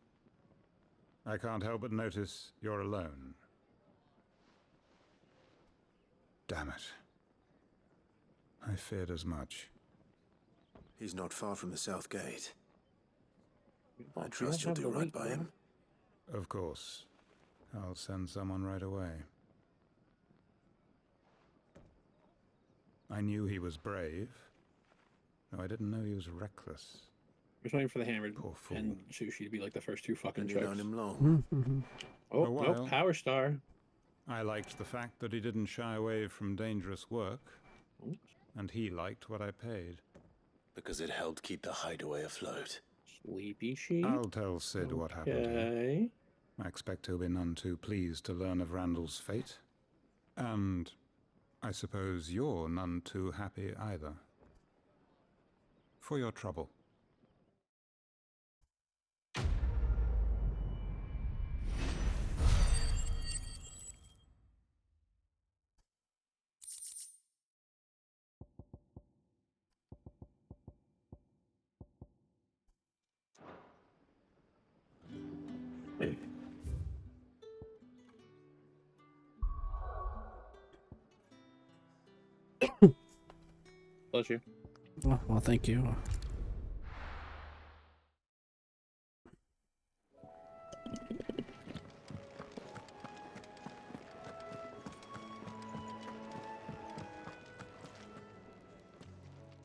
I can't help but notice you're alone. Damn it. I feared as much. He's not far from the south gate. Well, I trust you'll do right by him. Of course. I'll send someone right away. I knew he was brave, though I didn't know he was reckless. We're just waiting for the hammer Poor fool. and sushi to be like the first two fucking And chokes. you've known him long. Oh, A while. nope, Power Star. I liked the fact that he didn't shy away from dangerous work, and he liked what I paid. Because it helped keep the hideaway afloat. Sleepy sheep. I'll tell Sid what happened to him. Okay. I expect he'll be none too pleased to learn of Randall's fate. And I suppose you're none too happy either. For your trouble. Bless you. Oh, well, thank you.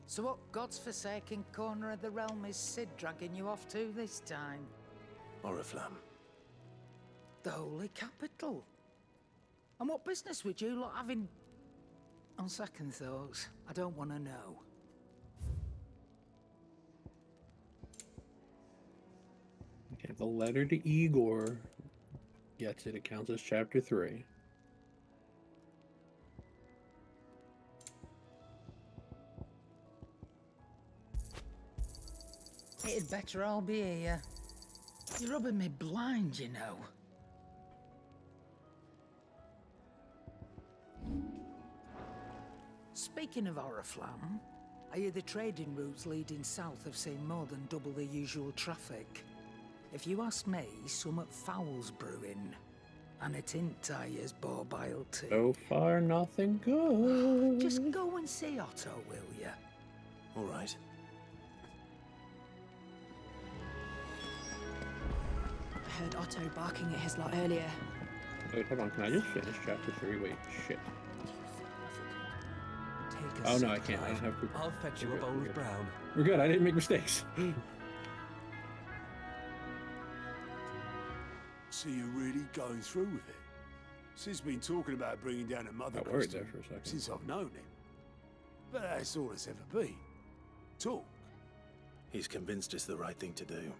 So what God's forsaken corner of the realm is Sid dragging you off to this time? Oriflamme. The Holy Capital. And what business would you lot having? On second thoughts, I don't want to know. Okay, the letter to Igor gets it. It counts as chapter 3. It'd better all be here. You're rubbing me blind, you know. Speaking of Oriflamme, I hear the trading routes leading south have seen more than double the usual traffic. If you ask me, somewhat foul's brewing. And it ain't Tyre's bile tea. So far, nothing good. Just go and see Otto, will ya? All right. I heard Otto barking at his lot earlier. Wait, hold on. Can I just finish chapter 3? Wait, shit. Oh no, I can't. I don't have Cooper. I'll fetch you a bowl of brown. We're good. I didn't make mistakes. So you're really going through with it? Sid's been talking about bringing down a mother Got worried crystal there for a second. since I've known him. But that's all it's ever been. Talk. He's convinced it's the right thing to do.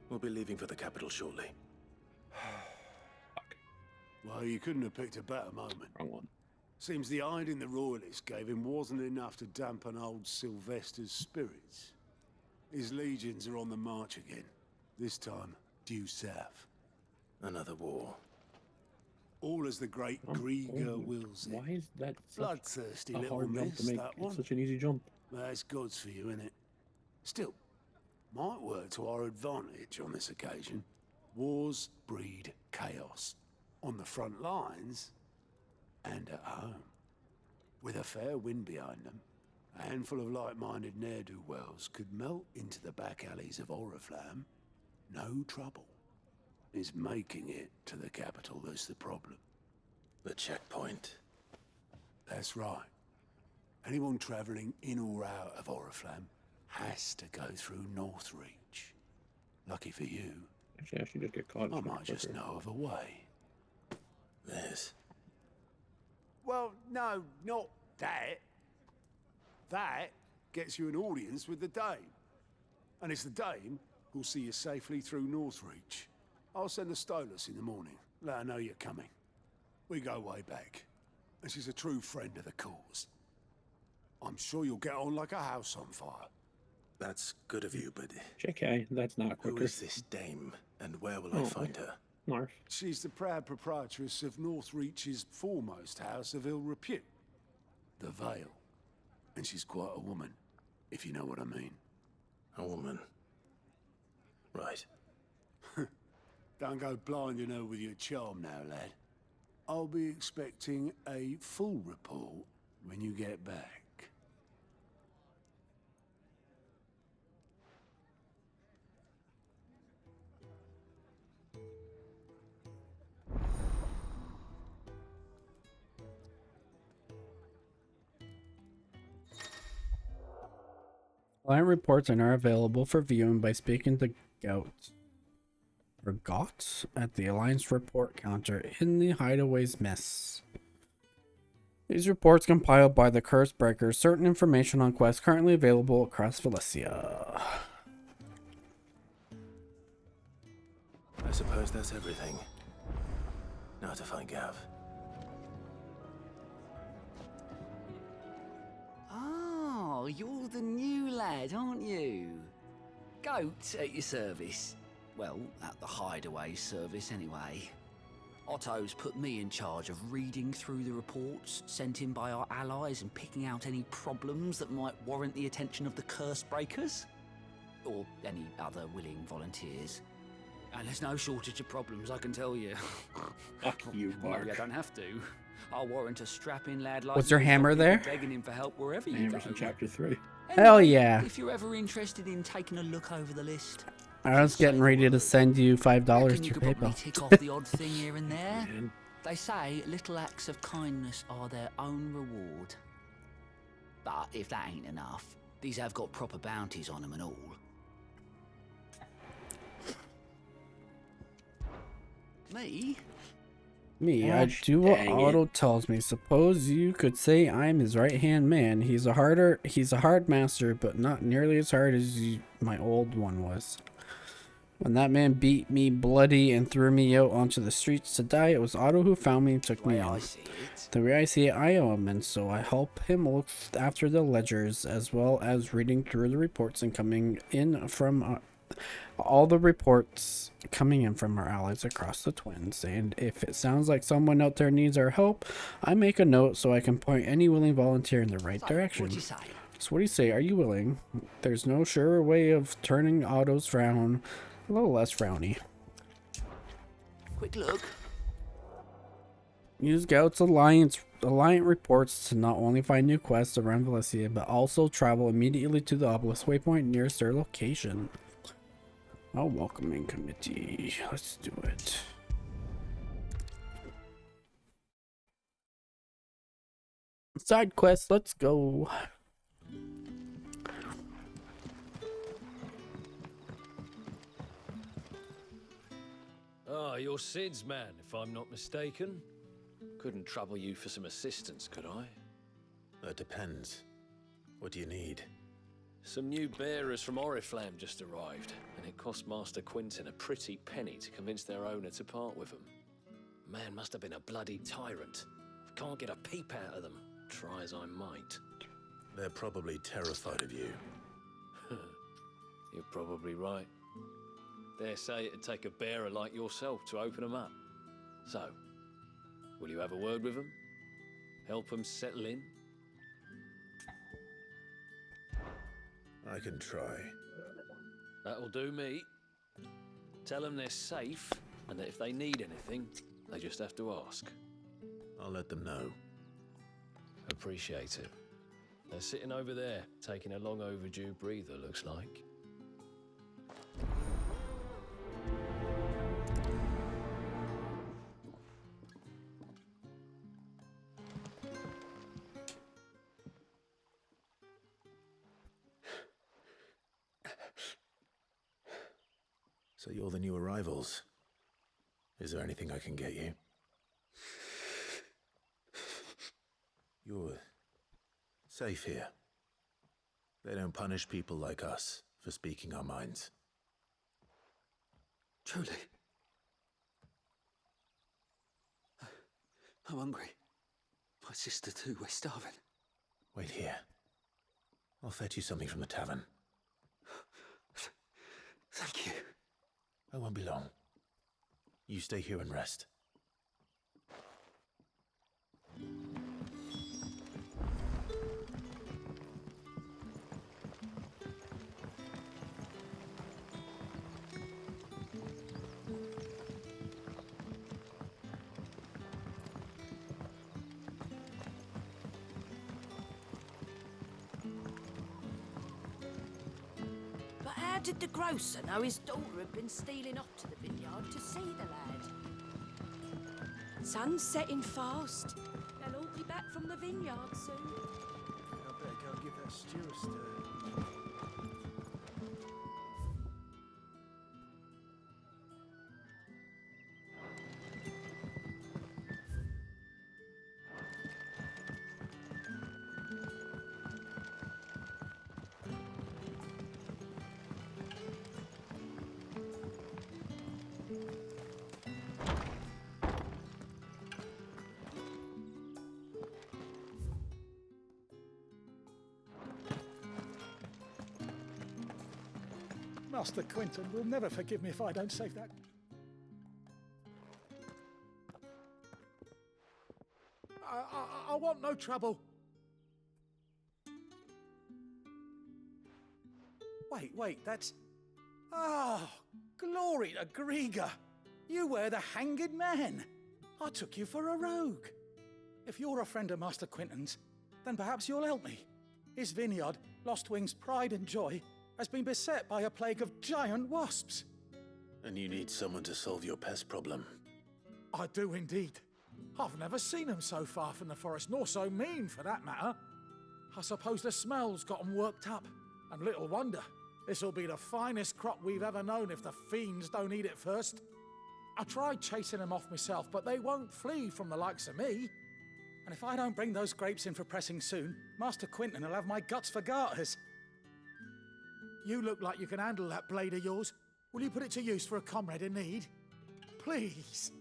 We'll be leaving for the capital shortly. Well, you couldn't have picked a better moment. Wrong one. Seems the hiding the royalists gave him wasn't enough to dampen old Sylvester's spirits. His legions are on the march again. This time, due south. Another war. All as the great Grieger wills it. Why is that Bloodthirsty a little hard jump miss, to make? that one. It's such an easy jump. That's God's for you, innit? Still, might work to our advantage on this occasion. Wars breed chaos. On the front lines, and at home. With a fair wind behind them, a handful of like-minded ne'er-do-wells could melt into the back alleys of Oriflamme. No trouble. It's making it to the capital that's the problem. The checkpoint. That's right. Anyone travelling in or out of Oriflamme has to go through Northreach. Lucky for you, Actually, I should just get caught. I might just know of a way. This. Well, no, not that. That gets you an audience with the Dame. And it's the Dame who'll see you safely through Northreach. I'll send the Stolas in the morning. Let her know you're coming. We go way back. And she's a true friend of the cause. I'm sure you'll get on like a house on fire. That's good of you, but... JK, that's not quicker. Who is this Dame, and where will I find her? Marv. She's the proud proprietress of Northreach's foremost house of ill repute, the Vale. And she's quite a woman, if you know what I mean. A woman. Right. Don't go blinding her with your charm now, lad. I'll be expecting a full report when you get back. Client reports are now available for viewing by speaking to Gout or Got at the Alliance report counter in the Hideaway's mess. These reports compiled by the Curse Breakers certain information on quests currently available across Valencia. I suppose that's everything. Now to find Gav. Oh, you're the new lad, aren't you? Goat at your service. Well, at the Hideaway service anyway. Otto's put me in charge of reading through the reports sent in by our allies and picking out any problems that might warrant the attention of the Curse Breakers. Or any other willing volunteers. And there's no shortage of problems, I can tell you. Fuck you, Mark. Maybe I don't have to. I'll warrant a strapping lad like Was your you've got hammer people there? begging him for help wherever you Hammer's go. in chapter 3. Hell yeah. If you're ever interested in taking a look over the list, I was getting ready to send you $5 reckon to you could probably PayPal. tick off the odd thing here and there. They say little acts of kindness are their own reward. But if that ain't enough, these have got proper bounties on them and all. Me? I Gosh do what dang Otto tells me. Suppose you could say I'm his right-hand man. He's a hard master, but not nearly as hard as my old one was. When that man beat me bloody and threw me out onto the streets to die, it was Otto who found me and took me in. The way I see it, I owe him, and so I help him look after the ledgers, as well as reading through the reports and coming in from all the reports coming in from our allies across the Twins. And if it sounds like someone out there needs our help, I make a note so I can point any willing volunteer in the right direction. What'd you say? So what do you say? Are you willing? There's no surer way of turning Otto's frown a little less frowny. Quick look. Use Gout's Alliant reports to not only find new quests around Valencia, but also travel immediately to the obelisk waypoint nearest their location. A welcoming committee. Let's do it. Side quest, let's go. Ah, you're Sid's man, if I'm not mistaken. Couldn't trouble you for some assistance, could I? That depends. What do you need? Some new bearers from Oriflamme just arrived, and it cost Master Quinton a pretty penny to convince their owner to part with them. Man must have been a bloody tyrant. Can't get a peep out of them, try as I might. They're probably terrified of you. You're probably right. Dare say it'd take a bearer like yourself to open them up. So, will you have a word with them? Help them settle in? I can try. That'll do me. Tell them they're safe, and that if they need anything, they just have to ask. I'll let them know. Appreciate it. They're sitting over there, taking a long overdue breather, looks like. So you're the new arrivals. Is there anything I can get you? You're safe here. They don't punish people like us for speaking our minds. Truly. I'm hungry. My sister too, we're starving. Wait here. I'll fetch you something from the tavern. Thank you. I won't be long. You stay here and rest. But how did the grocer know his daughter had been stealing off to the vineyard to see the lad? Sun's setting fast. They'll all be back from the vineyard soon. I better go and give that stew a stir. Master Quinton will never forgive me if I don't save that. I want no trouble. Wait, that's... Ah, glory to Griga! You were the hanged man. I took you for a rogue. If you're a friend of Master Quinton's, then perhaps you'll help me. His vineyard, Lostwing's pride and joy, has been beset by a plague of giant wasps. And you need someone to solve your pest problem. I do indeed. I've never seen them so far from the forest, nor so mean for that matter. I suppose the smell's got them worked up. And little wonder. This'll be the finest crop we've ever known if the fiends don't eat it first. I tried chasing them off myself, but they won't flee from the likes of me. And if I don't bring those grapes in for pressing soon, Master Quinton will have my guts for garters. You look like you can handle that blade of yours. Will you put it to use for a comrade in need? Please,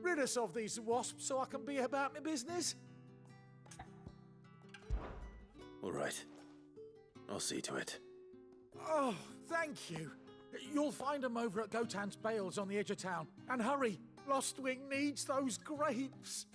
rid us of these wasps so I can be about my business. All right. I'll see to it. Oh, thank you. You'll find them over at Gotan's Bales on the edge of town. And hurry, Lostwing needs those grapes.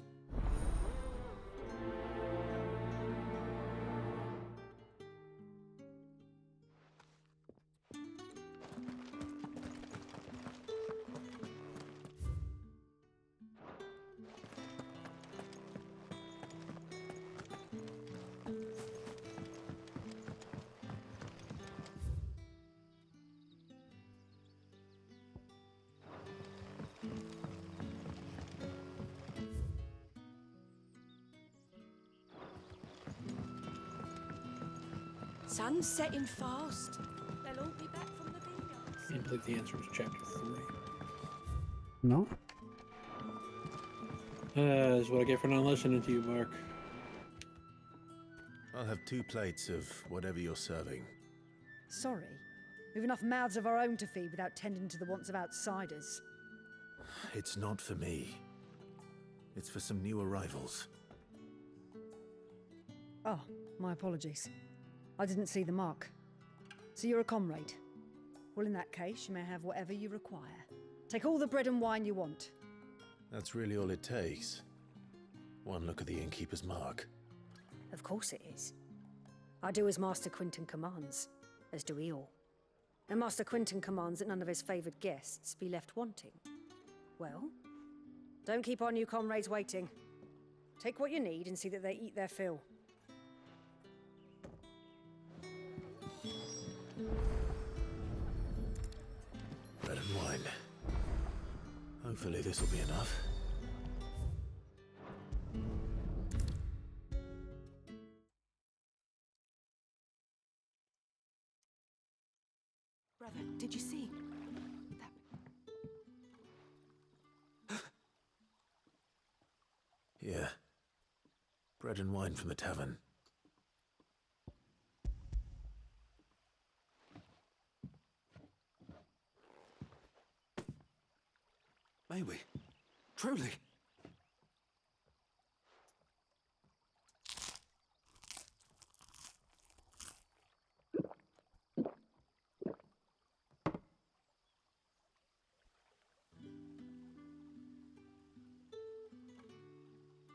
Sun's setting fast. They'll all be back from the vineyards. I believe the answer is chapter 3. No. That's what I get for not listening to you, Mark. I'll have 2 plates of whatever you're serving. Sorry. We've enough mouths of our own to feed without tending to the wants of outsiders. It's not for me. It's for some new arrivals. Oh, my apologies. I didn't see the mark. So you're a comrade. Well, in that case, you may have whatever you require. Take all the bread and wine you want. That's really all it takes. One look at the innkeeper's mark. Of course it is. I do as Master Quinton commands, as do we all. And Master Quinton commands that none of his favoured guests be left wanting. Well, don't keep our new comrades waiting. Take what you need and see that they eat their fill. Bread and wine. Hopefully this will be enough. Brother, did you see? Yeah. Bread and wine from the tavern. May we? Truly?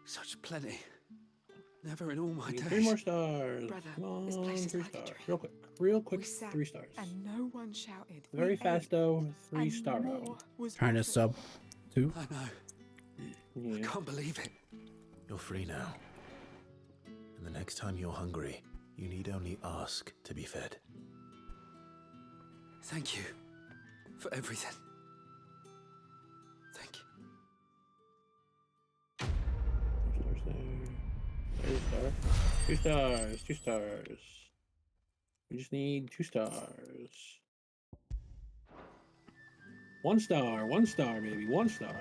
Such plenty. Never in all my days. 3 more stars. Brother, Come on, this place is 3 like a stars. dream. Real quick, We sat 3 stars. and no one shouted. Very We fast ate, though, 3 and star. more was Trying to offered. sub 2. I know. Yeah. I can't believe it. You're free now. And the next time you're hungry, you need only ask to be fed. Thank you for everything. Thank you. 2 stars. 2 stars. We just need 2 stars. 1 star. 1 star, maybe. 1 star.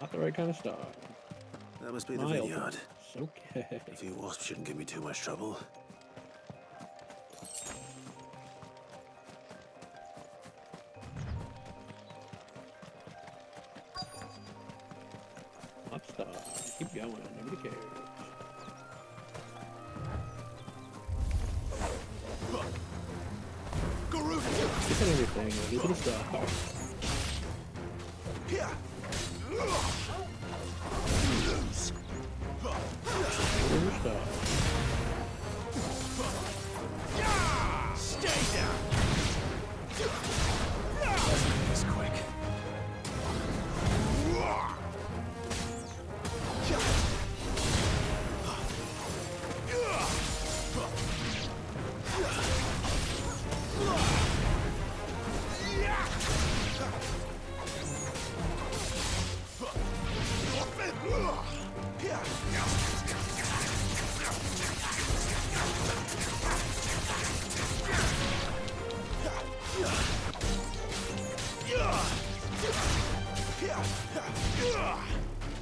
Not the right kind of star. That must be the Mild. vineyard. Okay. A few wasps shouldn't give me too much trouble. Hot star. Keep going. Nobody cares. Get at everything. Look at the star.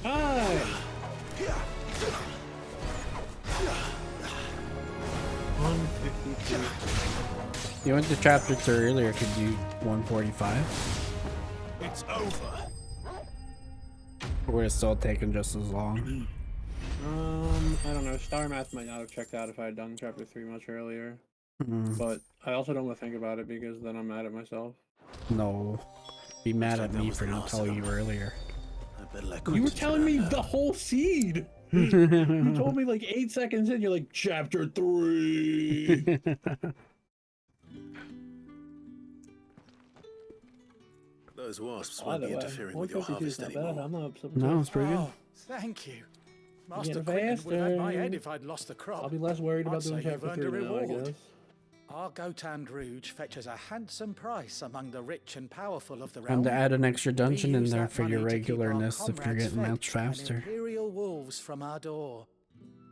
Hi. 152. You went to chapter 2 earlier, could you 145? It's over. Or would it still taken just as long? I don't know. Star Math might not have checked out if I had done chapter 3 much earlier. But I also don't want to think about it because then I'm mad at myself. No. Be mad at me for not telling you earlier. You were telling me the whole seed. You told me like 8 seconds in, you're like, chapter 3. Those wasps won't be interfering with your 152 is harvest not anymore. bad. I'm not upset with No, it. it's pretty good. Oh, thank you. Master Getting Quentin would have had my faster. head if I'd lost the crop. I'll be less worried about I'd doing say you've chapter earned 3 a now, I reward. guess. Our Gotand Rouge fetches a handsome price among the rich and powerful of the realm. And to add an extra dungeon in use there that for your money to keep our regularness if you're comrades getting fed much and faster. Imperial wolves from our door.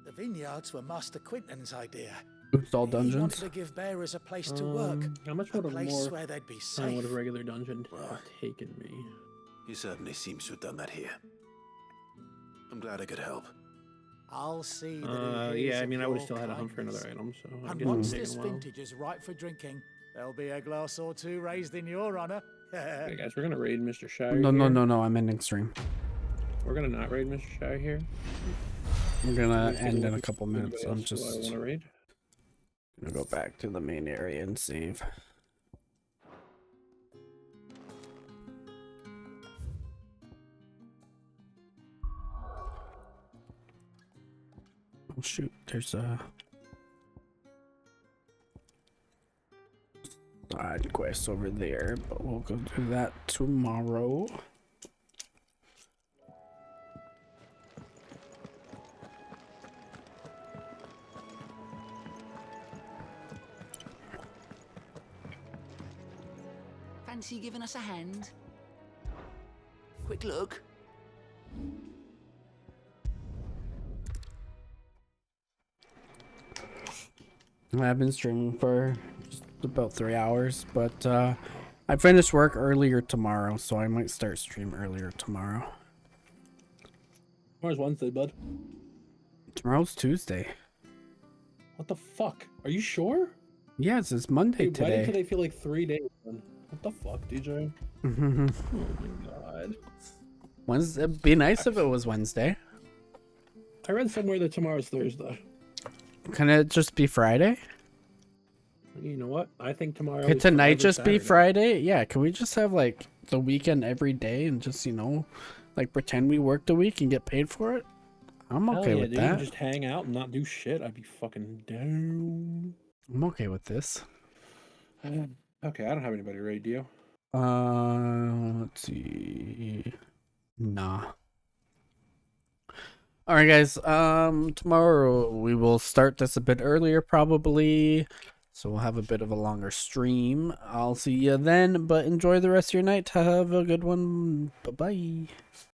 The vineyards were Master Quentin's idea. Boost all He wanted dungeons. to give bearers a place to work, How much a would a place more where they'd be time safe. would a regular dungeon have taken me? He certainly seems to have done that here. I'm glad I could help. I'll see that he hears Yeah, I of mean, I would have your still had to hunt for kindness. another item, so I And guess once it's this taken a while. vintage is ripe for drinking, there'll be a glass or two raised in your honor. Okay, guys, we're gonna raid Mr. Shire. No, I'm ending stream. We're gonna not raid Mr. Shire here. We're gonna Who's end in a look couple at minutes. anybody I'm else who I just want to raid. gonna go back to the main area and save. Oh shoot, there's a side quest over there, but we'll go do that tomorrow. Fancy giving us a hand? Quick look. I've been streaming for just about 3 hours, but I finished work earlier tomorrow, so I might start stream earlier tomorrow. Tomorrow's Wednesday, bud. Tomorrow's Tuesday. What the fuck? Are you sure? Yes, it's Monday Dude, why did today. today feel like 3 days? Then? What the fuck, DJ? Oh my god. Wednesday. It'd be nice if it was Wednesday. I read somewhere that tomorrow's Thursday. Can it just be Friday? You know what? I think tomorrow. Could is tonight forever just be Saturday. Friday? Yeah, can we just have like the weekend every day and just, you know, like pretend we worked a week and get paid for it? I'm Hell okay yeah, with dude, that. Just hang out and not do shit. I'd be fucking down. I'm okay with this. Okay, I don't have anybody raid you. Let's see. Nah. Alright guys, tomorrow we will start this a bit earlier probably. So we'll have a bit of a longer stream. I'll see you then, but enjoy the rest of your night. Have a good one. Bye-bye.